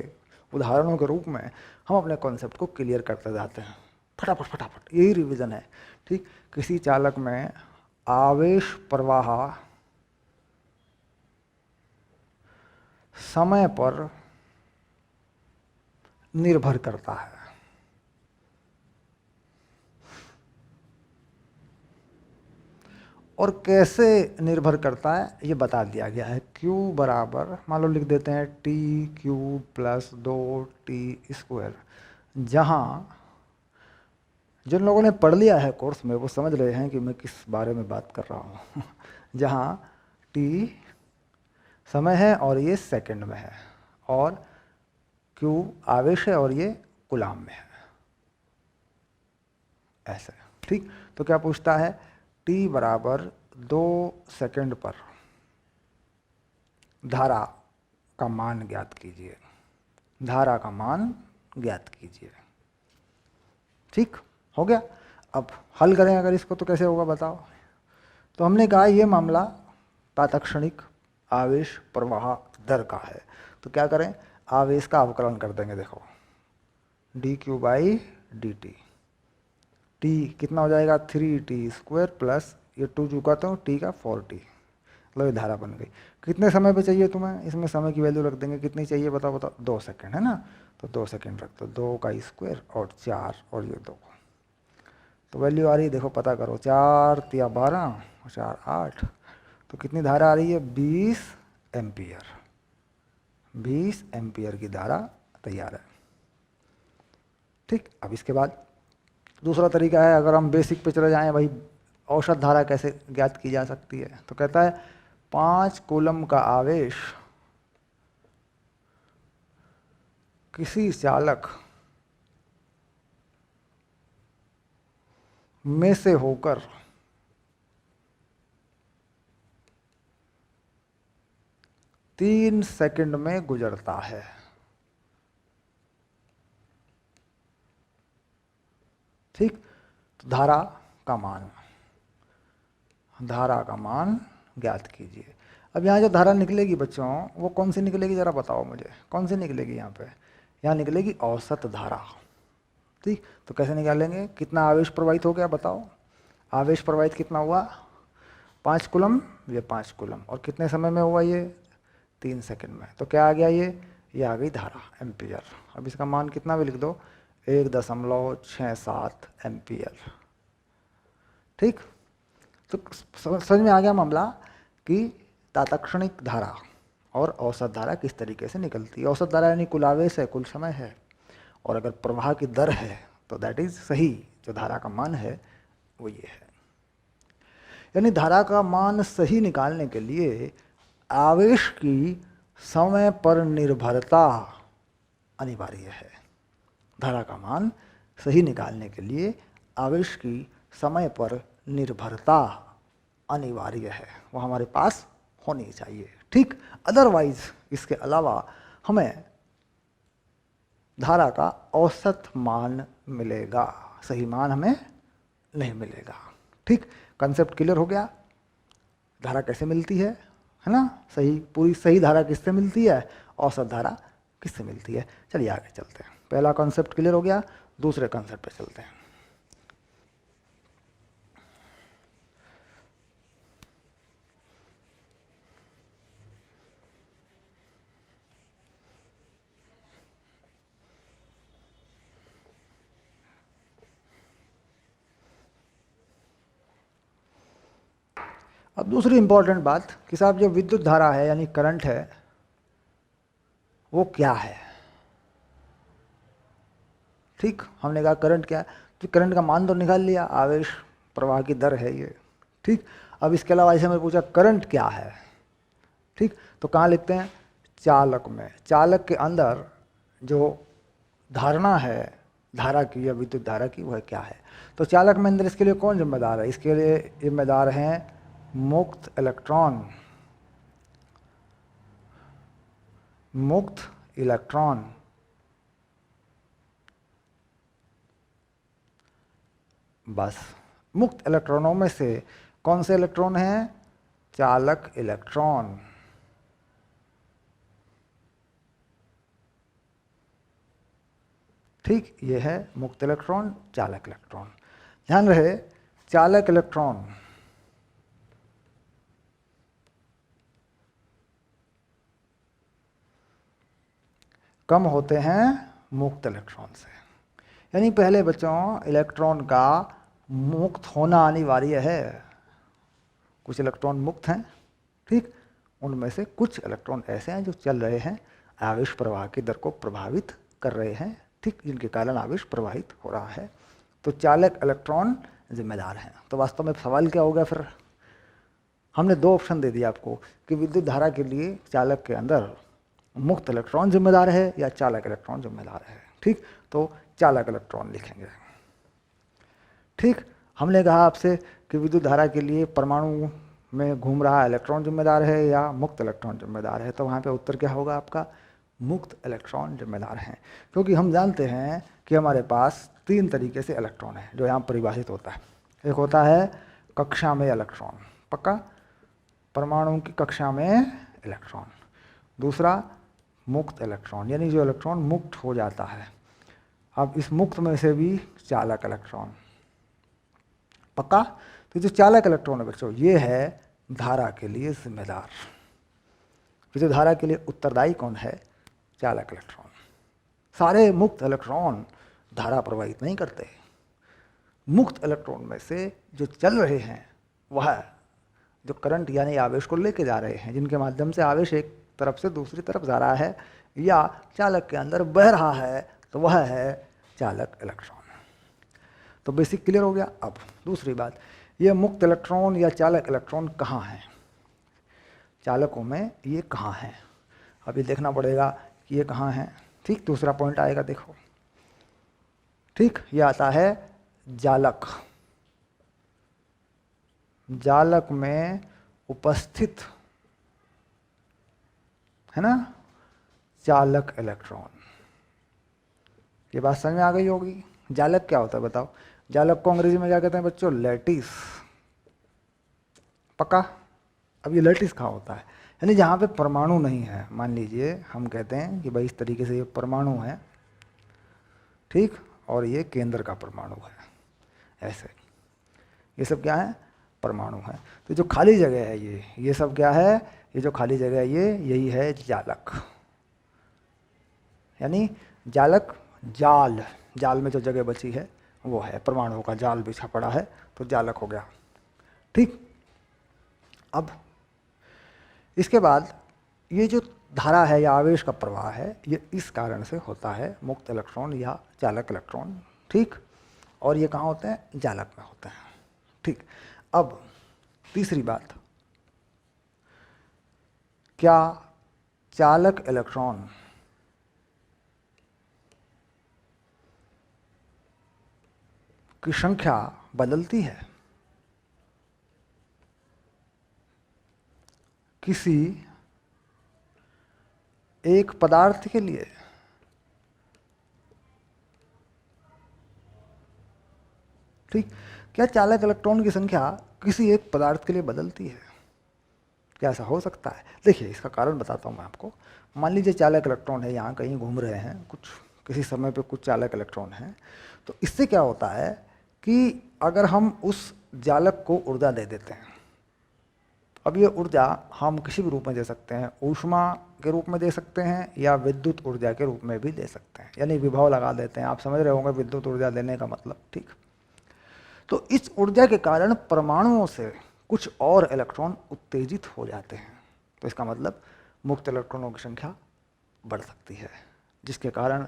उदाहरणों के रूप में हम अपने कॉन्सेप्ट को क्लियर करते जाते हैं फटाफट फटाफट, यही रिवीजन है। ठीक, किसी चालक में आवेश प्रवाह समय पर निर्भर करता है। और कैसे निर्भर करता है ये बता दिया गया है। Q बराबर मान लो लिख देते हैं TQ प्लस 2T²। जहाँ जिन लोगों ने पढ़ लिया है कोर्स में वो समझ रहे हैं कि मैं किस बारे में बात कर रहा हूँ। जहाँ T समय है और ये सेकंड में है, और Q आवेश है और ये कूलाम में है, ऐसे। ठीक, तो क्या पूछता है, T बराबर 2 सेकंड पर धारा का मान ज्ञात कीजिए। धारा का मान ज्ञात कीजिए। ठीक हो गया। अब हल करें अगर इसको तो कैसे होगा बताओ। तो हमने कहा ये मामला तात्क्षणिक आवेश प्रवाह दर का है। तो क्या करें, आवेश का अवकलन कर देंगे। देखो dq बाई dt, t कितना हो जाएगा 3t² प्लस ये 2 चुका तो t का 4t, मतलब ये धारा बन गई। कितने समय पे चाहिए तुम्हें, इसमें समय की वैल्यू रख देंगे, कितनी चाहिए बताओ बताओ, 2 सेकंड है ना। तो 2 सेकंड रख दो, 2 का स्क्वायर और 4 और ये 2, तो वैल्यू आ रही है देखो पता करो, 4 तिया 12 और 4 8, तो कितनी धारा आ रही है 20 एम्पियर। 20 एम्पियर की धारा तैयार है। ठीक, अब इसके बाद दूसरा तरीका है, अगर हम बेसिक पे चले जाएं भाई, औसत धारा कैसे ज्ञात की जा सकती है। तो कहता है 5 कूलम का आवेश किसी चालक में से होकर 3 सेकंड में गुजरता है। ठीक, तो धारा का मान ज्ञात कीजिए। अब यहाँ जो धारा निकलेगी बच्चों, वो कौन सी निकलेगी जरा बताओ मुझे, कौन सी निकलेगी यहाँ पे। यहाँ निकलेगी औसत धारा। ठीक, तो कैसे निकालेंगे, कितना आवेश प्रवाहित हो गया बताओ। आवेश प्रवाहित कितना हुआ 5 कूलम, ये 5 कूलम, और कितने समय में हुआ ये 3 सेकंड में। तो क्या आ गया ये आ गई धारा एम्पियर। अब इसका मान कितना भी लिख दो, 1.67 एम्पियर। ठीक, तो समझ में आ गया मामला कि तात्क्षणिक धारा और औसत धारा किस तरीके से निकलती है। औसत धारा यानी कुल आवेश है, कुल समय है, और अगर प्रवाह की दर है तो दैट इज सही, जो धारा का मान है वो ये है। यानी धारा का मान सही निकालने के लिए आवेश की समय पर निर्भरता अनिवार्य है। धारा का मान सही निकालने के लिए आवेश की समय पर निर्भरता अनिवार्य है, वो हमारे पास होनी चाहिए। ठीक, अदरवाइज इसके अलावा हमें धारा का औसत मान मिलेगा, सही मान हमें नहीं मिलेगा। ठीक, कंसेप्ट क्लियर हो गया। धारा कैसे मिलती है ना, सही पूरी सही धारा किससे मिलती है, औसत धारा किससे मिलती है। चलिए आगे चलते हैं। पहला कॉन्सेप्ट क्लियर हो गया, दूसरे कॉन्सेप्ट पे चलते हैं। अब दूसरी इंपॉर्टेंट बात कि साहब जो विद्युत धारा है यानी करंट है वो क्या है। ठीक, हमने कहा करंट क्या है, तो करंट का मान तो निकाल लिया, आवेश प्रवाह की दर है ये। ठीक, अब इसके अलावा ऐसे में पूछा करंट क्या है। ठीक, तो कहाँ लिखते हैं, चालक में। चालक के अंदर जो धारणा है धारा की या विद्युत धारा की वह क्या है। तो चालक में अंदर इसके लिए कौन जिम्मेदार है, इसके लिए जिम्मेदार हैं मुक्त इलेक्ट्रॉन। मुक्त इलेक्ट्रॉन बस। मुक्त इलेक्ट्रॉनों में से कौन से इलेक्ट्रॉन हैं? चालक इलेक्ट्रॉन। ठीक, ये है मुक्त इलेक्ट्रॉन, चालक इलेक्ट्रॉन। ध्यान रहे, चालक इलेक्ट्रॉन कम होते हैं मुक्त इलेक्ट्रॉन से। यानी पहले बच्चों, इलेक्ट्रॉन का मुक्त होना अनिवार्य है। कुछ इलेक्ट्रॉन मुक्त हैं, ठीक, उनमें से कुछ इलेक्ट्रॉन ऐसे हैं जो चल रहे हैं, आवेश प्रवाह की दर को प्रभावित कर रहे हैं, ठीक, जिनके कारण आवेश प्रवाहित हो रहा है। तो चालक इलेक्ट्रॉन जिम्मेदार हैं। तो वास्तव में सवाल क्या होगा फिर? हमने दो ऑप्शन दे दिया आपको कि विद्युत धारा के लिए चालक के अंदर मुक्त इलेक्ट्रॉन जिम्मेदार है या चालक इलेक्ट्रॉन जिम्मेदार है, ठीक। तो चालक इलेक्ट्रॉन लिखेंगे, ठीक। हमने कहा आपसे कि विद्युत धारा के लिए परमाणु में घूम रहा इलेक्ट्रॉन जिम्मेदार है या मुक्त इलेक्ट्रॉन जिम्मेदार है, तो वहाँ पे उत्तर क्या होगा आपका? मुक्त इलेक्ट्रॉन जिम्मेदार हैं। क्योंकि हम जानते हैं कि हमारे पास तीन तरीके से इलेक्ट्रॉन है जो यहाँ परिभाषित होता है। एक होता है कक्षा में इलेक्ट्रॉन, पक्का, परमाणु की कक्षा में इलेक्ट्रॉन। दूसरा मुक्त इलेक्ट्रॉन, यानी जो इलेक्ट्रॉन मुक्त हो जाता है। अब इस मुक्त में से भी चालक इलेक्ट्रॉन, पक्का। तो जो चालक इलेक्ट्रॉन है बच्चों, ये है धारा के लिए जिम्मेदार। जो धारा के लिए उत्तरदायी कौन है? चालक इलेक्ट्रॉन। सारे मुक्त इलेक्ट्रॉन धारा प्रवाहित नहीं करते। मुक्त इलेक्ट्रॉन में से जो चल रहे हैं वह जो करंट यानी आवेश को लेके जा रहे हैं, जिनके माध्यम से आवेश एक तरफ से दूसरी तरफ जा रहा है या चालक के अंदर बह रहा है, तो वह है चालक इलेक्ट्रॉन। तो बेसिक क्लियर हो गया। अब दूसरी बात, ये मुक्त इलेक्ट्रॉन या चालक इलेक्ट्रॉन कहाँ हैं? चालकों में ये कहाँ हैं? अब ये देखना पड़ेगा कि ये कहाँ हैं, ठीक। दूसरा पॉइंट आएगा, देखो, ठीक। ये आता है जालक। जालक में उपस्थित है ना चालक इलेक्ट्रॉन। ये बात समझ में आ गई होगी। जालक क्या होता है बताओ? जालक को अंग्रेजी में क्या कहते हैं बच्चों? लैटिस, पक्का। अब ये लैटिस कहाँ होता है? यानी जहाँ पे परमाणु नहीं है। मान लीजिए हम कहते हैं कि भाई इस तरीके से ये परमाणु है, ठीक, और ये केंद्र का परमाणु है, ऐसे। ये सब क्या है? परमाणु है। तो जो खाली जगह है ये सब क्या है? ये जो खाली जगह है यही है जालक। यानी जालक, जाल में जो जगह बची है वो है, परमाणुओं का जाल बिछा पड़ा है, तो जालक हो गया, ठीक। अब इसके बाद ये जो धारा है या आवेश का प्रवाह है, ये इस कारण से होता है, मुक्त इलेक्ट्रॉन या चालक इलेक्ट्रॉन, ठीक। और ये कहाँ होते हैं? जालक में होते हैं, ठीक। अब तीसरी बात, क्या चालक इलेक्ट्रॉन की संख्या बदलती है? किसी एक पदार्थ के लिए? ठीक। क्या चालक इलेक्ट्रॉन की संख्या किसी एक पदार्थ के लिए बदलती है? क्या ऐसा हो सकता है? देखिए, इसका कारण बताता हूँ मैं आपको। मान लीजिए चालक इलेक्ट्रॉन है, यहाँ कहीं घूम रहे हैं, कुछ किसी समय पे कुछ चालक इलेक्ट्रॉन हैं, तो इससे क्या होता है कि अगर हम उस जालक को ऊर्जा दे देते हैं, अब ये ऊर्जा हम किसी भी रूप में दे सकते हैं, ऊष्मा के रूप में दे सकते हैं या विद्युत ऊर्जा के रूप में भी दे सकते हैं, यानी विभव लगा देते हैं। आप समझ रहे होंगे विद्युत ऊर्जा देने का मतलब, ठीक। तो इस ऊर्जा के कारण परमाणुओं से कुछ और इलेक्ट्रॉन उत्तेजित हो जाते हैं, तो इसका मतलब मुक्त इलेक्ट्रॉनों की संख्या बढ़ सकती है, जिसके कारण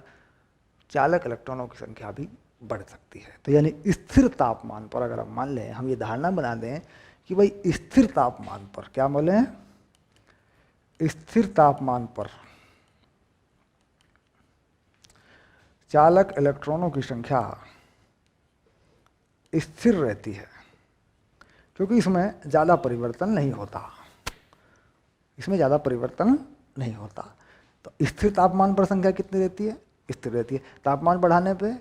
चालक इलेक्ट्रॉनों की संख्या भी बढ़ सकती है। तो यानी स्थिर तापमान पर अगर हम मान लें, हम ये धारणा बना दें कि भाई स्थिर तापमान पर, क्या बोले, स्थिर तापमान पर चालक इलेक्ट्रॉनों की संख्या स्थिर रहती है, क्योंकि इसमें ज़्यादा परिवर्तन नहीं होता, तो स्थिर तापमान पर संख्या कितनी रहती है? स्थिर रहती है। तापमान बढ़ाने पे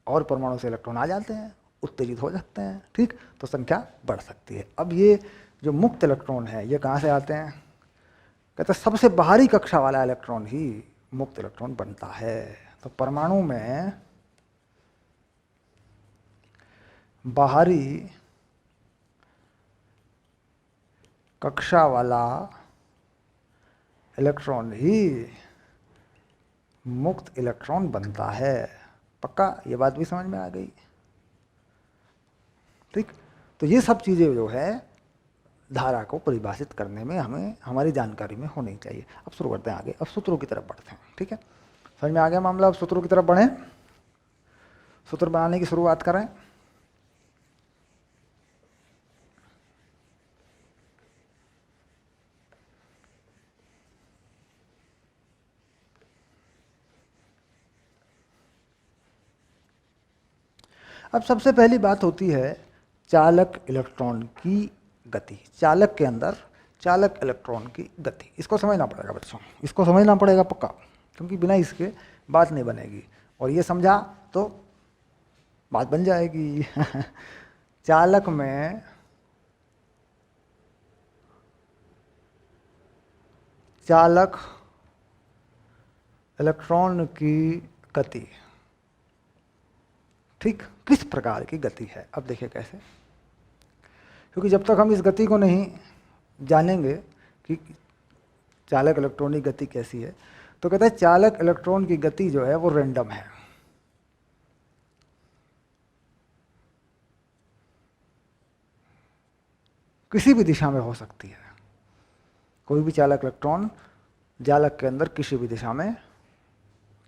और परमाणु से इलेक्ट्रॉन आ जाते हैं, उत्तेजित हो सकते हैं, ठीक, तो संख्या बढ़ सकती है। अब ये जो मुक्त इलेक्ट्रॉन है ये कहाँ से आते हैं? कहते हैं सबसे बाहरी कक्षा वाला इलेक्ट्रॉन ही मुक्त इलेक्ट्रॉन बनता है। तो परमाणु में बाहरी कक्षा वाला इलेक्ट्रॉन ही मुक्त इलेक्ट्रॉन बनता है। पक्का? ये बात भी समझ में आ गई, ठीक। तो ये सब चीज़ें जो है धारा को परिभाषित करने में हमें हमारी जानकारी में होनी चाहिए। अब शुरू करते हैं आगे, अब सूत्रों की तरफ बढ़ते हैं, ठीक है। समझ में आ गया मामला? अब सूत्रों की तरफ बढ़ें, सूत्र बनाने की शुरुआत करें। अब सबसे पहली बात होती है चालक इलेक्ट्रॉन की गति। चालक के अंदर चालक इलेक्ट्रॉन की गति, इसको समझना पड़ेगा बच्चों, इसको समझना पड़ेगा पक्का, क्योंकि बिना इसके बात नहीं बनेगी। और ये समझा तो बात बन जाएगी। चालक में चालक इलेक्ट्रॉन की गति, ठीक, किस प्रकार की गति है? अब देखिए कैसे, क्योंकि जब तक हम इस गति को नहीं जानेंगे कि चालक इलेक्ट्रॉन की गति कैसी है, तो कहते हैं चालक इलेक्ट्रॉन की गति जो है वो रैंडम है। किसी भी दिशा में हो सकती है। कोई भी चालक इलेक्ट्रॉन जालक के अंदर किसी भी दिशा में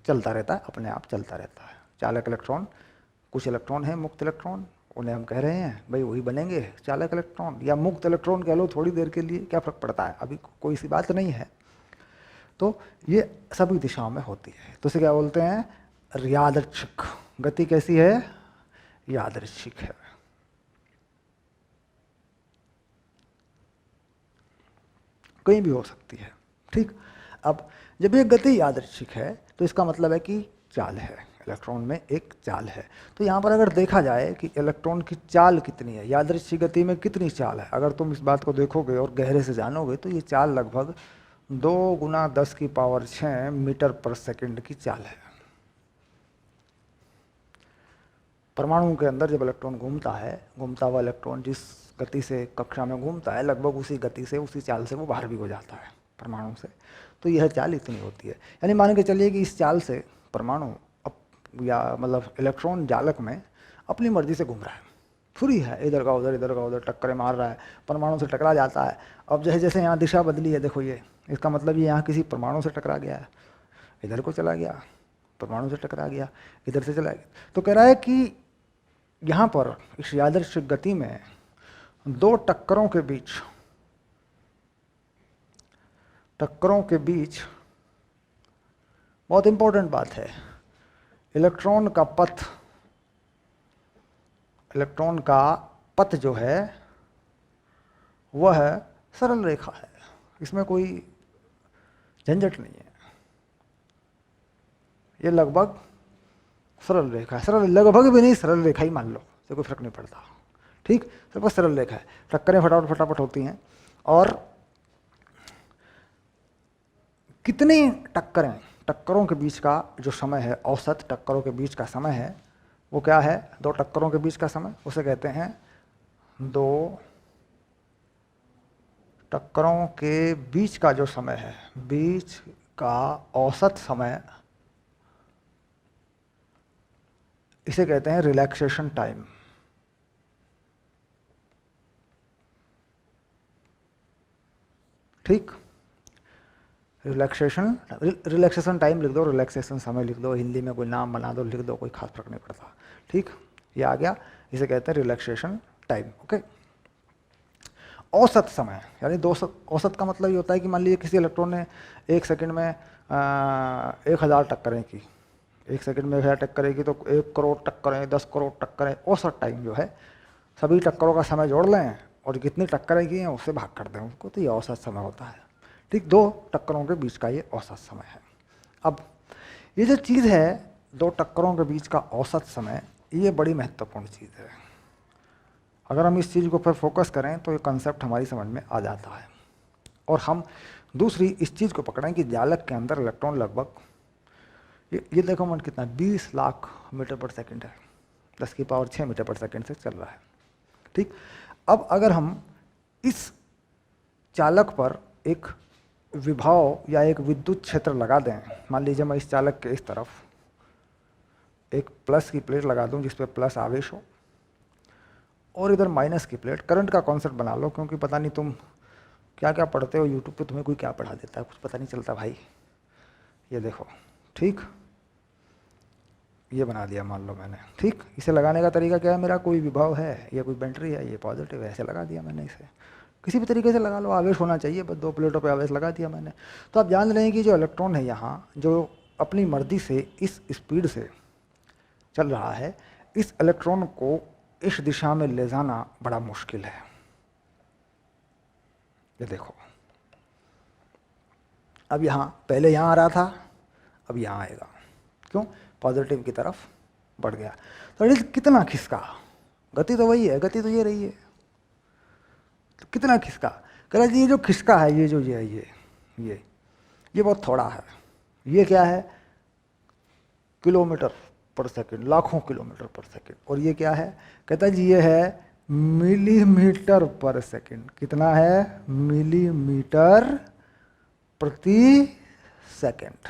चलता रहता है, अपने आप चलता रहता है। चालक इलेक्ट्रॉन, कुछ इलेक्ट्रॉन है मुक्त इलेक्ट्रॉन, उन्हें हम कह रहे हैं भाई वही बनेंगे चालक इलेक्ट्रॉन, या मुक्त इलेक्ट्रॉन कह लो थोड़ी देर के लिए, क्या फ़र्क पड़ता है, अभी कोई सी बात नहीं है। तो ये सभी दिशाओं में होती है। तो इसे क्या बोलते हैं? यादृच्छिक गति। कैसी है? यादृच्छिक है। कहीं भी हो सकती है, ठीक। अब जब ये गति यादृच्छिक है तो इसका मतलब है कि चाल है, इलेक्ट्रॉन में एक चाल है। तो यहाँ पर अगर देखा जाए कि इलेक्ट्रॉन की चाल कितनी है, यादृच्छिक गति में कितनी चाल है, अगर तुम इस बात को देखोगे और गहरे से जानोगे तो ये चाल लगभग 2 × 10⁶ मीटर पर सेकंड की चाल है। परमाणु के अंदर जब इलेक्ट्रॉन घूमता है, घूमता हुआ इलेक्ट्रॉन जिस गति से कक्षा में घूमता है, लगभग उसी गति से, उसी चाल से वो बाहर भी हो जाता है परमाणु से। तो यह चाल इतनी होती है। यानी मान के चलिए कि इस चाल से परमाणु या मतलब इलेक्ट्रॉन जालक में अपनी मर्जी से घूम रहा है, फ्री है, इधर का उधर टक्करें मार रहा है, परमाणु से टकरा जाता है। अब जैसे जैसे यहाँ दिशा बदली है, देखो ये, इसका मतलब ये यहाँ किसी परमाणु से टकरा गया है, इधर को चला गया, परमाणु से टकरा गया, इधर से चला गया। तो कह रहा है कि यहाँ पर इस यादृच्छिक गति में 2 टक्करों के बीच बहुत इंपॉर्टेंट बात है, इलेक्ट्रॉन का पथ जो है वह सरल रेखा है, इसमें कोई झंझट नहीं है, ये लगभग सरल रेखा है। सरल लगभग भी नहीं, सरल रेखा ही मान लो, तो कोई फर्क नहीं पड़ता, ठीक, सब सरल रेखा है। टक्करें फटाफट होती हैं। और कितनी टक्करों के बीच का जो समय है, औसत टक्करों के बीच का समय है, वो क्या है? 2 टक्करों के बीच का समय, उसे कहते हैं 2 टक्करों के बीच का जो समय है, बीच का औसत समय, इसे कहते हैं रिलैक्सेशन टाइम, ठीक। रिलैक्सेशन टाइम लिख दो, रिलैक्सेशन समय लिख दो, हिंदी में कोई नाम बना दो, लिख दो, कोई खास फर्क नहीं पड़ता, ठीक। ये आ गया, इसे कहते हैं रिलैक्सेशन टाइम, ओके। औसत समय, यानी औसत का मतलब ये होता है कि मान लीजिए किसी इलेक्ट्रॉन ने 1 सेकंड में 1000 टक्करें की, 1 सेकंड में 1000 टक्करें की, तो 1 करोड़ टक्करें, 10 करोड़ टक्करें, औसत टाइम जो है, सभी टक्करों का समय जोड़ लें और कितनी टक्करें की हैं उससे भाग कर दें उसको, तो ये औसत समय होता है, ठीक, दो टक्करों के बीच का ये औसत समय है। अब ये जो चीज़ है दो टक्करों के बीच का औसत समय, ये बड़ी महत्वपूर्ण चीज़ है। अगर हम इस चीज़ को पर फोकस करें तो ये कंसेप्ट हमारी समझ में आ जाता है। और हम दूसरी इस चीज़ को पकड़ें कि जालक के अंदर इलेक्ट्रॉन लगभग ये देखो मन कितना 20 लाख मीटर पर सेकंड है, 10⁶ मीटर पर सेकंड से चल रहा है। ठीक, अब अगर हम इस चालक पर एक विभव या एक विद्युत क्षेत्र लगा दें, मान लीजिए मैं इस चालक के इस तरफ एक प्लस की प्लेट लगा दूं जिस पे प्लस आवेश हो, और इधर माइनस की प्लेट, करंट का कॉन्सेप्ट बना लो, क्योंकि पता नहीं तुम क्या क्या पढ़ते हो यूट्यूब पे, तुम्हें कोई क्या पढ़ा देता है कुछ पता नहीं चलता भाई। ये देखो, ठीक, ये बना दिया मान लो मैंने। ठीक, इसे लगाने का तरीका क्या है, मेरा कोई विभव है, ये कोई बैटरी है, ये पॉजिटिव है, ऐसे लगा दिया मैंने। इसे किसी भी तरीके से लगा लो, आवेश होना चाहिए, बस दो प्लेटों पे आवेश लगा दिया मैंने। तो आप जान रहे हैं कि जो इलेक्ट्रॉन है यहाँ, जो अपनी मर्जी से इस स्पीड से चल रहा है, इस इलेक्ट्रॉन को इस दिशा में ले जाना बड़ा मुश्किल है। ये देखो, अब यहाँ पहले यहाँ आ रहा था, अब यहाँ आएगा, क्यों, पॉजिटिव की तरफ बढ़ गया। तो कितना खिसका, गति तो वही है, गति तो ये रही है, तो कितना खिसका, कह रहा जी ये जो खिसका है, ये जो ये बहुत थोड़ा है। ये क्या है, किलोमीटर पर सेकंड, लाखों किलोमीटर पर सेकंड। और ये क्या है, कहता जी ये है मिलीमीटर पर सेकंड। कितना है, मिलीमीटर प्रति सेकंड,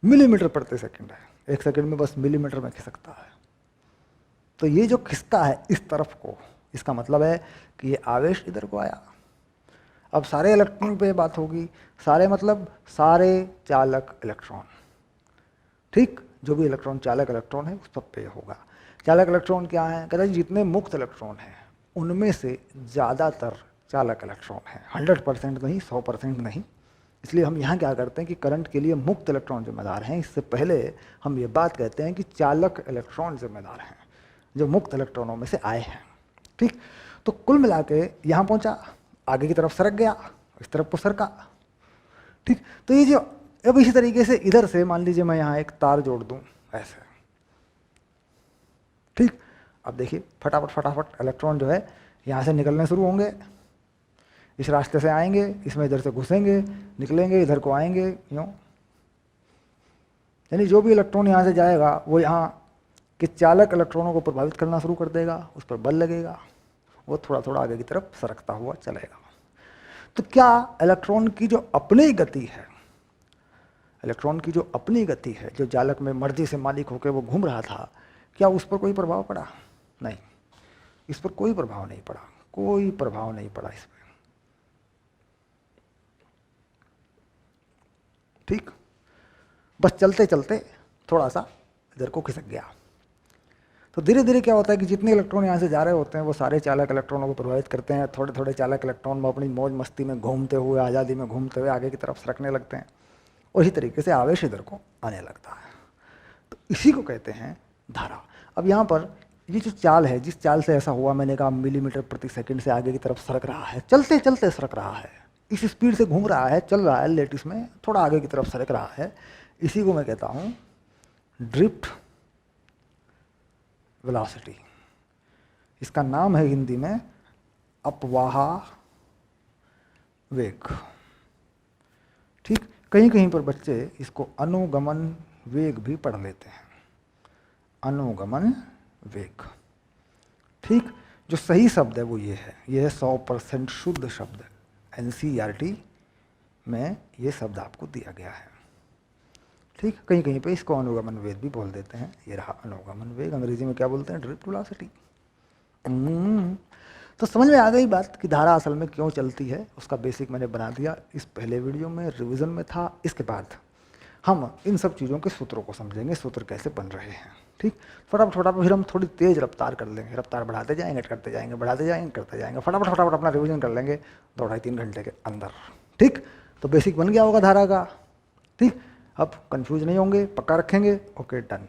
मिलीमीटर प्रति सेकंड है, एक सेकंड में बस मिलीमीटर में खिसकता है। तो ये जो खिसका है इस तरफ को, इसका मतलब है कि ये आवेश इधर को आया। अब सारे इलेक्ट्रॉन पे बात होगी, सारे मतलब सारे चालक इलेक्ट्रॉन। ठीक, जो भी इलेक्ट्रॉन चालक इलेक्ट्रॉन है उस पर पे होगा। चालक इलेक्ट्रॉन क्या है, कहते हैं जितने मुक्त इलेक्ट्रॉन हैं उनमें से ज़्यादातर चालक इलेक्ट्रॉन हैं, 100% नहीं, 100% नहीं। इसलिए हम यहाँ क्या करते हैं कि करंट के लिए मुक्त इलेक्ट्रॉन जिम्मेदार हैं, इससे पहले हम ये बात कहते हैं कि चालक इलेक्ट्रॉन जिम्मेदार हैं जो मुक्त इलेक्ट्रॉनों में से आए हैं। ठीक, तो कुल मिला के यहाँ पहुँचा, आगे की तरफ सरक गया, इस तरफ को सरका। ठीक, तो ये जो अब इसी तरीके से इधर से मान लीजिए मैं यहाँ एक तार जोड़ दूँ ऐसे। ठीक, अब देखिए फटाफट फटाफट इलेक्ट्रॉन जो है यहाँ से निकलने शुरू होंगे, इस रास्ते से आएंगे, इसमें इधर से घुसेंगे, निकलेंगे, इधर को आएंगे, यूँ। यानी जो भी इलेक्ट्रॉन यहाँ से जाएगा वो यहाँ के चालक इलेक्ट्रॉनों को प्रभावित करना शुरू कर देगा, उस पर बल लगेगा, वो थोड़ा थोड़ा आगे की तरफ सरकता हुआ चलेगा। तो क्या इलेक्ट्रॉन की जो अपनी गति है, इलेक्ट्रॉन की जो अपनी गति है, जो चालक में मर्जी से मालिक होकर वो घूम रहा था, क्या उस पर कोई प्रभाव पड़ा? नहीं, इस पर कोई प्रभाव नहीं पड़ा, कोई प्रभाव नहीं पड़ा इस पर। ठीक, बस चलते चलते थोड़ा सा इधर को खिसक गया। तो धीरे धीरे क्या होता है कि जितने इलेक्ट्रॉन यहाँ से जा रहे होते हैं वो सारे चालक इलेक्ट्रॉनों को प्रभावित करते हैं। थोड़े थोड़े चालक इलेक्ट्रॉन में अपनी मौज मस्ती में घूमते हुए, आज़ादी में घूमते हुए आगे की तरफ सरकने लगते हैं, और इसी तरीके से आवेश इधर को आने लगता है। तो इसी को कहते हैं धारा। अब यहाँ पर ये जो चाल है, जिस चाल से ऐसा हुआ, मैंने कहा मिलीमीटर प्रति सेकंड से आगे की तरफ सरक रहा है, चलते चलते सरक रहा है, इस स्पीड से घूम रहा है, चल रहा है, लेटिस में थोड़ा आगे की तरफ सरक रहा है, इसी को मैं कहता हूँ ड्रिफ्ट वेलोसिटी। इसका नाम है हिंदी में अपवाह वेग। ठीक, कहीं कहीं पर बच्चे इसको अनुगमन वेग भी पढ़ लेते हैं, अनुगमन वेग। ठीक, जो सही शब्द है वो ये है, ये है 100% शुद्ध शब्द, NCERT में ये शब्द आपको दिया गया है। ठीक, कहीं कहीं पे इसको अनुगमन वेग भी बोल देते हैं। ये रहा अनुगमन वेग, अंग्रेजी में क्या बोलते हैं, ड्रिफ्ट वेलोसिटी। तो समझ में आ गई बात कि धारा असल में क्यों चलती है, उसका बेसिक मैंने बना दिया इस पहले वीडियो में, रिवीजन में था। इसके बाद हम इन सब चीज़ों के सूत्रों को समझेंगे, सूत्र कैसे बन रहे हैं। ठीक, फटाफट फटाफट फिर हम थोड़ी तेज़ रफ्तार कर लेंगे, रफ्तार बढ़ाते जाएंगे, करते जाएंगे, बढ़ाते जाएंगे, करते जाएंगे, फटाफट फटाफट अपना रिवीजन कर लेंगे 2-2.5-3 घंटे के अंदर। ठीक, तो बेसिक बन गया होगा धारा का। ठीक, अब कंफ्यूज नहीं होंगे, पक्का रखेंगे। Okay, done.